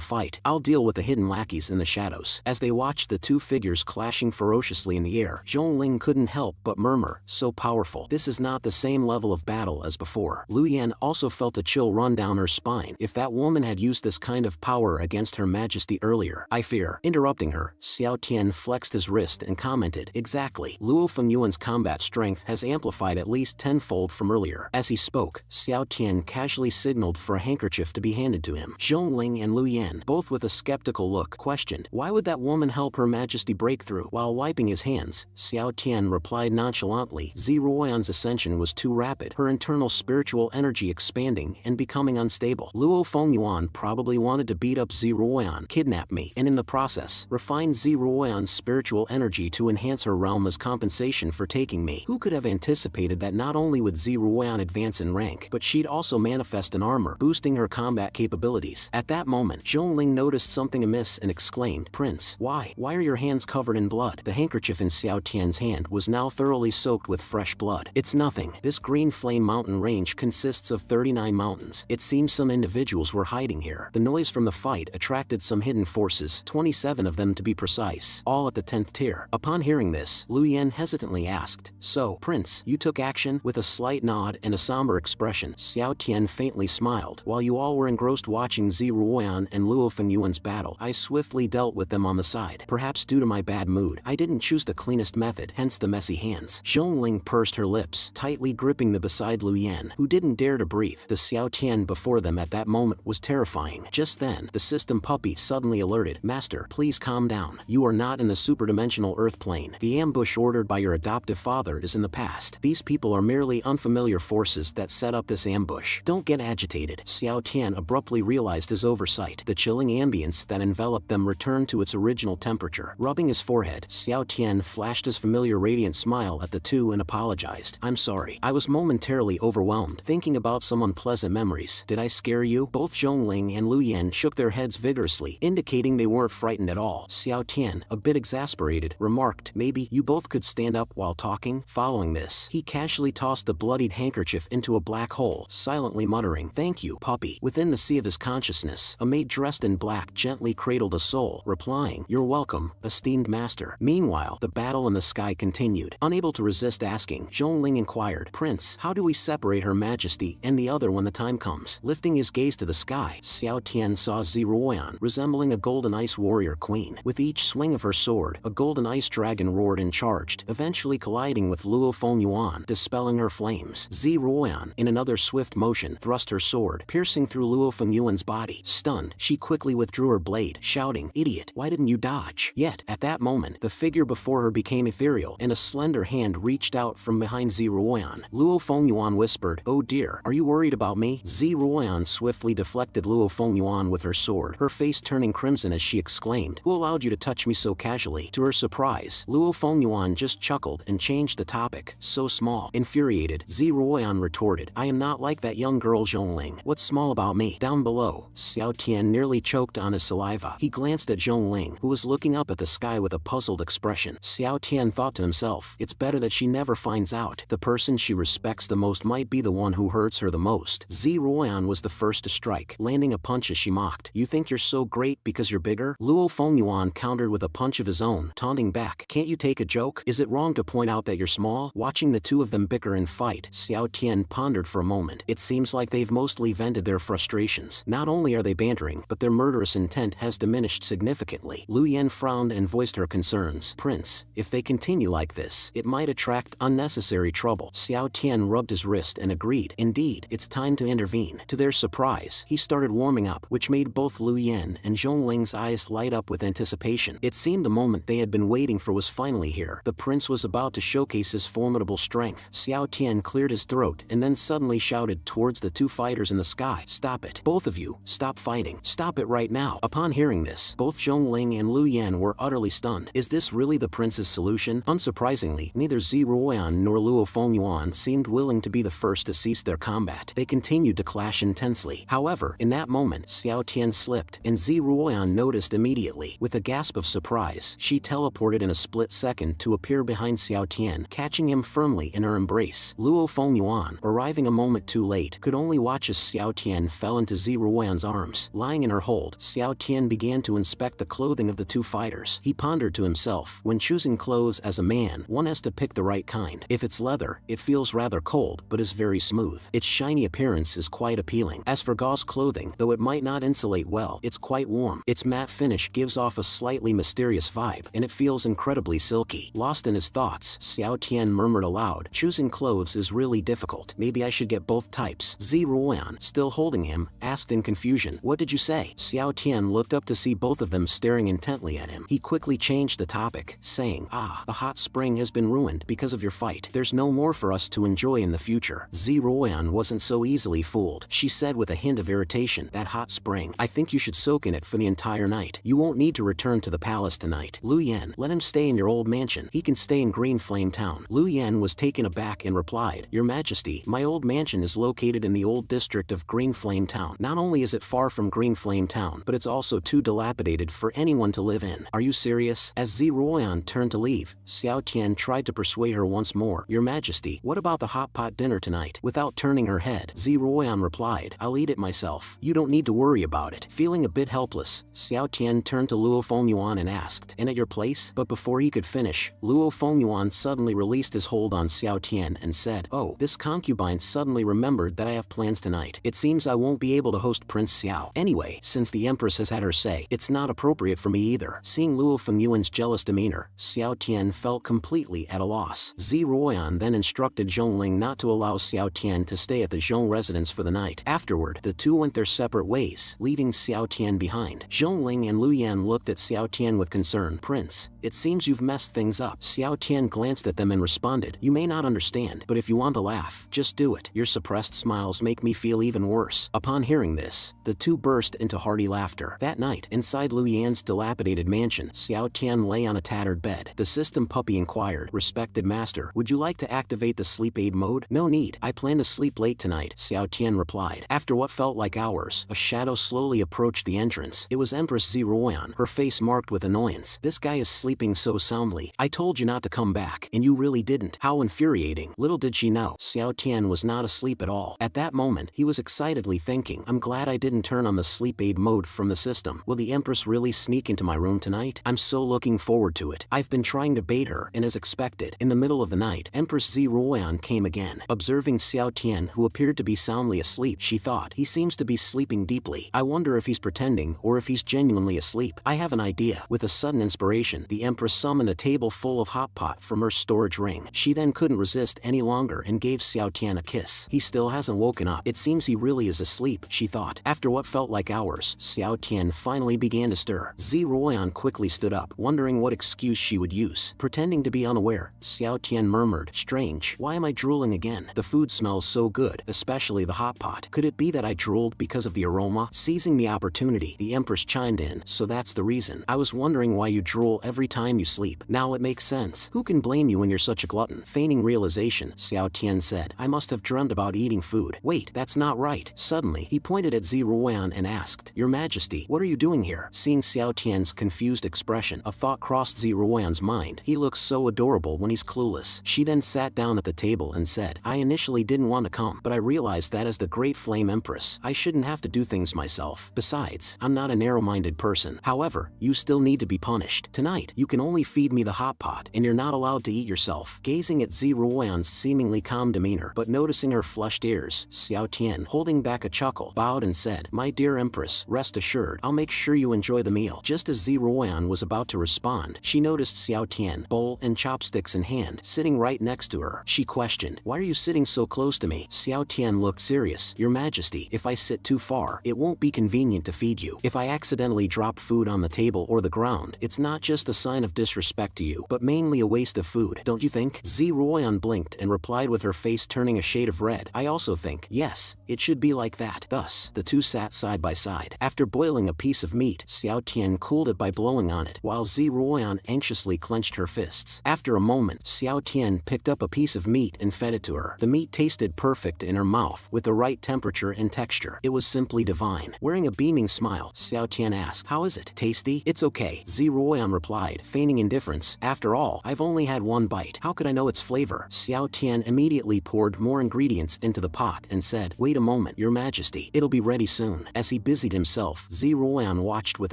fight. I'll deal with the hidden lackeys in the shadows. As they watched the two figures clashing ferociously in the air, Zhongling couldn't help but murmur, so powerful. This is not the same level of battle as before. Lu Yan also felt a chill run down her spine. If that woman had used this kind of power against Her Majesty earlier, I fear. Interrupting her, Xiao Tian flexed his wrist and commented, exactly. Luo Fengyuan's combat strength has amplified at least tenfold from earlier. As he spoke, Xiao Tian casually signaled for a handkerchief to be handed to him. Zhongling and Lu Yan, both with a skeptical look, questioned, why would that woman help Her Majesty break through? While wiping his hands, Xiao Tian replied nonchalantly, Ziruoyan's ascension was too rapid, her internal spiritual energy expanding and becoming unstable. Luo Fengyuan probably wanted to beat up Ziruoyan, kidnap me, and in the process, refine Ziruoyan's spiritual energy to enhance her realm as compensation for taking me. Who could have anticipated that not only would Ziruoyan advance in rank, but she'd also manifest an armor, boosting her combat capabilities? At that moment, Zhongling noticed something amiss and exclaimed, Prince, why are your hands covered in blood? The handkerchief in Xiao Tian's hand was now thoroughly soaked with fresh blood. It's nothing. This green flame mountain range consists of 39 mountains. It seems some individuals were hiding here. The noise from the fight attracted some hidden forces, 27 of them to be precise, all at the 10th tier. Upon hearing this, Lu Yan hesitantly asked, so, Prince, you took action? With a slight nod and a somber expression, Xiao Tian faintly smiled. While you all were engrossed watching Ziruoyan and Luo Fengyuan's battle, I swiftly dealt with them on the side. Perhaps due to my bad mood, I didn't choose the cleanest method, hence the messy hands. Zhongling pursed her lips, tightly gripping the beside Lu Yan, who didn't dare to breathe. The Xiao Tian before them at that moment was terrifying. Just then, the system puppy suddenly alerted, Master, please calm down. You are not in the superdimensional Earth plane. The ambush ordered by your adoptive father is in the past. These people are merely unfamiliar forces that set up this ambush. Don't get agitated. Xiao Tian abruptly realized his oversight. The chilling ambience that enveloped them returned to its original temperature. Rubbing his forehead, Xiao Tian flashed his familiar radiant smile at the two and apologized. I'm sorry. I was momentarily overwhelmed, thinking about some unpleasant memories. Did I scare you? Both Zhongling and Lu Yan shook their heads vigorously, indicating they weren't frightened at all. Xiao Tian, a bit exasperated, remarked, maybe you both could stand up while talking? Following this, he casually tossed the bloodied handkerchief into a black hole, silently muttering, thank you, puppy. Within the sea of his consciousness, a maid dressed in black gently cradled a soul, replying, you're welcome, esteemed master. Meanwhile, the battle in the sky continued. Unable to resist asking, Zhongling inquired, Prince, how do we separate Her Majesty and the other when the time comes? Lifting his gaze to the sky, Xiao Tian saw Ziruoyan, resembling a golden ice warrior queen. With each swing of her sword, a golden ice dragon roared and charged, eventually colliding with Luo Fengyuan, dispelling her flames. Ziruoyan, in another swift motion, thrust her sword, piercing through Luo Fengyuan's body. Stunned, she quickly withdrew her blade, shouting, idiot, why didn't you dodge? Yet, at that moment, the figure before her became ethereal, and a slender hand reached out from behind Ziruoyan. Luo Fengyuan whispered, oh dear, are you worried about me? Ziruoyan swiftly deflected Luo Fengyuan with her sword, her face turning crimson as she exclaimed, who allowed you to touch me so casually? To her surprise, Luo Fengyuan just chuckled and changed the topic, so small. Infuriated, Ziruoyan retorted, I am not like that young girl Zhongling. What's small about me? Down below, Xiao Tian nearly choked on his saliva. He glanced at Zhongling, who was looking up at the sky with a puzzled expression. Xiao Tian thought to himself, it's better that she never finds out. The person she respects the most might be the one who hurts her the most. Ziruoyan was the first to strike, landing a punch as she mocked. You think you're so great because you're bigger? Luo Fengyuan countered with a punch of his own, taunting back, can't you take a joke? Is it wrong to point out that you're small? Watching the two of them bicker and fight, Xiao Tian pondered for a moment. It seems like they've mostly vented their frustrations. Not only are they bantering, but their murderous intent has diminished significantly. Lu Yan frowned and voiced her concerns. Prince, if they continue like this, it might attract unnecessary trouble. Xiao Tian rubbed his wrist and agreed. Indeed, it's time to intervene. To their surprise, he started warming up, which made both Lu Yan and Zhongling's eyes light up with anticipation. It seemed the moment they had been waiting for was finally here. The prince was about to showcase his formidable strength. Xiao Tian cleared his throat and then suddenly shouted towards the two fighters in the sky, "Stop it. Both of you, stop fighting. Stop it right now." Upon hearing this, both Zhongling and Lu Yan were utterly stunned. Is this really the prince's solution? Unsurprisingly, neither Ziruoyan nor Luo Fengyuan seemed willing to be the first to cease their combat. They continued to clash intensely. However, in that moment, Xiao Tian slipped, and Ziruoyan noticed immediately. With a gasp of surprise, she teleported in a split second to appear behind Xiao Tian, catching him firmly in her embrace. Luo Fengyuan, arriving a moment too late, could only watch as Xiao Tian fell into Ziruoyan's arms. Lying in her hold, Xiao Tian began to inspect the clothing of the two fighters. He pondered to himself, when choosing clothes as a man, one has to pick the right kind. If it's leather, it feels rather cold, but is very smooth. Its shiny appearance is quite appealing. As for gauze clothing, though it might not insulate well, it's quite warm. Its matte finish gives off a slightly mysterious vibe, and it feels incredibly silky. Lost in his thoughts, Xiao Tian murmured aloud, "Choosing clothes is really difficult. Maybe I should get both types." Ziruoyan, still holding him, asked in confusion, "What did you say?" Xiao Tian looked up to see both of them staring intently at him. He quickly changed the topic, saying, "The hot spring has been ruined because of your fight. There's no more for us to enjoy in the future." Ziruoyan wasn't so easily fooled. She said with a hint of irritation, "That hot spring, I think you should soak in it for the entire night. You won't need to return to the palace tonight. Lu Yan, let him stay in your old mansion. He can stay in Green Flame Town." Lu Yan was taken aback and replied, "Your Majesty, my old mansion is located in the old district of Green Flame Town. Not only is it far from Green Flame Town, but it's also too dilapidated for anyone to live in. Are you serious?" As Ziruoyan turned to leave, Xiao Tian tried to persuade her once more, "Your Majesty, what about the hot pot dinner tonight?" Without turning her head, Ziruoyan replied, "I'll eat it myself. You don't need to worry about it." Feeling a bit helpless, Xiao Tian turned to Luo Fengyuan and asked, "And at your place?" But before he could finish, Luo Fengyuan suddenly released his hold on Xiao Tian and said, "Oh, this concubine suddenly remembered that I have plans tonight. It seems I won't be able to host Prince Xiao. Anyway, since the Empress has had her say, it's not appropriate for me either." Seeing Luo Fengyuan's jealous demeanor, Xiao Tian felt completely at a loss. Ziruoyan then instructed Zhongling not to allow Xiao Tian to stay at the Zhong residence for the night. Afterward, the two went their separate ways, leaving Xiao Tian behind. Zhongling and Lu Yan looked at Xiao Tian with concern. "Prince, it seems you've messed things up." Xiao Tian glanced at them and responded, "You may not understand, but if you want to laugh, just do it. Your suppressed smiles make me feel even worse." Upon hearing this, the two burst into hearty laughter. That night, inside Lu Yan's dilapidated mansion, Xiao Tian lay on a tattered bed. The system puppy inquired, "Respected master, would you like to activate the sleep aid mode?" "No need. I plan to sleep late tonight," Xiao Tian replied. After what felt like hours, a shadow slowly approached the entrance. It was Empress Ziruoyan, her face marked with annoyance. "This guy is sleeping so soundly. I told you not to come back, and you really didn't." How infuriating. Little did she know, Xiao Tian was not asleep at all. At that moment, he was excitedly thinking, "I'm glad I didn't turn on the sleep aid mode from the system. Will the Empress really sneak into my room tonight? I'm so looking forward to it." I've been trying to bait her, and as expected, in the middle of the night, Empress Ziruoyan came again. Observing Xiao Tian, who appeared to be soundly asleep, she thought, "He seems to be sleeping deeply. I wonder if he's pretending or if he's genuinely asleep. I have an idea." With a sudden inspiration, the Empress summoned a table full of hot pot from her storage ring. She then couldn't resist any longer and gave Xiao Tian a kiss. "He still hasn't woken up. It seems he really is asleep," she thought. After what felt like hours, Xiao Tian finally began to stir. Ziruoyan quickly stood up, wondering what excuse she would use. Pretending to be unaware, Xiao Tian murmured, "Strange, why am I drooling again? The food smells so good, especially the hot pot. Could it be that I drooled because of the aroma?" Seizing the opportunity, the Empress chimed in, "So that's the reason. I was wondering why you drool every time you sleep. Now it makes sense. Who can blame you when you're such a glutton?" Feigning realization, Xiao Tian said, "I must have dreamt about eating food. Wait, that's not right." Suddenly, he pointed at Ziruoyan and asked, "Your Majesty, what are you doing here?" Seeing Xiao Tian's confused expression, a thought crossed Ziruoyan's mind. He looks so adorable when he's clueless. She then sat down at the table and said, "I initially didn't want to come, but I realized that as the Great Flame Empress, I shouldn't have to do things myself. Besides, I'm not a narrow-minded person. However, you still need to be punished. Tonight, you can only feed me the hot pot, and you're not allowed to eat yourself." Gazing at Ziruoyan's seemingly calm demeanor, but noticing her flushed ears, Xiao Tian, holding back a chuckle, bowed and said, "My dear Empress, rest assured, I'll make sure you enjoy the meal." Just as Ziruoyan was about to respond, she noticed Xiao Tian, bowl and chopsticks in hand, sitting right next to her. She questioned, "Why are you sitting so close to me?" Xiao Tian looked serious. "Your Majesty, if I sit too far, it won't be convenient to feed you. If I accidentally drop food on the table or the ground, it's not just a sign of disrespect to you, but mainly a waste of food, don't you think? Zeroyan blinked and replied with her face turning a shade of red. I also think, yes, it should be like that. Thus, the two sat side by side. After boiling a piece of meat, Xiao Tian cooled it by blowing on it, while Zeroyan anxiously clenched her fists. After a moment, Xiao Tian picked up a piece of meat and fed it to her. The meat tasted perfect in her mouth, with the right temperature and texture. It was simply divine. Wearing a beaming smile, Xiao Tian asked, how is it? Tasty? It's okay, Zeroyan replied, feigning indifference. After all, I've only had one bite. How could I know its flavor? Xiao Tian immediately poured more ingredients into the pot and said, wait a moment, Your Majesty, it'll be ready soon. As he busied himself, Zeroyan watched with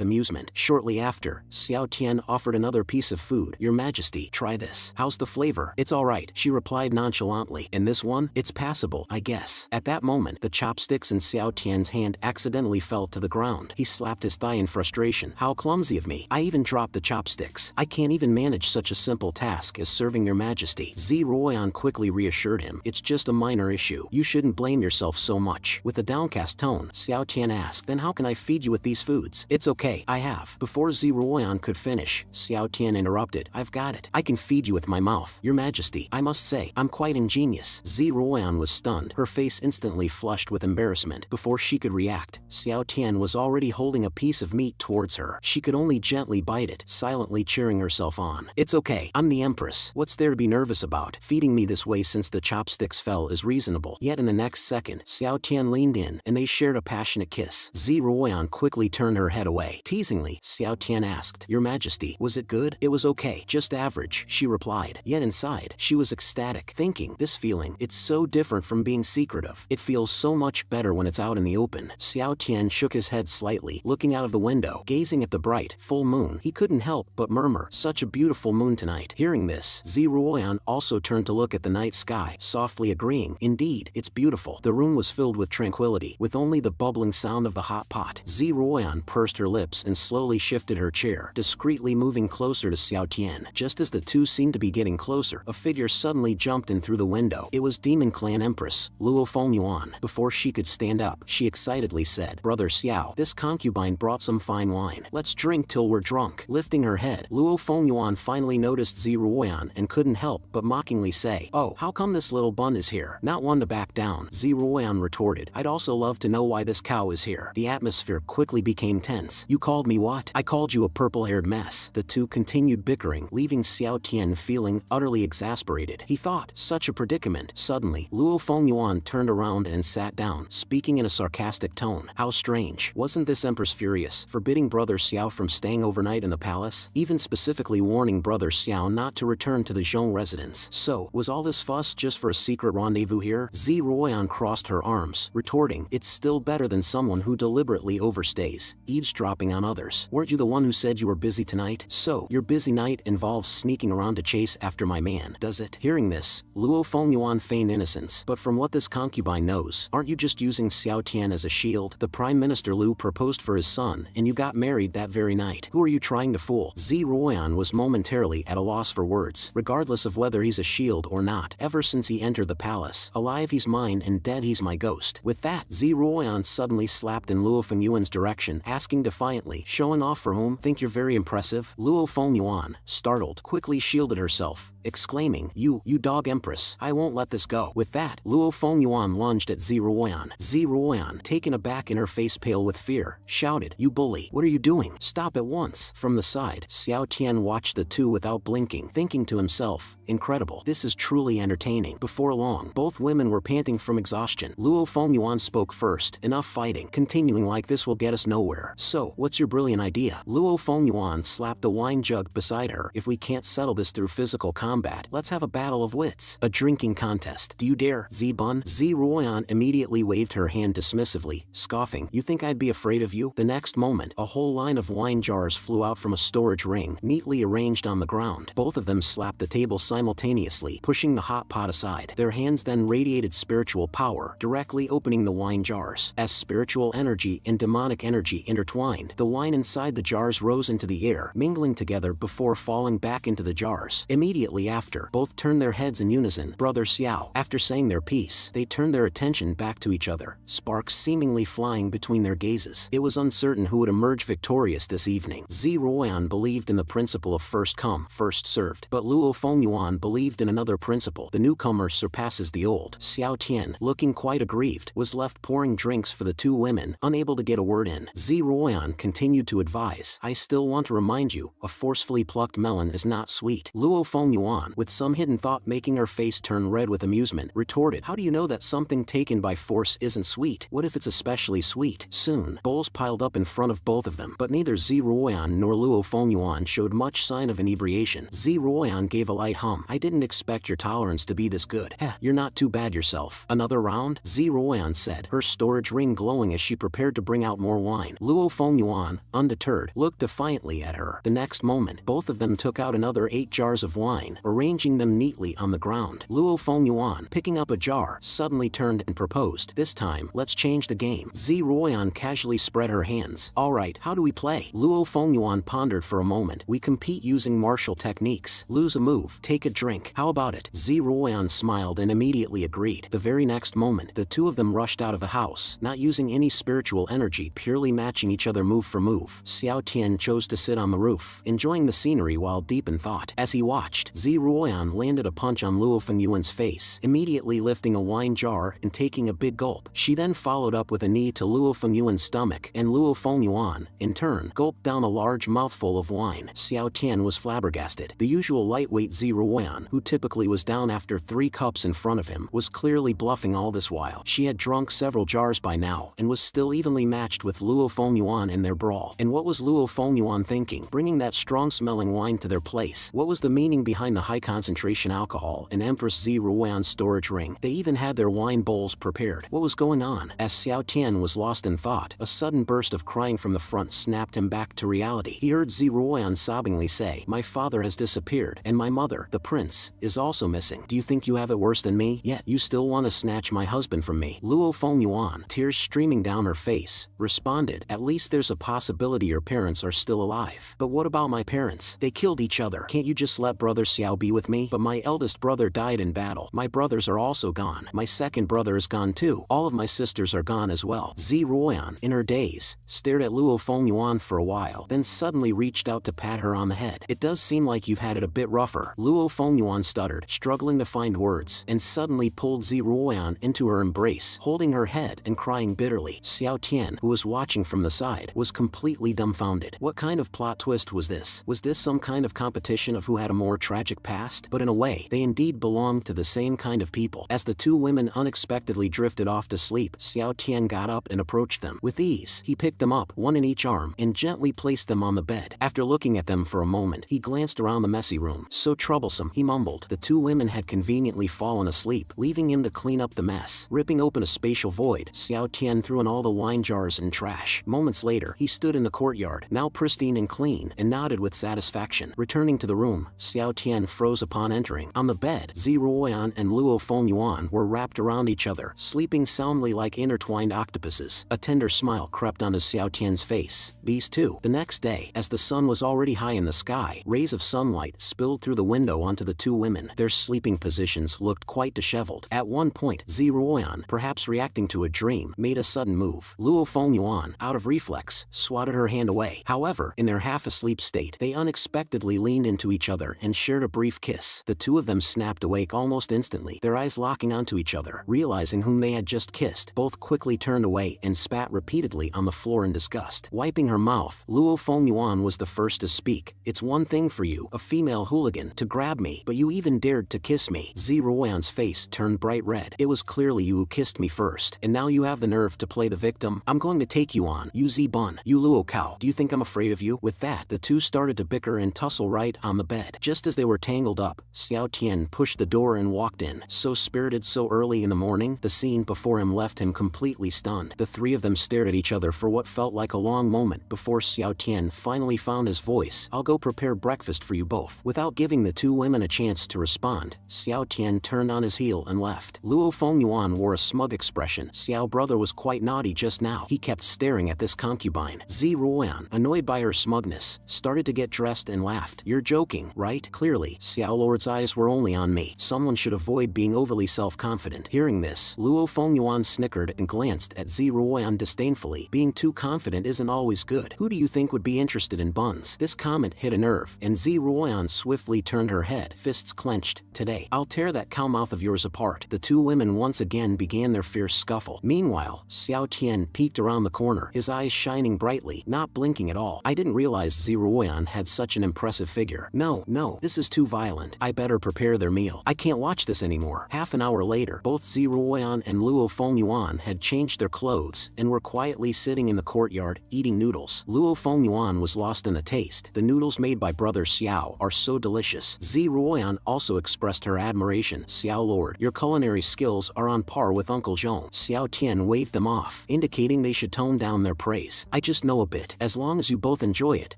amusement. Shortly after, Xiao Tian offered another piece of food. Your Majesty, try this. How's the flavor? It's alright, she replied nonchalantly. And this one? It's passable, I guess. At that moment, the chopsticks in Xiao Tian's hand accidentally fell to the ground. He slapped his thigh in frustration. How clumsy of me. I even dropped the chopsticks. I can't even manage such a simple task as serving Your Majesty. Zeroyan quickly reassured him. It's just a minor issue. You shouldn't blame yourself so much. With a downcast tone, Xiao Tian asked, then how can I feed you with these foods? It's okay, I have. Before Zeroyan could finish, Xiao Tian interrupted. I've got it. I can feed you with my mouth. Your Majesty, I must say, I'm quite ingenious. Zeroyan was stunned. Her face instantly flushed with embarrassment. Before she could react, Xiao Tian was already holding a piece of meat towards her. She could only gently bite it, silently cheering herself on. It's okay. I'm the Empress. What's there to be nervous about? Feeding me this way since the chopsticks fell is reasonable. Yet in the next second, Xiao Tian leaned in, and they shared a passionate kiss. Zeroyan quickly turned her head away. Teasingly, Xiao Tian asked, Your Majesty, was it good? It was okay. Just average, she replied. Yet inside, she was ecstatic, thinking, this feeling, it's so different from being secretive. It feels so much better when it's out in the open. Xiao Tian shook his head slightly, looking out of the window, gazing at the bright, full moon. He couldn't help but murmur, such a beautiful moon tonight. Hearing this, Zeroyan also turned to look at the night sky, softly agreeing, indeed, it's beautiful. The room was filled with tranquility, with only the bubbling sound of the hot pot. Zeroyan pursed her lips and slowly shifted her chair, discreetly moving closer to Xiao Tian. Just as the two seemed to be getting closer, a figure suddenly jumped in through the window. It was Demon Clan Empress, Luo Fengyuan. Before she could stand up, she excitedly said, Brother Xiao, this concubine brought some fine wine. Let's drink till we're drunk. Lifting her head, Luo Fengyuan finally noticed Zeroyan and couldn't help but mockingly say, oh, how come this little bun is here? Not one to back down. Zeroyan retorted, I'd also love to know why this cow is here. The atmosphere quickly became tense. You called me what? I called you a purple-haired mess. The two continued bickering, leaving Xiao Tian feeling utterly exasperated. He thought, such a predicament. Suddenly, Luo Fengyuan turned around and sat down, speaking in a sarcastic tone. How strange. Wasn't this Empress furious, forbidding Brother Xiao from staying overnight in the palace, even specifically warning Brother Xiao not to return to the Zhong residence? So, was all this fuss just for a secret rendezvous here? Zeroyan crossed her arms, retorting, it's still better than someone who deliberately overstays, eavesdropping on others. Weren't you the one who said you were busy tonight? So, your busy night involves sneaking around to chase after my man, does it? Hearing this, Luo Fengyuan feigned innocence. But from what this concubine knows, aren't you just using Xiao Tian as a shield? The Prime Minister Lu proposed for his son, and you got married that very night. Who are you trying to fool? Zeroyan was momentarily at a loss for words. Regardless of whether he's a shield or not, ever since he entered the palace, alive he's mine and dead he's my ghost. With that, Zeroyan suddenly slapped in Luo Fengyuan's direction, asking defiantly, showing off for whom? Think you're very impressive? Luo Fengyuan, startled, quickly shielded herself, exclaiming, you dog Empress, I won't let this go. With that, Luo Fengyuan lunged at Zeroyan. Zeroyan, taken aback and her face pale with fear, shouted, you bully, what are you doing? Stop at once. From the side, Xiao Tian watched the two without blinking, thinking to himself, incredible, this is truly entertaining. Before long, both women were panting from exhaustion. Luo Fengyuan spoke first, enough fighting, continuing like this will get us nowhere. So, what's your brilliant idea? Luo Fengyuan slapped the wine jug beside her. If we can't settle this through physical combat, let's have a battle of wits. A drinking contest. Do you dare, Zebun? Zeroyan immediately waved her hand dismissively, scoffing, you think I'd be afraid of you? The next moment, a whole line of wine jars flew out from a storage ring, neatly arranged on the ground. Both of them slapped the table simultaneously, pushing the hot pot aside. Their hands then radiated spiritual power, directly opening the wine jars. As spiritual energy and demonic energy intertwined, the wine inside the jars rose into the air, mingling together before falling back into the jars. Immediately after, both turned their heads in unison. Brother Xiao. After saying their piece, they turned their attention back to each other, sparks seemingly flying between their gazes. It was uncertain who would emerge victorious this evening. Zeroyan believed believed in the principle of first come, first served. But Luo Fengyuan believed in another principle. The newcomer surpasses the old. Xiao Tian, looking quite aggrieved, was left pouring drinks for the two women, unable to get a word in. Ziruoyan continued to advise, I still want to remind you, a forcefully plucked melon is not sweet. Luo Fengyuan, with some hidden thought making her face turn red with amusement, retorted, how do you know that something taken by force isn't sweet? What if it's especially sweet? Soon, bowls piled up in front of both of them, but neither Ziruoyan nor Luo Fengyuan showed much sign of inebriation. Ziruoyan gave a light hum. I didn't expect your tolerance to be this good. Heh, you're not too bad yourself. Another round? Ziruoyan said, her storage ring glowing as she prepared to bring out more wine. Luo Fengyuan, undeterred, looked defiantly at her. The next moment, both of them took out another 8 jars of wine, arranging them neatly on the ground. Luo Fengyuan, picking up a jar, suddenly turned and proposed, this time, let's change the game. Ziruoyan casually spread her hands. Alright, how do we play? Luo Fengyuan pondered for a moment. We compete using martial techniques. Lose a move, take a drink. How about it? Ziruoyan smiled and immediately agreed. The very next moment, the two of them rushed out of the house, not using any spiritual energy, purely matching each other move for move. Xiao Tian chose to sit on the roof, enjoying the scenery while deep in thought. As he watched, Ziruoyan landed a punch on Luo Fengyuan's face, immediately lifting a wine jar and taking a big gulp. She then followed up with a knee to Luo Fengyuan's stomach, and Luo Fengyuan, in turn, gulped down a large mouthful of wine. Xiao Tian was flabbergasted. The usual lightweight Ziruoyan, who typically was down after 3 cups in front of him, was clearly bluffing all this while. She had drunk several jars by now, and was still evenly matched with Luo Fengyuan in their brawl. And what was Luo Fengyuan thinking, bringing that strong-smelling wine to their place? What was the meaning behind the high-concentration alcohol in Empress Ziruoyan's storage ring? They even had their wine bowls prepared. What was going on? As Xiao Tian was lost in thought, a sudden burst of crying from the front snapped him back to reality. He heard Ziruoyan sobbingly say, my father has disappeared, and my mother, the prince, is also missing. Do you think you have it worse than me? Yet you still want to snatch my husband from me? Luo Fengyuan, tears streaming down her face, responded, at least there's a possibility your parents are still alive. But what about my parents? They killed each other. Can't you just let brother Xiao be with me? But my eldest brother died in battle. My brothers are also gone. My second brother is gone too. All of my sisters are gone as well. Ziruoyan, in her daze, stared at Luo Fengyuan for a while, then suddenly reached out to pat her on the head. It does seem like you've had it a bit rougher. Luo Fengyuan stuttered, struggling to find words, and suddenly pulled Ziruoyan into her embrace, holding her head and crying bitterly. Xiao Tian, who was watching from the side, was completely dumbfounded. What kind of plot twist was this? Was this some kind of competition of who had a more tragic past? But in a way, they indeed belonged to the same kind of people. As the two women unexpectedly drifted off to sleep, Xiao Tian got up and approached them. With ease, he picked them up, one in each arm, and gently placed them on the bed. After looking at them for a moment, he glanced around the messy room. So troublesome, he mumbled. The two women had conveniently fallen asleep, leaving him to clean up the mess. Ripping open a spatial void, Xiao Tian threw in all the wine jars and trash. Moments later, he stood in the courtyard, now pristine and clean, and nodded with satisfaction. Returning to the room, Xiao Tian froze upon entering. On the bed, Ziruoyan and Luo Fengyuan were wrapped around each other, sleeping soundly like intertwined octopuses. A tender smile crept onto Xiao Tian's face. These two. The next day, as the sun was already high in the sky, rays of sunlight spilled through the window onto the two women. Their sleeping positions looked quite disheveled. At one point, Ziruoyan, perhaps reacting to a dream, made a sudden move. Luo Fengyuan, out of reflex, swatted her hand away. However, in their half-asleep state, they unexpectedly leaned into each other and shared a brief kiss. The two of them snapped awake almost instantly, their eyes locking onto each other. Realizing whom they had just kissed, both quickly turned away and spat repeatedly on the floor in disgust. Wiping her mouth, Luo Fengyuan was the first to speak. It's one thing for you, a female hooligan, to grab me, but you even dared to kiss me. Ziruoyan's face turned bright red. It was clearly you who kissed me first, and now you have the nerve to play the victim? I'm going to take you on, you Z-Bun. You Luo cow, do you think I'm afraid of you? With that, the two started to bicker and tussle right on the bed. Just as they were tangled up, Xiao Tian pushed the door and walked in. So spirited so early in the morning, the scene before him left him completely stunned. The three of them stared at each other for what felt like a long moment before Xiao Tian finally found his voice. I'll go prepare breakfast for you both. Without giving the two women a chance to respond, Xiao Tian turned on his heel and left. Luo Fengyuan wore a smug expression. Xiao brother was quite naughty just now. He kept staring at this concubine. Ziruoyan, annoyed by her smugness, started to get dressed and laughed. You're joking, right? Clearly, Xiao lord's eyes were only on me. Someone should avoid being overly self-confident. Hearing this, Luo Fengyuan snickered and glanced at Ziruoyan disdainfully. Being too confident isn't always good. Who do you think would be interested in buns? hands. This comment hit a nerve, and Zi Ruoyan swiftly turned her head, fists clenched. Today, I'll tear that cow mouth of yours apart. The two women once again began their fierce scuffle. Meanwhile, Xiao Tian peeked around the corner, his eyes shining brightly, not blinking at all. I didn't realize Zi Ruoyan had such an impressive figure. No, this is too violent. I better prepare their meal. I can't watch this anymore. Half an hour later, both Zi Ruoyan and Luo Fengyuan had changed their clothes and were quietly sitting in the courtyard, eating noodles. Luo Fengyuan was lost in the taste. The noodles made by brother Xiao are so delicious. Zi Ruoyan also expressed her admiration. Xiao Lord, your culinary skills are on par with Uncle Zhong. Xiao Tian waved them off, indicating they should tone down their praise. I just know a bit. As long as you both enjoy it,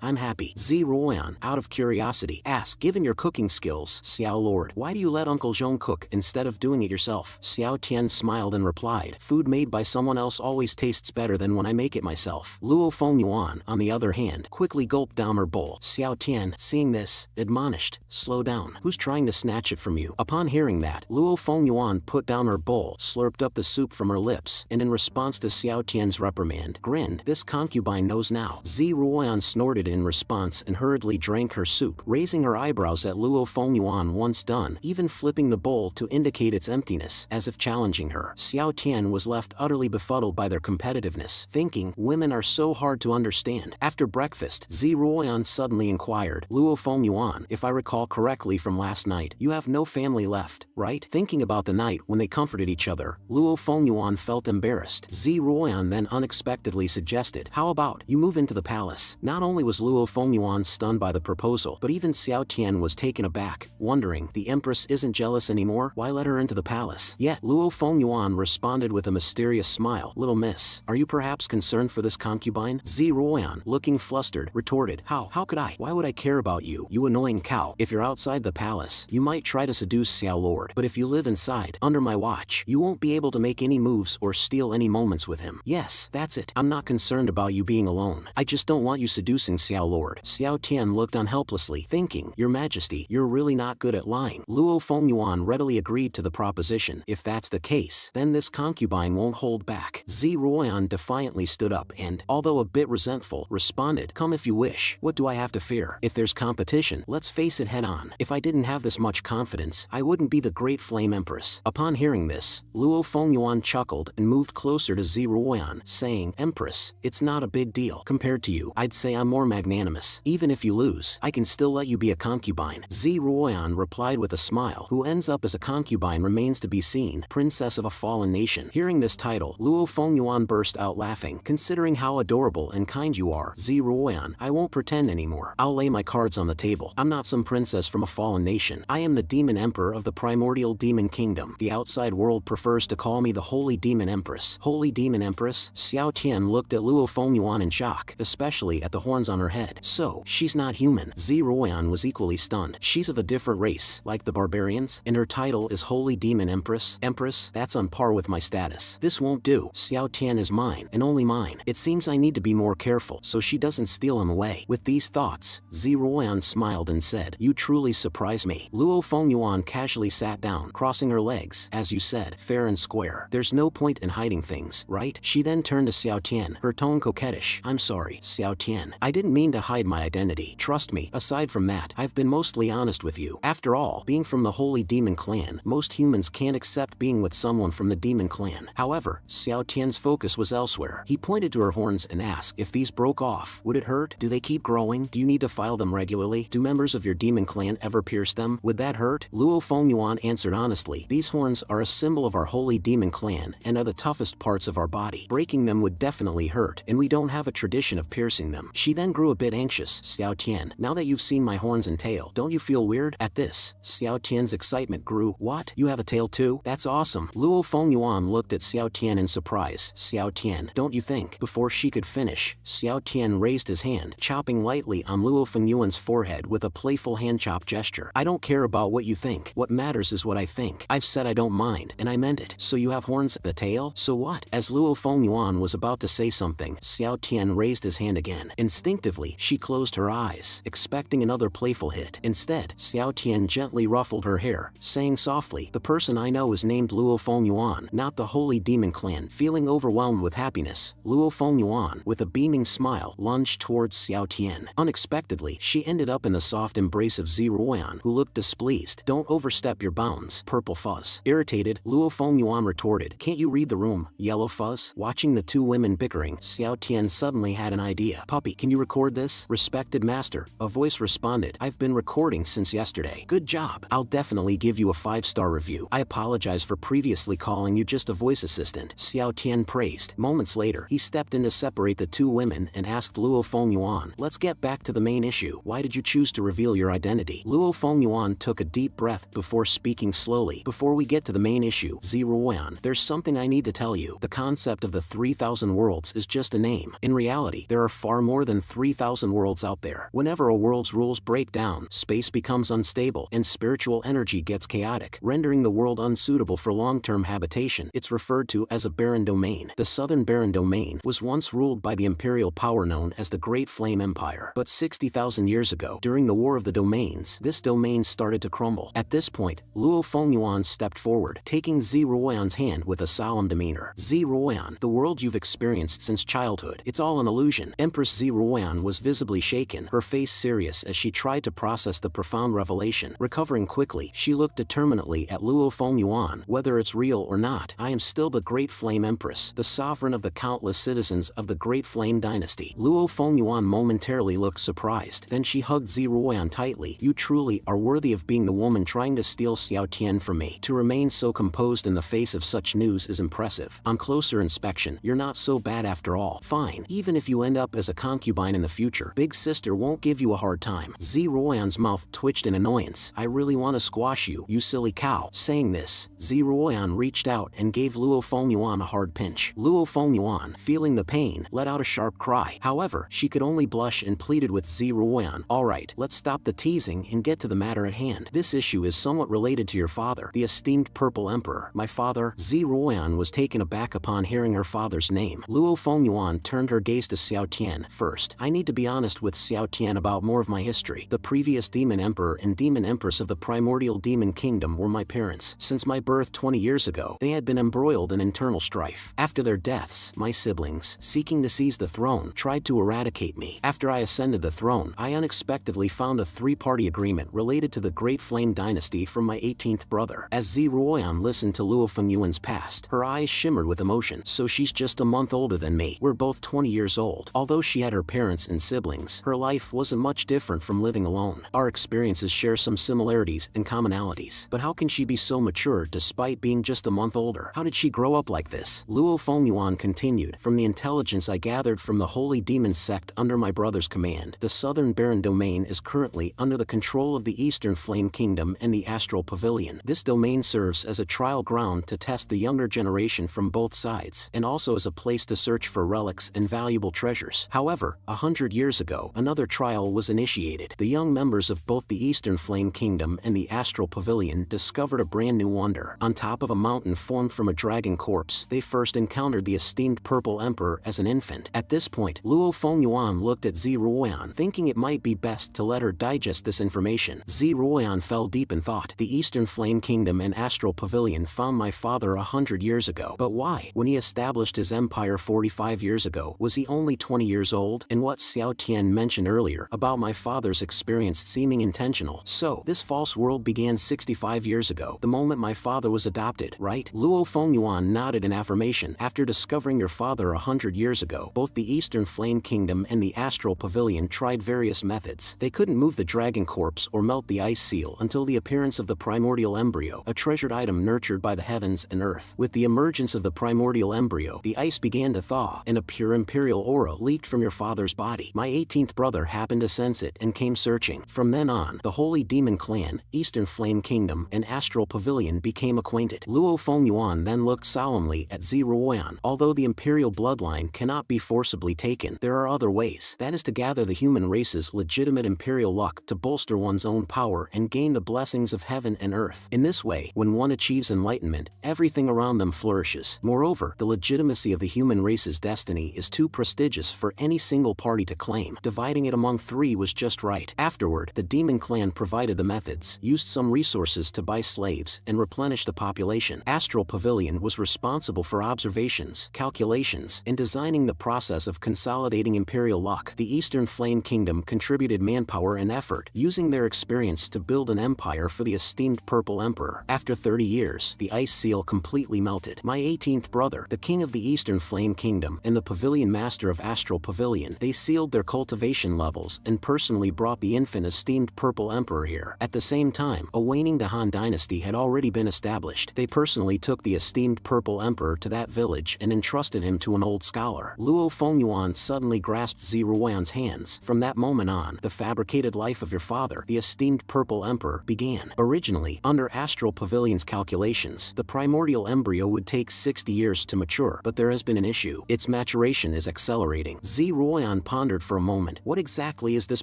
I'm happy. Zi Ruoyan, out of curiosity, asked, given your cooking skills, Xiao Lord, why do you let Uncle Zhong cook instead of doing it yourself? Xiao Tian smiled and replied, food made by someone else always tastes better than when I make it myself. Luo Fengyuan, on the other hand, quickly gulped down her bowl. Xiao Tian, seeing this, admonished, slow down. Who's trying to snatch it from you? Upon hearing that, Luo Fengyuan put down her bowl, slurped up the soup from her lips, and in response to Xiao Tian's reprimand, grinned. This concubine knows now. Zi Ruoyan snorted in response and hurriedly drank her soup, raising her eyebrows at Luo Fengyuan once done, even flipping the bowl to indicate its emptiness, as if challenging her. Xiao Tian was left utterly befuddled by their competitiveness, thinking, women are so hard to understand. After breakfast, Zi Ruoyan suddenly inquired, Luo Fengyuan, if I recall correctly from last night, you have no family left, right? Thinking about the night when they comforted each other, Luo Fengyuan felt embarrassed. Zi Ruoyan then unexpectedly suggested, how about you move into the palace? Not only was Luo Fengyuan stunned by the proposal, but even Xiao Tian was taken aback, wondering, the Empress isn't jealous anymore? Why let her into the palace? Yet, Luo Fengyuan responded with a mysterious smile, little miss, are you perhaps concerned for this concubine? Zi Ruoyan, looking flustered, retorted, how could I? Why would I care about you, you annoying cow? If you're outside the palace, you might try to seduce Xiao Lord, but if you live inside, under my watch, you won't be able to make any moves or steal any moments with him. Yes, that's it. I'm not concerned about you being alone. I just don't want you seducing Xiao Lord. Xiao Tian looked on helplessly, thinking, Your Majesty, you're really not good at lying. Luo Fengyuan readily agreed to the proposition. If that's the case, then this concubine won't hold back. Zi Ruoyan defiantly stood up and, although a bit resentful, responded, come if you wish. What do I have to fear? If there's competition, let's face it head on. If I didn't have this much confidence, I wouldn't be the great flame empress. Upon hearing this, Luo Fengyuan chuckled and moved closer to Zi Ruoyan, saying, Empress, it's not a big deal. Compared to you, I'd say I'm more magnanimous. Even if you lose, I can still let you be a concubine. Zi Ruoyan replied with a smile, who ends up as a concubine remains to be seen, princess of a fallen nation. Hearing this title, Luo Fengyuan burst out laughing, considering how adorable and kind you are. Zi Ruoyan, I won't pretend anymore. I'll lay my cards on the table. I'm not some princess from a fallen nation. I am the demon emperor of the primordial demon kingdom. The outside world prefers to call me the holy demon empress. Holy demon empress? Xiao Tian looked at Luo Fengyuan in shock, especially at the horns on her head. So, she's not human. Zi Ruoyan was equally stunned. She's of a different race, like the barbarians, and her title is holy demon empress. Empress? That's on par with my status. This won't do. Xiao Tian is mine, and only mine. It seems I need to be more careful so she doesn't steal him away. With these thoughts, Zi Ruoyan smiled and said, you truly surprise me. Luo Fengyuan casually sat down, crossing her legs. As you said, fair and square. There's no point in hiding things, right? She then turned to Xiao Tian, her tone coquettish. I'm sorry, Xiao Tian. I didn't mean to hide my identity. Trust me, aside from that, I've been mostly honest with you. After all, being from the Holy Demon Clan, most humans can't accept being with someone from the Demon Clan. However, Xiao Tian's focus was elsewhere. He pointed to her horns and asked, if these broke off, would it hurt? Do they keep growing? Do you need to file them regularly? Do members of your Demon Clan ever pierce them? Would that hurt? Luo Fengyuan answered honestly, these horns are a symbol of our Holy Demon Clan and are the toughest parts of our body. Breaking them would definitely hurt, and we don't have a tradition of piercing them. She then grew a bit anxious. Xiao Tian, now that you've seen my horns and tail, don't you feel weird? At this, Xiao Tian's excitement grew. What? You have a tail too? That's awesome. Luo Fengyuan looked at Xiao Tian in surprise. Xiao Tian, don't you think? Before she could finish, Xiao Tian raised his hand, chopping lightly on Luo Fengyuan's forehead with a playful hand chop gesture. I don't care about what you think. What matters is what I think. I've said I don't mind, and I meant it. So you have horns? The tail? So what? As Luo Fengyuan was about to say something, Xiao Tian raised his hand again. Instinctively, she closed her eyes, expecting another playful hit. Instead, Xiao Tian gently ruffled her hair, saying softly, the person I know is named Luo Fengyuan, not the Holy Demon Clan. Feeling overwhelmed with happiness, Luo Fengyuan, with a beaming smile, lunged towards Xiao Tian. Tian. Unexpectedly, she ended up in the soft embrace of Ziruan, who looked displeased. Don't overstep your bounds, Purple Fuzz. Irritated, Luo Fengyuan retorted, can't you read the room, Yellow Fuzz? Watching the two women bickering, Xiao Tian suddenly had an idea. Puppy, can you record this? Respected master, a voice responded. I've been recording since yesterday. Good job. I'll definitely give you a 5-star review. I apologize for previously calling you just a voice assistant, Xiao Tian praised. Moments later, he stepped in to separate the two women and asked Luo Fengyuan, let's get back to the main issue. Why did you choose to reveal your identity? Luo Fengyuan took a deep breath before speaking slowly. Before we get to the main issue, Ziruan, there's something I need to tell you. The concept of the 3,000 worlds is just a name. In reality, there are far more than 3,000 worlds out there. Whenever a world's rules break down, space becomes unstable and spiritual energy gets chaotic, rendering the world unsuitable for long-term habitation. It's referred to as a barren domain. The southern barren domain was once ruled by the imperial power known as the Great Flame Empire. But 60,000 years ago, during the War of the Domains, this domain started to crumble. At this point, Luo Fengyuan stepped forward, taking Ziruan's hand with a solemn demeanor. Ziruan, the world you've experienced since childhood, it's all an illusion. Empress Ziruan was visibly shaken, her face serious as she tried to process the profound revelation. Recovering quickly, she looked determinedly at Luo Fengyuan. Whether it's real or not, I am still the Great Flame Empress, the sovereign of the countless citizens of the Great Flame Dynasty. Luo Fengyuan momentarily looked surprised. Then she hugged Ziruan tightly. You truly are worthy of being the woman trying to steal Xiao Tian from me. To remain so composed in the face of such news is impressive. On closer inspection, you're not so bad after all. Fine, even if you end up as a concubine in the future, Big Sister won't give you a hard time. Ziruan's mouth twitched in annoyance. I really want to squash you, you silly cow. Saying this, Ziruan reached out and gave Luo Fengyuan a hard pinch. Luo Fengyuan, feeling the pain, let out a sharp cry. However, she could only blush and pleaded with Ziruan. Alright, let's stop the teasing and get to the matter at hand. This issue is somewhat related to your father, the esteemed Purple Emperor. My father? Ziruan was taken aback upon hearing her father's name. Luo Fengyuan turned her gaze to Xiao Tian. First, I need to be honest with Xiao Tian about more of my history. The previous Demon Emperor and Demon Empress of the primordial demon kingdom were my parents. Since my birth 20 years ago, they had been embroiled in internal strife. After their deaths, my siblings, seeking to seize the throne, tried to eradicate me. After I ascended the throne, I unexpectedly found a 3-party agreement related to the Great Flame Dynasty from my 18th brother. As Ziruan listened to Luo Fengyuan's past, her eyes shimmered with emotion. So she's just a month older than me. We're both 20 years old. Although she had her parents and siblings, her life wasn't much different from living alone. Our experiences share some similarities and commonalities. But how can she be so mature despite being just a month older? How did she grow up like this? Luo Fengyuan continued. From the intelligence I gathered from the holy demon sect under my brother's command, the southern barren domain is currently under the control of the eastern flame kingdom and the astral pavilion. This domain serves as a trial ground to test the younger generation from both sides, and also as a place to search for relics and valuable treasures. However, 100 years ago, another trial was initiated. The young members of both the eastern flame kingdom and the astral pavilion discovered a brand new wonder. On top of a mountain formed from a dragon corpse, they first encountered the esteemed Purple Emperor as an infant. At this point, Luo Fengyuan looked at Ziruan, thinking it might be best to let her digest this information. Ziruan fell deep in thought. The eastern flame kingdom and astral pavilion found my father 100 years ago. But why? When he established his empire 45 years ago, was he only 20 years old? And what Xiao Tian mentioned earlier about my father's experience seeming intentional. So, this false world began 65 years ago, the moment my father was adopted, right? Luo Fengyuan nodded in affirmation. After discovering your father 100 years ago, both the Eastern Flame Kingdom and the Astral Pavilion tried various methods. They couldn't move the dragon corpse or melt the ice seal until the appearance of the primordial embryo, a treasured item nurtured by the heavens and earth. With the emergence of the primordial embryo, the ice began to thaw, and a pure imperial aura leaked from your father's body. My 18th brother happened to sense it and came searching. From then on, the Holy Demon Clan, Eastern Flame Kingdom, and Astral Pavilion became acquainted. Luo Fengyuan then looked solemnly at Ziruan. Although the imperial bloodline cannot be forcibly taken, there are other ways. That is to gather the human race's legitimate imperial luck to bolster one's own power and gain the blessings of heaven and earth. In this way, when one achieves enlightenment, everything around them flourishes. Moreover, the legitimacy of the human race's destiny is too prestigious for any single party to claim. Dividing it among three was just right. Afterward, the Demon Clan provided the methods, used some resources to buy slaves, and replenish the population. Astral Pavilion was responsible for observations, calculations, and designing the process of consolidating imperial luck. The the Eastern Flame Kingdom contributed manpower and effort, using their experience to build an empire for the esteemed Purple Emperor. After 30 years, the ice seal completely melted. My 18th brother, the king of the Eastern Flame Kingdom and the pavilion master of Astral Pavilion, they sealed their cultivation levels and personally brought the infant esteemed Purple Emperor here. At the same time, a waning Han dynasty had already been established. They personally took the esteemed Purple Emperor to that village and entrusted him to an old scholar. Luo Fengyuan suddenly grasped Ziruoyan's hands. From that moment on, the fabricated life of your father, the esteemed Purple Emperor, began. Originally, under Astral Pavilion's calculations, the primordial embryo would take 60 years to mature, but there has been an issue. Its maturation is accelerating. Ziruoyan pondered for a moment. What exactly is this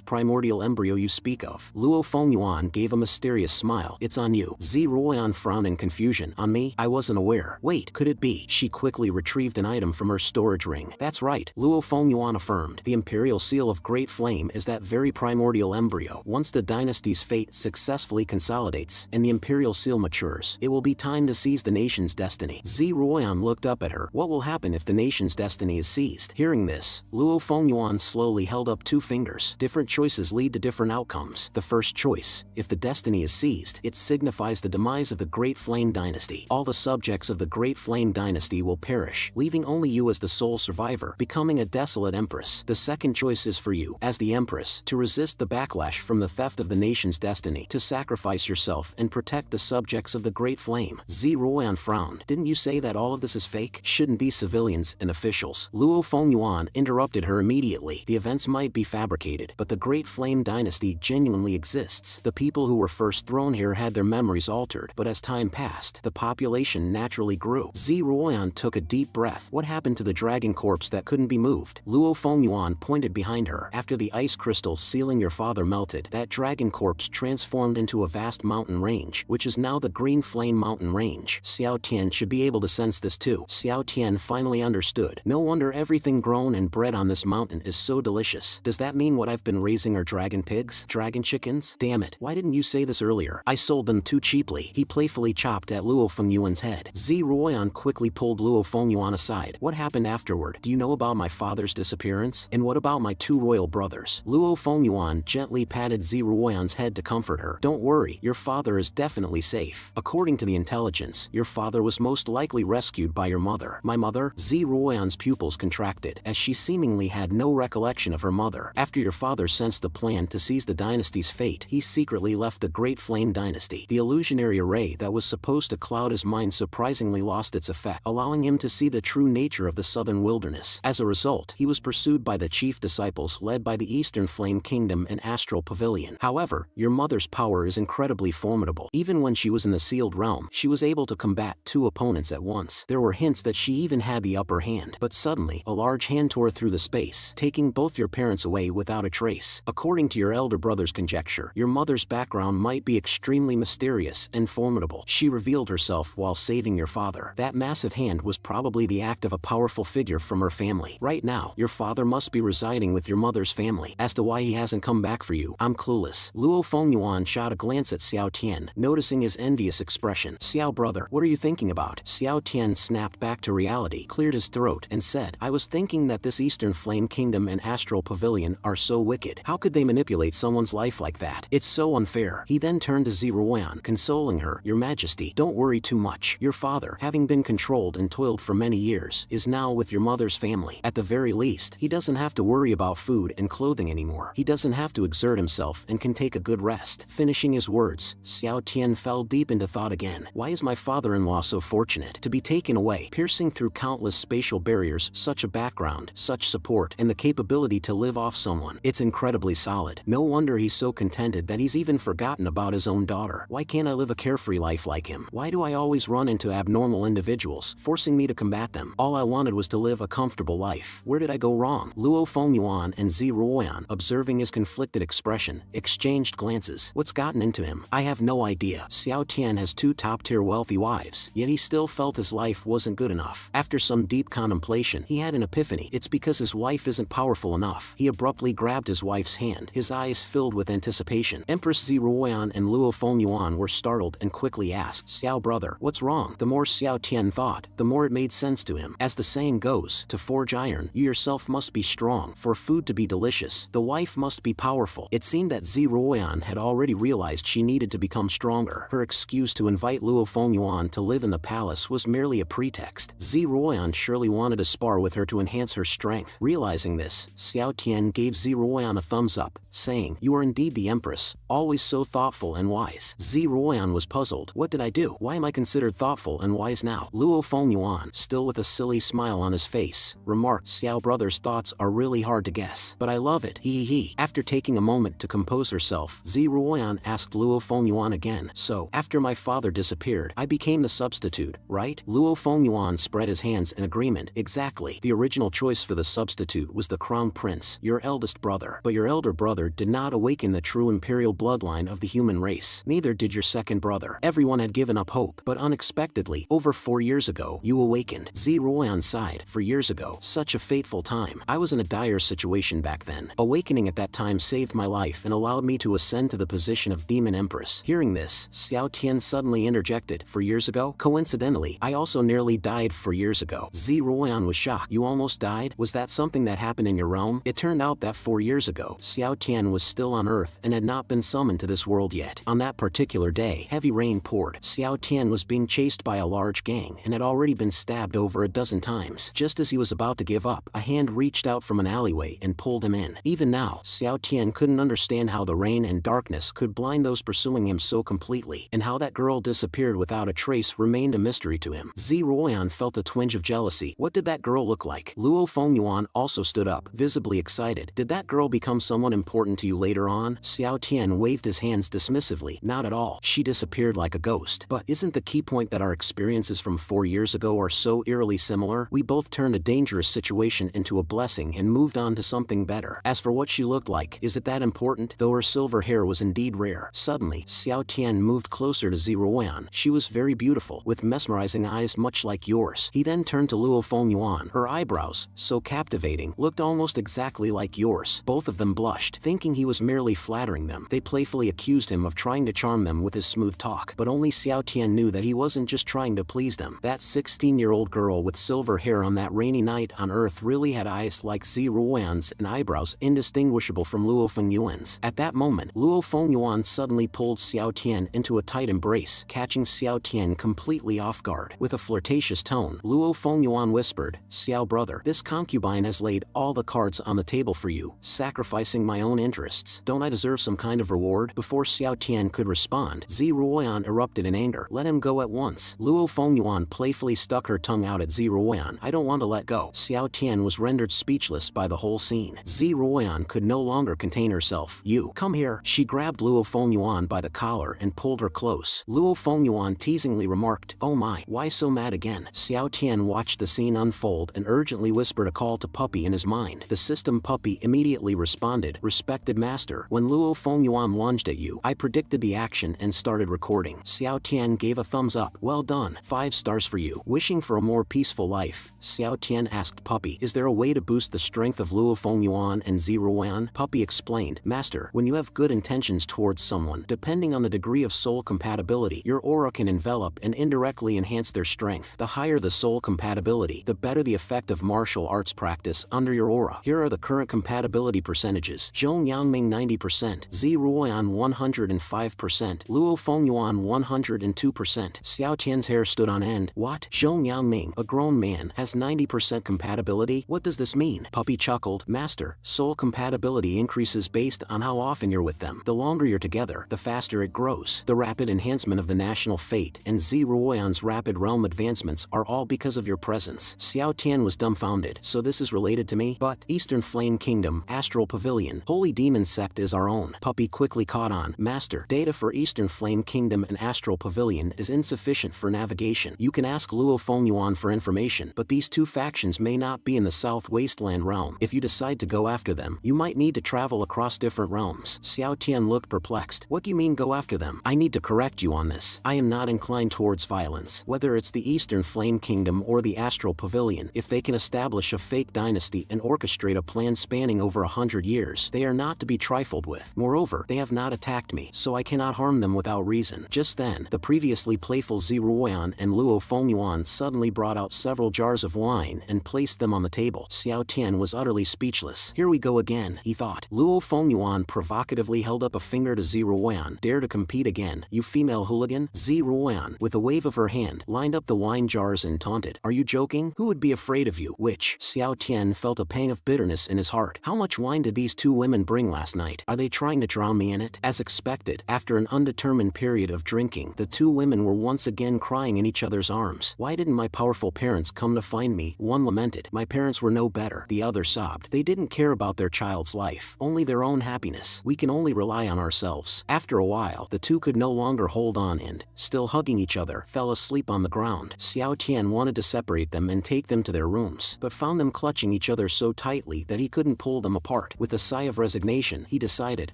primordial embryo you speak of? Luo Fengyuan gave a mysterious smile. It's on you. Ziruoyan frowned in confusion. On me? I wasn't aware. Wait, could it be? She quickly retrieved an item from her storage ring. That's right, Luo Fengyuan affirmed. The Imperial Seal of Great Flame is that very primordial embryo. Once the dynasty's fate successfully consolidates and the Imperial Seal matures, it will be time to seize the nation's destiny. Ziruoyan looked up at her. What will happen if the nation's destiny is seized? Hearing this, Luo Fengyuan slowly held up two fingers. Different choices lead to different outcomes. The first choice, if the destiny is seized, it signifies the demise of the Great Flame Dynasty. All the subjects of the Great Flame Dynasty will perish, leaving only you as the sole survivor, becoming a desolate empress. The second choice is for you, as the empress, to resist the backlash from the theft of the nation's destiny, to sacrifice yourself and protect the subjects of the Great Flame. Ziruoyan frowned. Didn't you say that all of this is fake? Shouldn't these civilians and officials? Luo Fengyuan interrupted her immediately. The events might be fabricated, but the Great Flame Dynasty genuinely exists. The people who were first thrown here had their memories altered, but as time passed, the population naturally grew. Ziruoyan took a deep breath. What happened to the dragon corpse that couldn't be moved? Luo Fengyuan pointed behind her. After the ice crystal sealing your father melted, that dragon corpse transformed into a vast mountain range, which is now the Green Flame Mountain Range. Xiao Tian should be able to sense this too. Xiao Tian finally understood. No wonder everything grown and bred on this mountain is so delicious. Does that mean what I've been raising are dragon pigs? Dragon chickens? Damn it, why didn't you say this earlier? I sold them too cheaply. He playfully chopped at Luo Fengyuan's head. Ziruoyan quickly pulled Luo Fengyuan aside. What happened afterward? Do you know about my father's disappearance? And what about my two royal brothers? Luo Fengyuan gently patted Ziruoyan's head to comfort her. Don't worry, your father is definitely safe. According to the intelligence, your father was most likely rescued by your mother. My mother? Ziruoyan's pupils contracted, as she seemingly had no recollection of her mother. After your father sensed the plan to seize the dynasty's fate, he secretly left the Great Flame Dynasty. The illusionary array that was supposed to cloud his mind surprisingly lost its effect, allowing him to see the true nature of the southern wilderness. As a result, he was pursued by the chief disciples led by the Eastern Flame Kingdom and Astral Pavilion. However, your mother's power is incredibly formidable. Even when she was in the sealed realm, she was able to combat two opponents at once. There were hints that she even had the upper hand, but suddenly, a large hand tore through the space, taking both your parents away without a trace. According to your elder brother's conjecture, your mother's background might be extremely mysterious and formidable. She revealed herself while saving your father. That massive hand was probably the act of a powerful figure from her family. Right now, your father must be residing with your mother's family. As to why he hasn't come back for you, I'm clueless. Luo Fengyuan shot a glance at Xiao Tian, noticing his envious expression. Xiao brother, what are you thinking about? Xiao Tian snapped back to reality, cleared his throat, and said, I was thinking that this Eastern Flame Kingdom and Astral Pavilion are so wicked. How could they manipulate someone's life like that? It's so unfair. He then turned to Ziruoyan, consoling her. Your Majesty, don't worry too much. Your father, having been controlled and toiled for many years, is now with your mother's family. At the very least, he doesn't have to worry about food and clothing anymore. He doesn't have to exert himself and can take a good rest. Finishing his words, Xiao Tian fell deep into thought again. Why is my father-in-law so fortunate to be taken away, piercing through countless spatial barriers, such a background, such support, and the capability to live off someone? It's incredibly solid. No wonder he's so contented that he's even forgotten about his own daughter. Why can't I live a carefree life like him? Why do I always run into abnormal individuals, forcing me to combat them? All I wanted was to live a comfortable life. Where did I go wrong? Luo Fengyuan and Ziruoyan, observing his conflicted expression, exchanged glances. What's gotten into him? I have no idea. Xiao Tian has two top-tier wealthy wives, yet he still felt his life wasn't good enough. After some deep contemplation, he had an epiphany. It's because his wife isn't powerful enough. He abruptly grabbed his wife's hand, his eyes filled with anticipation. Empress Ziruoyan and Luo Fengyuan were startled and quickly asked, Xiao brother, what's wrong? The more Xiao Tian thought, the more it made sense to him. As the saying goes, to forge iron, you yourself must be strong. For for food to be delicious, the wife must be powerful. It seemed that Ziruoyan had already realized she needed to become stronger. Her excuse to invite Luo Fengyuan to live in the palace was merely a pretext. Ziruoyan surely wanted to spar with her to enhance her strength. Realizing this, Xiao Tian gave Ziruoyan a thumbs up, saying, "You are indeed the Empress, always so thoughtful and wise." Ziruoyan was puzzled. What did I do? Why am I considered thoughtful and wise now? Luo Fengyuan, still with a silly smile on his face, remarked, "Xiao brother's thoughts are really hard to guess, but I love it. He. After taking a moment to compose herself, Ziruoyan asked Luo Fengyuan again, "So, after my father disappeared, I became the substitute, right?" Luo Fengyuan spread his hands in agreement. "Exactly. The original choice for the substitute was the crown prince, your eldest brother. But your elder brother did not awaken the true imperial bloodline of the human race. Neither did your second brother. Everyone had given up hope, but unexpectedly, over 4 years ago, you awakened." Ziruoyan sighed. "For years ago, such a fateful time. I was in a dire situation back then. Awakening at that time saved my life and allowed me to ascend to the position of Demon Empress." Hearing this, Xiao Tian suddenly interjected, "4 years ago? Coincidentally, I also nearly died 4 years ago." Ziruoyan was shocked. "You almost died? Was that something that happened in your realm?" It turned out that 4 years ago, Xiao Tian was still on Earth and had not been summoned to this world yet. On that particular day, heavy rain poured. Xiao Tian was being chased by a large gang and had already been stabbed over a dozen times. Just as he was about to give up, a hand reached out from an alleyway and pulled him in. Even now, Xiao Tian couldn't understand how the rain and darkness could blind those pursuing him so completely, and how that girl disappeared without a trace remained a mystery to him. Ziruoyan felt a twinge of jealousy. What did that girl look like? Luo Fengyuan also stood up, visibly excited. "Did that girl become someone important to you later on?" Xiao Tian waved his hands dismissively. "Not at all. She disappeared like a ghost." "But isn't the key point that our experiences from 4 years ago are so eerily similar? We both turned a dangerous situation into a blessing and moved on to something better. As for what she looked like, is it that important?" Though her silver hair was indeed rare. Suddenly, Xiao Tian moved closer to Ziruoyan. "She was very beautiful, with mesmerizing eyes much like yours." He then turned to Luo Fengyuan. "Her eyebrows, so captivating, looked almost exactly like yours." Both of them blushed, thinking he was merely flattering them. They playfully accused him of trying to charm them with his smooth talk. But only Xiao Tian knew that he wasn't just trying to please them. That 16-year-old girl with silver hair on that rainy night on Earth really had eyes like Ziruoyan's and eyebrows indistinguishable from Luo Fengyuan's. At that moment, Luo Fengyuan suddenly pulled Xiao Tian into a tight embrace, catching Xiao Tian completely off guard. With a flirtatious tone, Luo Fengyuan whispered, "Xiao brother, this concubine has laid all the cards on the table for you, sacrificing my own interests. Don't I deserve some kind of reward?" Before Xiao Tian could respond, Ziruoyan erupted in anger. "Let him go at once." Luo Fengyuan playfully stuck her tongue out at Ziruoyan. "I don't want to let go." Xiao Tian was rendered speechless by the whole scene. Ziruoyan could no longer contain herself. "You, come here." She grabbed Luo Fengyuan by the collar and pulled her close. Luo Fengyuan teasingly remarked, "Oh my, why so mad again?" Xiao Tian watched the scene unfold and urgently whispered a call to Puppy in his mind. The system Puppy immediately responded, "Respected master, when Luo Fengyuan lunged at you, I predicted the action and started recording." Xiao Tian gave a thumbs up. "Well done. 5 stars for you." Wishing for a more peaceful life, Xiao Tian asked Puppy, "Is there a way to boost the strength of Luo Fengyuan and Ziruoyan?" Puppy explained, "Master, when you have good intentions towards someone, depending on the degree of soul compatibility, your aura can envelop and indirectly enhance their strength. The higher the soul compatibility, the better the effect of martial arts practice under your aura. Here are the current compatibility percentages: Zhong Yangming 90%, Ziruoyan 105%, Luo Fengyuan 102%. Xiao Tian's hair stood on end. "What? Zhong Yangming, a grown man, has 90% compatibility? What does this mean?" Puppy chuckled, "Master, soul compatibility increases based on how often you're with them. The longer you're together, the faster it grows. The rapid enhancement of the national fate and Ziruoyan's rapid realm advancements are all because of your presence." Xiao Tian was dumbfounded. "So this is related to me? But Eastern Flame Kingdom, Astral Pavilion, Holy Demon Sect is our own." Puppy quickly caught on. "Master, data for Eastern Flame Kingdom and Astral Pavilion is insufficient for navigation. You can ask Luo Fengyuan for information, but these 2 factions may not be in the South Wasteland realm. If you decide to go after them, you might need to travel across different realms." Xiao Tian looked perplexed. "What do you mean go after them? I need to correct you on this. I am not inclined towards violence. Whether it's the Eastern Flame Kingdom or the Astral Pavilion, if they can establish a fake dynasty and orchestrate a plan spanning over 100 years, they are not to be trifled with. Moreover, they have not attacked me, so I cannot harm them without reason." Just then, the previously playful Ziruoyan and Luo Fengyuan suddenly brought out several jars of wine and placed them on the table. Xiao Tian was utterly nearly speechless. Here we go again, he thought. Luo Fengyuan provocatively held up a finger to Ziruan. Dare to compete again, you female hooligan? Ziruan, with a wave of her hand, lined up the wine jars and taunted. Are you joking? Who would be afraid of you? Which? Xiao Tian felt a pang of bitterness in his heart. How much wine did these two women bring last night? Are they trying to drown me in it? As expected, after an undetermined period of drinking, the two women were once again crying in each other's arms. Why didn't my powerful parents come to find me? One lamented. My parents were no better. The other sobbed. They didn't care about their child's life, only their own happiness. We can only rely on ourselves. After a while, the two could no longer hold on and, still hugging each other, fell asleep on the ground. Xiao Tian wanted to separate them and take them to their rooms, but found them clutching each other so tightly that he couldn't pull them apart. With a sigh of resignation, he decided,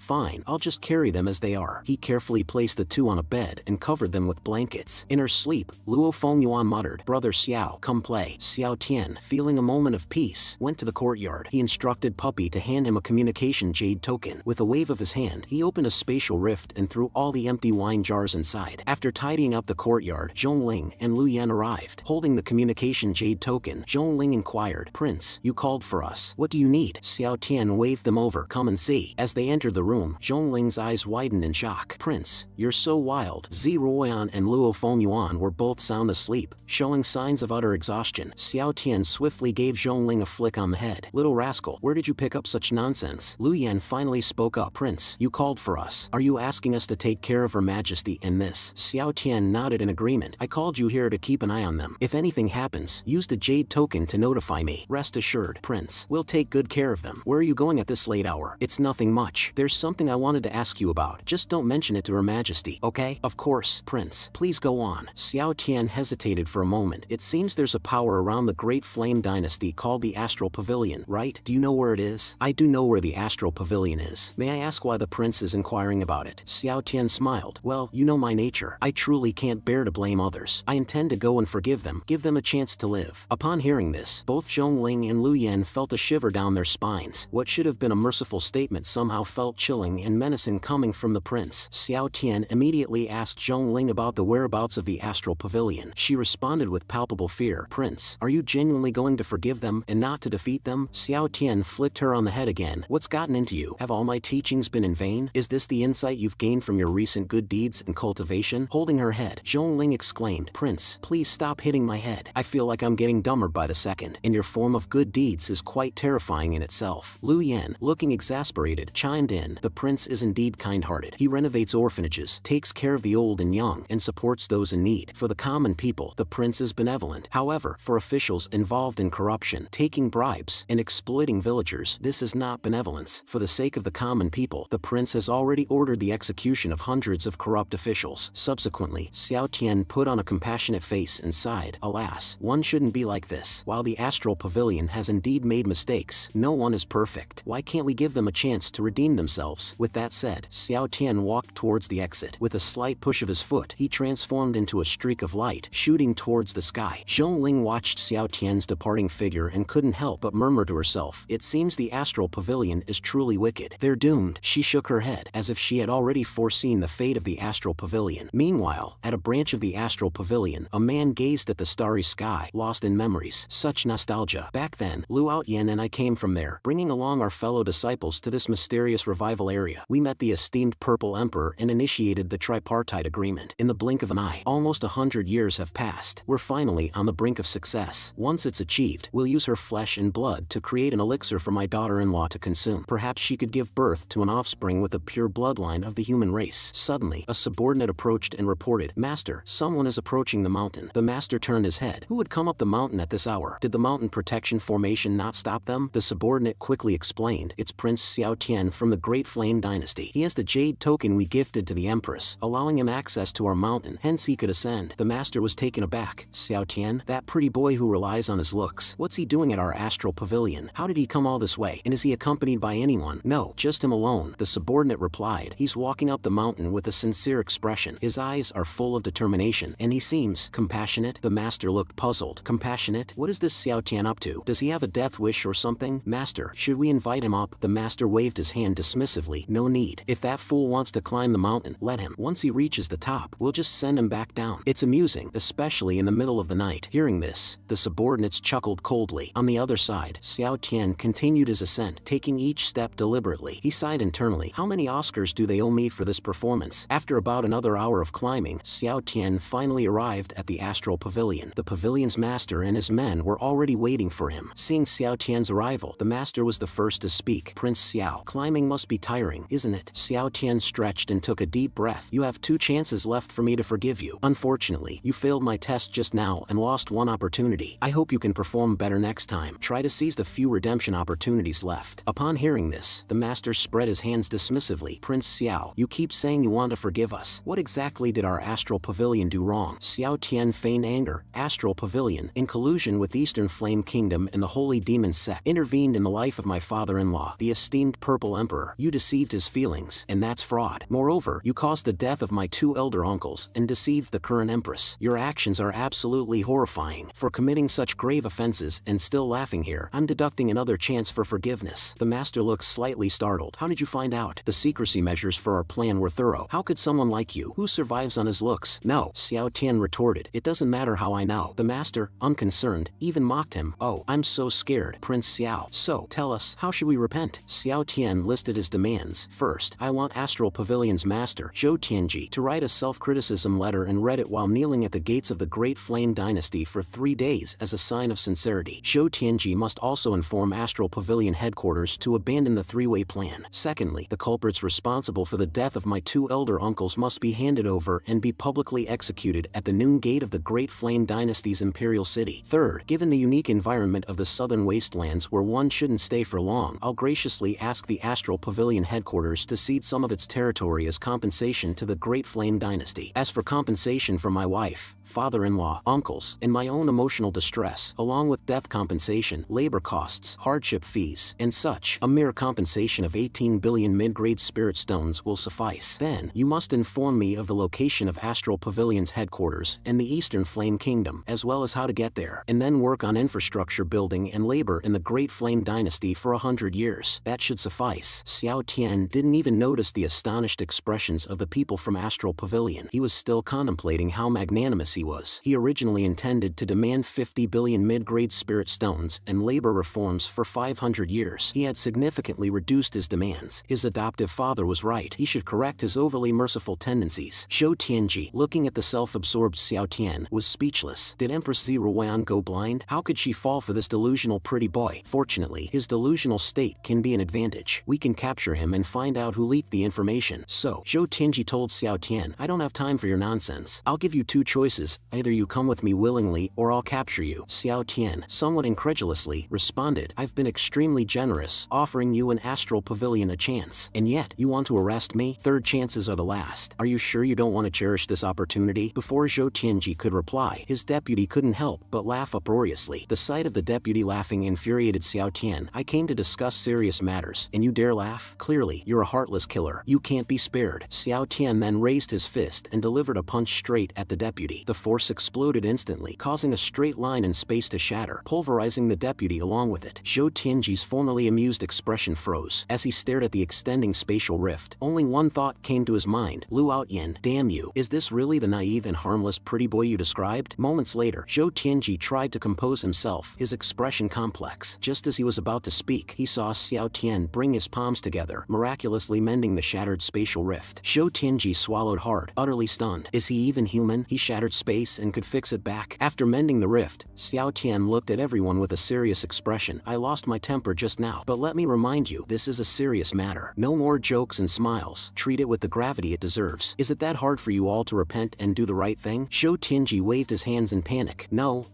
fine, I'll just carry them as they are. He carefully placed the two on a bed and covered them with blankets. In her sleep, Luo Fengyuan muttered, Brother Xiao, come play. Xiao Tian, feeling a moment of peace, went to the courtyard. He instructed Puppy to hand him a communication jade token. With a wave of his hand, he opened a spatial rift and threw all the empty wine jars inside. After tidying up the courtyard, Zhongling and Lu Yan arrived. Holding the communication jade token, Zhongling inquired, Prince, you called for us. What do you need? Xiao Tian waved them over. Come and see. As they entered the room, Zhongling's eyes widened in shock. Prince, you're so wild. Ziruan and Luo Fengyuan were both sound asleep, showing signs of utter exhaustion. Xiao Tian swiftly gave Zhongling a flick on the head. Little rascal, where did you pick up such nonsense? Lu Yan finally spoke up. Prince, you called for us. Are you asking us to take care of Her Majesty and this? Xiao Tian nodded in agreement. I called you here to keep an eye on them. If anything happens, use the jade token to notify me. Rest assured, Prince, we'll take good care of them. Where are you going at this late hour? It's nothing much. There's something I wanted to ask you about. Just don't mention it to Her Majesty, okay? Of course, Prince. Please go on. Xiao Tian hesitated for a moment. It seems there's a power around the Great Flame Dynasty called the Astral Pavilion, right? Do you know where it is? I do know where the Astral Pavilion is. May I ask why the prince is inquiring about it? Xiao Tian smiled. Well, you know my nature. I truly can't bear to blame others. I intend to go and forgive them, give them a chance to live. Upon hearing this, both Zhongling and Lu Yan felt a shiver down their spines. What should have been a merciful statement somehow felt chilling and menacing coming from the prince. Xiao Tian immediately asked Zhongling about the whereabouts of the Astral Pavilion. She responded with palpable fear. Prince, are you genuinely going to forgive them and not to defeat them? Xiao Tian flicked her on the head again. What's gotten into you? Have all my teachings been in vain? Is this the insight you've gained from your recent good deeds and cultivation? Holding her head, Zhongling exclaimed, Prince, please stop hitting my head. I feel like I'm getting dumber by the second, and your form of good deeds is quite terrifying in itself. Lu Yan, looking exasperated, chimed in, the prince is indeed kind-hearted. He renovates orphanages, takes care of the old and young, and supports those in need. For the common people, the prince is benevolent. However, for officials involved in corruption, taking bribes, and exploiting villagers, this is not benevolence. For the sake of the common people, the prince has already ordered the execution of hundreds of corrupt officials. Subsequently, Xiao Tian put on a compassionate face and sighed, alas, one shouldn't be like this. While the Astral Pavilion has indeed made mistakes, no one is perfect. Why can't we give them a chance to redeem themselves? With that said, Xiao Tian walked towards the exit. With a slight push of his foot, he transformed into a streak of light, shooting towards the sky. Zhongling watched Xiao Tian's departing figure and couldn't help but murmur to herself, it seems the Astral Pavilion is truly wicked. They're doomed. She shook her head, as if she had already foreseen the fate of the Astral Pavilion. Meanwhile, at a branch of the Astral Pavilion, a man gazed at the starry sky, lost in memories. Such nostalgia. Back then, Lu Outyen and I came from there, bringing along our fellow disciples to this mysterious revival area. We met the esteemed Purple Emperor and initiated the tripartite agreement. In the blink of an eye, almost 100 years have passed. We're finally on the brink of success. Once it's achieved, we'll use her flesh and blood to create an elixir for my daughter-in-law to consume. Perhaps she could give birth to an offspring with a pure bloodline of the human race. Suddenly, a subordinate approached and reported, Master, someone is approaching the mountain. The master turned his head. Who would come up the mountain at this hour? Did the mountain protection formation not stop them? The subordinate quickly explained, it's Prince Xiao Tian from the Great Flame Dynasty. He has the jade token we gifted to the Empress, allowing him access to our mountain, hence he could ascend. The master was taken aback. Xiao Tian, that pretty boy who relies on his looks, what's he doing at our Astral Pavilion? How did he come all this way? And is he accompanied by anyone? No, just him alone. The subordinate replied, he's walking up the mountain with a sincere expression. His eyes are full of determination, and he seems compassionate. The master looked puzzled. Compassionate? What is this Xiao Tian up to? Does he have a death wish or something? Master, should we invite him up? The master waved his hand dismissively. No need. If that fool wants to climb the mountain, let him. Once he reaches the top, we'll just send him back down. It's amusing, especially in the middle of the night. Hearing this, the subordinates chuckled coldly. On the other side, Xiao Xiao Tian continued his ascent, taking each step deliberately. He sighed internally. How many Oscars do they owe me for this performance? After about another hour of climbing, Xiao Tian finally arrived at the astral pavilion. The pavilion's master and his men were already waiting for him. Seeing Xiao Tian's arrival, the master was the first to speak. Prince Xiao, climbing must be tiring, isn't it? Xiao Tian stretched and took a deep breath. You have 2 chances left for me to forgive you. Unfortunately, you failed my test just now and lost one opportunity. I hope you can perform better next time. Try to seize the few redemption opportunities left. Upon hearing this, the master spread his hands dismissively. Prince Xiao, you keep saying you want to forgive us. What exactly did our astral pavilion do wrong? Xiao Tian feigned anger. Astral pavilion, in collusion with Eastern Flame Kingdom and the Holy Demon Sect, intervened in the life of my father-in-law, the esteemed Purple Emperor. You deceived his feelings, and that's fraud. Moreover, you caused the death of my 2 elder uncles and deceived the current Empress. Your actions are absolutely horrifying. For committing such grave offenses and still laughing here, I'm deducting another chance for forgiveness. The master looked slightly startled. How did you find out? The secrecy measures for our plan were thorough. How could someone like you, who survives on his looks, know? Xiao Tian retorted. It doesn't matter how I know. The master, unconcerned, even mocked him. Oh, I'm so scared. Prince Xiao. So, tell us, how should we repent? Xiao Tian listed his demands. First, I want Astral Pavilion's master, Zhou Tianji, to write a self-criticism letter and read it while kneeling at the gates of the Great Flame Dynasty for 3 days as a sign of sincerity. Zhou Tianji must also inform Astral Pavilion headquarters to abandon the 3-way plan. Secondly, the culprits responsible for the death of my 2 elder uncles must be handed over and be publicly executed at the noon gate of the Great Flame Dynasty's imperial city. Third, given the unique environment of the southern wastelands where one shouldn't stay for long, I'll graciously ask the Astral Pavilion headquarters to cede some of its territory as compensation to the Great Flame Dynasty. As for compensation for my wife, father-in-law, uncles, and my own emotional distress, along with death compensation, labor costs, hardship fees, and such, a mere compensation of 18 billion mid-grade spirit stones will suffice. Then, you must inform me of the location of Astral Pavilion's headquarters and the Eastern Flame Kingdom, as well as how to get there, and then work on infrastructure building and labor in the Great Flame Dynasty for 100 years. That should suffice. Xiao Tian didn't even notice the astonished expressions of the people from Astral Pavilion. He was still contemplating how magnanimous he was. He originally intended to demand 50 billion mid-grade spirit stones and labor reforms for 500 years. He had significantly reduced his demands. His adoptive father was right. He should correct his overly merciful tendencies. Zhou Tianji, looking at the self-absorbed Xiao Tian, was speechless. Did Empress Ziruan go blind? How could she fall for this delusional pretty boy? Fortunately, his delusional state can be an advantage. We can capture him and find out who leaked the information. So, Zhou Tianji told Xiao Tian, I don't have time for your nonsense. I'll give you 2 choices. Either you come with me willingly or I'll capture you. Xiao Tian, somewhat incredulously, responded, I've been extremely generous, offering you an Astral Pavilion a chance. And yet, you want to arrest me? 3rd chances are the last. Are you sure you don't want to cherish this opportunity? Before Zhou Tianji could reply, his deputy couldn't help but laugh uproariously. The sight of the deputy laughing infuriated Xiao Tian. I came to discuss serious matters, and you dare laugh? Clearly, you're a heartless killer. You can't be spared. Xiao Tian then raised his fist and delivered a punch straight at the deputy. The force exploded instantly, causing a straight line in space to shatter, pulverizing the deputy along with it. Zhou Tianji's formerly amused expression froze. As he stared at the extending spatial rift, only one thought came to his mind. Lu Outyin, damn you. Is this really the naive and harmless pretty boy you described? Moments later, Zhou Tianji tried to compose himself, his expression complex. Just as he was about to speak, he saw Xiao Tian bring his palms together, miraculously mending the shattered spatial rift. Zhou Tianji swallowed hard, utterly stunned. Is he even human? He shattered space and could fix it back. After mending the rift, Xiao Tian looked at everyone with a serious expression. I lost my temper just now, but let me remind you, this is a serious matter. No more jokes and smiles. Treat it with the gravity it deserves. Is it that hard for you all to repent and do the right thing? Zhou Tianji waved his hands in panic. No,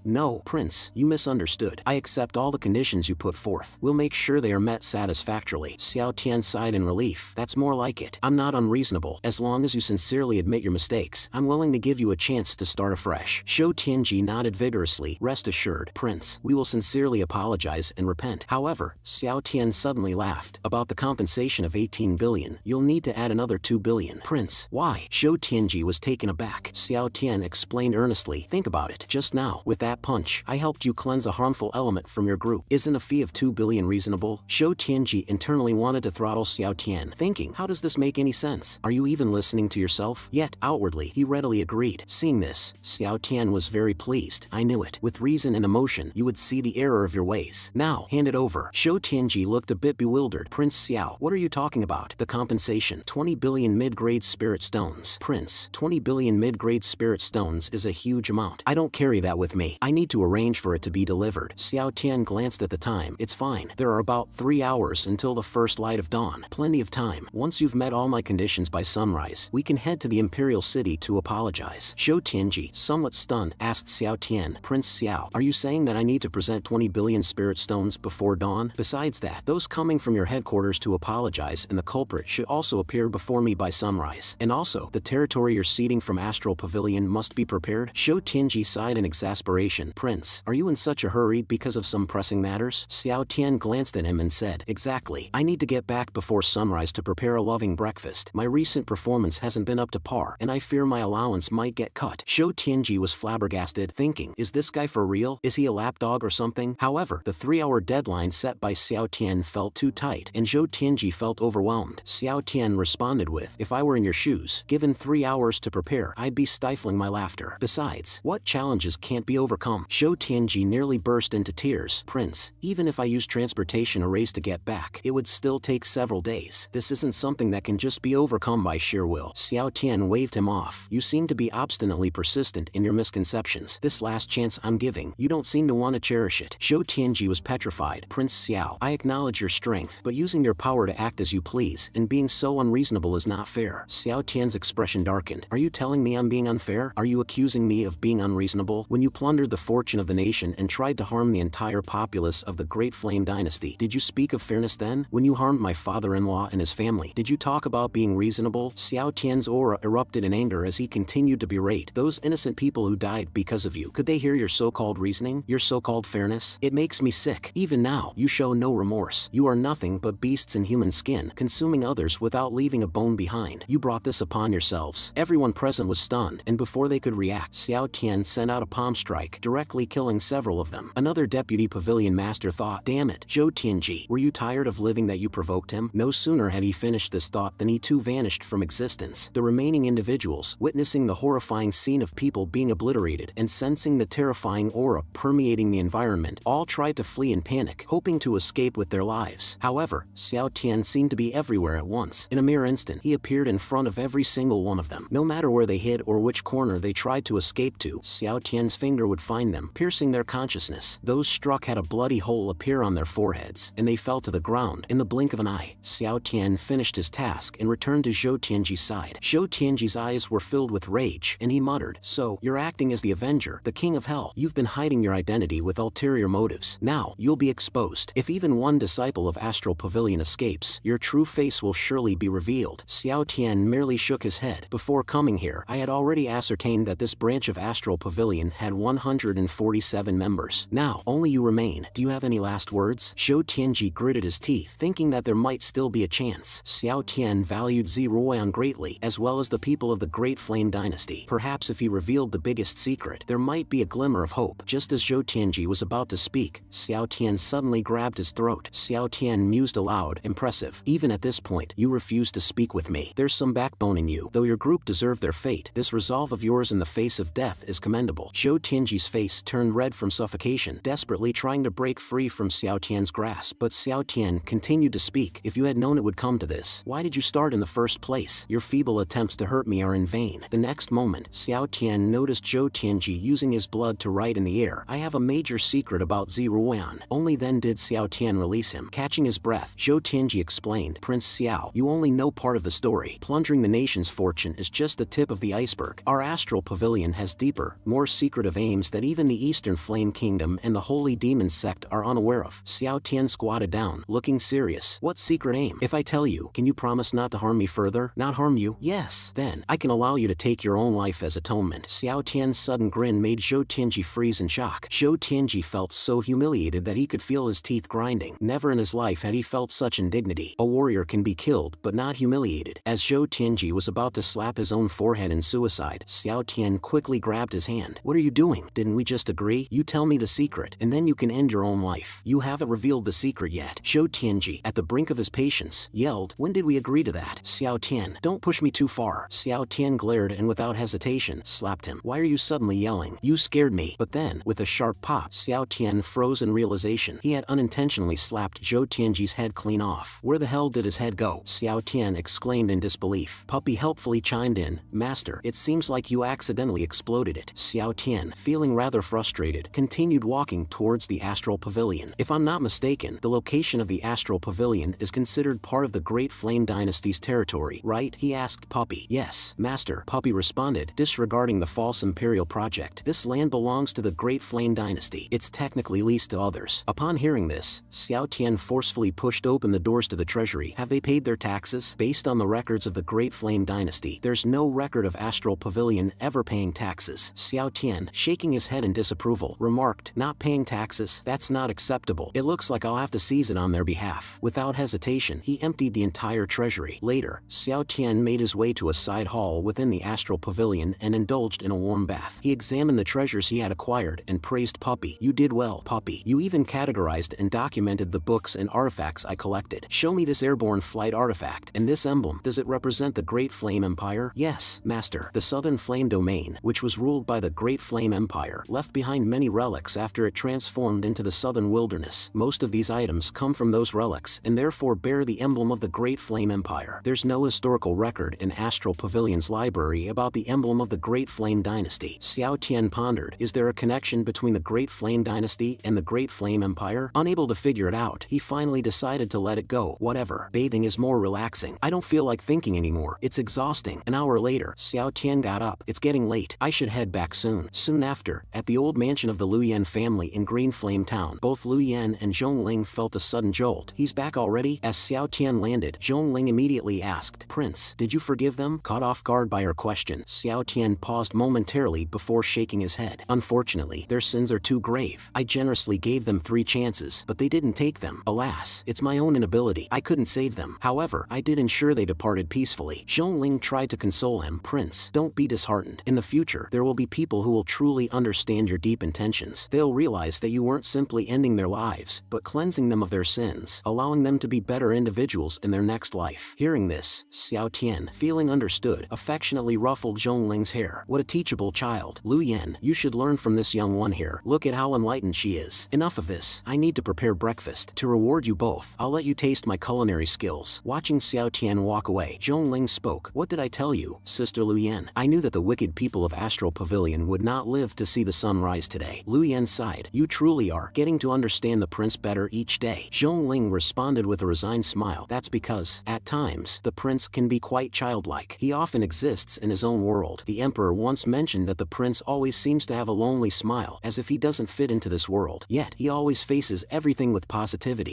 Prince, you misunderstood. I accept all the conditions you put forth. We'll make sure they are met satisfactorily. Xiao Tian sighed in relief. That's more like it. I'm not unreasonable. As long as you sincerely admit your mistakes, I'm willing to give you a chance to start afresh. Zhou Tianji nodded vigorously. Rest assured, Prince, we will sincerely apologize and repent. However, Xiao Tian suddenly laughed. About the compensation of 18 billion, you'll need to add another 2 billion. Prince, why? Zhou Tianji was taken aback. Xiao Tian explained earnestly. Think about it. Just now, with that punch, I helped you cleanse a harmful element from your group. Isn't a fee of 2 billion reasonable? Zhou Tianji internally wanted to throttle Xiao Tian, thinking, how does this make any sense? Are you even listening to yourself? Yet, outwardly, he readily agreed. Seeing this, Xiao Tian was very pleased. I knew it. With reason and emotion, you would see the error of your ways. Now, hand it over. Zhou Tianji looked a bit bewildered. Prince Xiao, what are you talking about? The compensation. 20 billion mid-grade spirit stones. Prince, 20 billion mid-grade spirit stones is a huge amount. I don't carry that with me. I need to arrange for it to be delivered. Xiao Tian glanced at the time. It's fine. There are about 3 hours until the first light of dawn. Plenty of time. Once you've met all my conditions by sunrise, we can head to the imperial city to apologize. Zhou Tianji, somewhat stunned, asked Xiao Tian, Prince Xiao, are you saying that I need to present 20 billion spirit stones before dawn? Besides that, those coming from your headquarters to apologize and the culprit should also appear before me by sunrise. And also, the territory you're ceding from Astral Pavilion must be prepared. Zhou Tianji sighed in exasperation. Prince, are you in such a hurry because of some pressing matters? Xiao Tian glanced at him and said, exactly. I need to get back before sunrise to prepare a loving breakfast. My recent performance hasn't been up to par, and I fear my allowance might get cut. Zhou Tianji was flabbergasted, thinking, is this guy for real? Is he a lapdog or something? However, the 3-hour deadline set by Xiao Tian felt too tight, and Zhou Tianji felt overwhelmed. Xiao Tian responded with, if I were in your shoes, given 3 hours to prepare, I'd be stifling my laughter. Besides, what challenges can't be overcome? Zhou Tianji nearly burst into tears. Prince, even if I use transportation arrays to get back, it would still take several days. This isn't something that can just be overcome by sheer will. Xiao Tian waved him off. You seem to be obstinately persistent in your misconceptions. This last chance I'm giving, you don't seem to want to cherish it. Zhou Tianji was petrified. Prince Xiao, I acknowledge your strength, but using your power to act as you please and being so unreasonable is not fair. Xiao Tian's expression darkened. Are you telling me I'm being unfair? Are you accusing me of being unreasonable? When you plundered the fortune of the nation and tried to harm the entire populace of the Great Flame Dynasty, did you speak of fairness then? When you harmed my father-in-law and his family, did you talk about being reasonable? Xiao Tian's aura erupted in anger as he continued to berate those innocent people who died because of you. Could they hear your so-called reasoning? Your so-called fairness? It makes me sick. Even now, you show no remorse. You are nothing but beasts in human skin, consuming others without leaving a bone behind. You brought this upon yourselves. Everyone present was stunned, and before they could react, Xiao Tian sent out a palm strike, directly killing several of them. Another deputy pavilion master thought, damn it, Zhou Tianji, were you tired of living that you provoked him? No sooner had he finished this thought than he too vanished from existence. The remaining individuals, witnessing the horrifying scene of people being obliterated and sensing the terrifying aura permeating the environment, all tried to flee in panic, hoping to escape with their lives. However, Xiao Tian seemed to be everywhere at once. In a mere instant, he appeared in front of every single one of them. No matter where they hid or which corner they tried to escape to, Xiao Tian's finger would find them, piercing their consciousness. Those struck had a bloody hole appear on their foreheads, and they fell to the ground. In the blink of an eye, Xiao Tian finished his task and returned to Zhou Tianji's side. Zhou Tianji's eyes were filled with rage, and he muttered, so, you're acting as the Avenger, the King of Hell. You've been hiding your identity with ulterior motives. Now, you'll be exposed. If even one disciple of Astral Pavilion escapes, your true face will surely be revealed. Xiao Tian merely shook his head. Before coming here, I had already ascertained that this branch of Astral Pavilion had 147 members. Now, only you remain. Do you have any last words? Zhou Tianji gritted his teeth, thinking that there might still be a chance. Xiao Tian valued Ziruoyan greatly, as well as the people of the Great Flame Dynasty. Perhaps if he revealed the biggest secret, there might be a glimmer of hope. Just as Zhou Tianji was about to speak, Xiao Tian suddenly grabbed his throat. Xiao Tian mused aloud, impressive. Even at this point, you refuse to speak with me. There's some backbone in you. Though your group deserved their fate, this resolve of yours in the face of death is commendable. Zhou Tianji's face turned red from suffocation, desperately trying to break free from Xiao Tian's grasp. But Xiao Tian continued to speak. If you had known it would come to this, why did you start in the first place? Your feeble attempts to hurt me are in vain. The next moment, Xiao Tian noticed Zhou Tianji using his blood to write in the air, I have a major secret about Ziruoyan. Only then did Xiao Tian release him. Catching his breath, Zhou Tianji explained, Prince Xiao, you only know part of the story. Plundering the nation's fortune is just the tip of the iceberg. Our Astral Pavilion has deeper, more secretive aims that even the Eastern Flame Kingdom and the Holy Demon Sect are unaware of. Xiao Tian squatted down, looking serious. What secret aim? If I tell you, can you promise not to harm me further? Not harm you? Yes. Then, I can allow you to take your own life as atonement. Xiao Tian's sudden grin made Zhou Tianji freeze in shock. Zhou Tianji felt so humiliated that he could feel his teeth grinding. Never in his life had he felt such indignity. A warrior can be killed, but not humiliated. As Zhou Tianji was about to slap his own forehead in suicide, Xiao Tian quickly grabbed his hand. What are you doing? Didn't we just agree? You tell me the secret, and then you can end your own life. You haven't revealed the secret yet. Zhou Tianji, at the brink of his patience, yelled, when did we agree to that? Xiao Tian, don't push me too far. Xiao Tian glared and without hesitation, slapped him. Why are you suddenly yelling? You scared me. But then, with a sharp pop, Xiao Tian froze in real realization. He had unintentionally slapped Zhou Tianji's head clean off. Where the hell did his head go? Xiao Tian exclaimed in disbelief. Puppy helpfully chimed in, Master, it seems like you accidentally exploded it. Xiao Tian, feeling rather frustrated, continued walking towards the Astral Pavilion. If I'm not mistaken, the location of the Astral Pavilion is considered part of the Great Flame Dynasty's territory, right? He asked Puppy. Yes, Master, Puppy responded, disregarding the false imperial project. This land belongs to the Great Flame Dynasty. It's technically leased to others. Upon hearing this, Xiao Tian forcefully pushed open the doors to the treasury. Have they paid their taxes? Based on the records of the Great Flame Dynasty, there's no record of Astral Pavilion ever paying taxes. Xiao Tian, shaking his head in disapproval, remarked, not paying taxes? That's not acceptable. It looks like I'll have to seize it on their behalf. Without hesitation, he emptied the entire treasury. Later, Xiao Tian made his way to a side hall within the Astral Pavilion and indulged in a warm bath. He examined the treasures he had acquired and praised Puppy. You did well, Puppy. You even categorized and documented the books and artifacts I collected. Show me this airborne flight artifact. And this emblem, does it represent the Great Flame Empire? Yes, Master. The Southern Flame Domain, which was ruled by the Great Flame Empire, left behind many relics after it transformed into the Southern Wilderness. Most of these items come from those relics and therefore bear the emblem of the Great Flame Empire. There's no historical record in Astral Pavilion's library about the emblem of the Great Flame Dynasty. Xiao Tian pondered, is there a connection between the Great Flame Dynasty and the Great Flame Empire? Unable to figure it out, he finally decided to let it go. Whatever. Bathing is more relaxing. I don't feel like thinking anymore. It's exhausting. An hour later, Xiao Tian got up. It's getting late. I should head back soon. Soon after, at the old mansion of the Liu Yan family in Green Flame Town, both Liu Yan and Zhongling felt a sudden jolt. He's back already? As Xiao Tian landed, Zhongling immediately asked, Prince, did you forgive them? Caught off guard by her question, Xiao Tian paused momentarily before shaking his head. Unfortunately, their sins are too grave. I generously gave them 3 chances, but they didn't take them. Alas, it's my own inability. I couldn't save them. However, I did ensure they departed peacefully. Zhongling tried to console him. Prince, don't be disheartened. In the future, there will be people who will truly understand your deep intentions. They'll realize that you weren't simply ending their lives, but cleansing them of their sins, allowing them to be better individuals in their next life. Hearing this, Xiao Tian, feeling understood, affectionately ruffled Zhongling's hair. What a teachable child. Liu Yan, you should learn from this young one here. Look at how enlightened she is. Enough of this. I need to prepare breakfast. To reward you both, I'll let you taste my culinary skills. Watching Xiao Tian walk away, Zhongling spoke. What did I tell you, Sister Liu Yan? I knew that the wicked people of Astral Pavilion would not live to see the sun rise today. Liu Yan sighed. You truly are getting to understand the prince better each day. Zhongling responded with a resigned smile. That's because, at times, the prince can be quite childlike. He often exists in his own world. The emperor once mentioned that the prince always seems to have a lonely smile, as if he doesn't fit into this world. Yet, he always faces everything with positivity.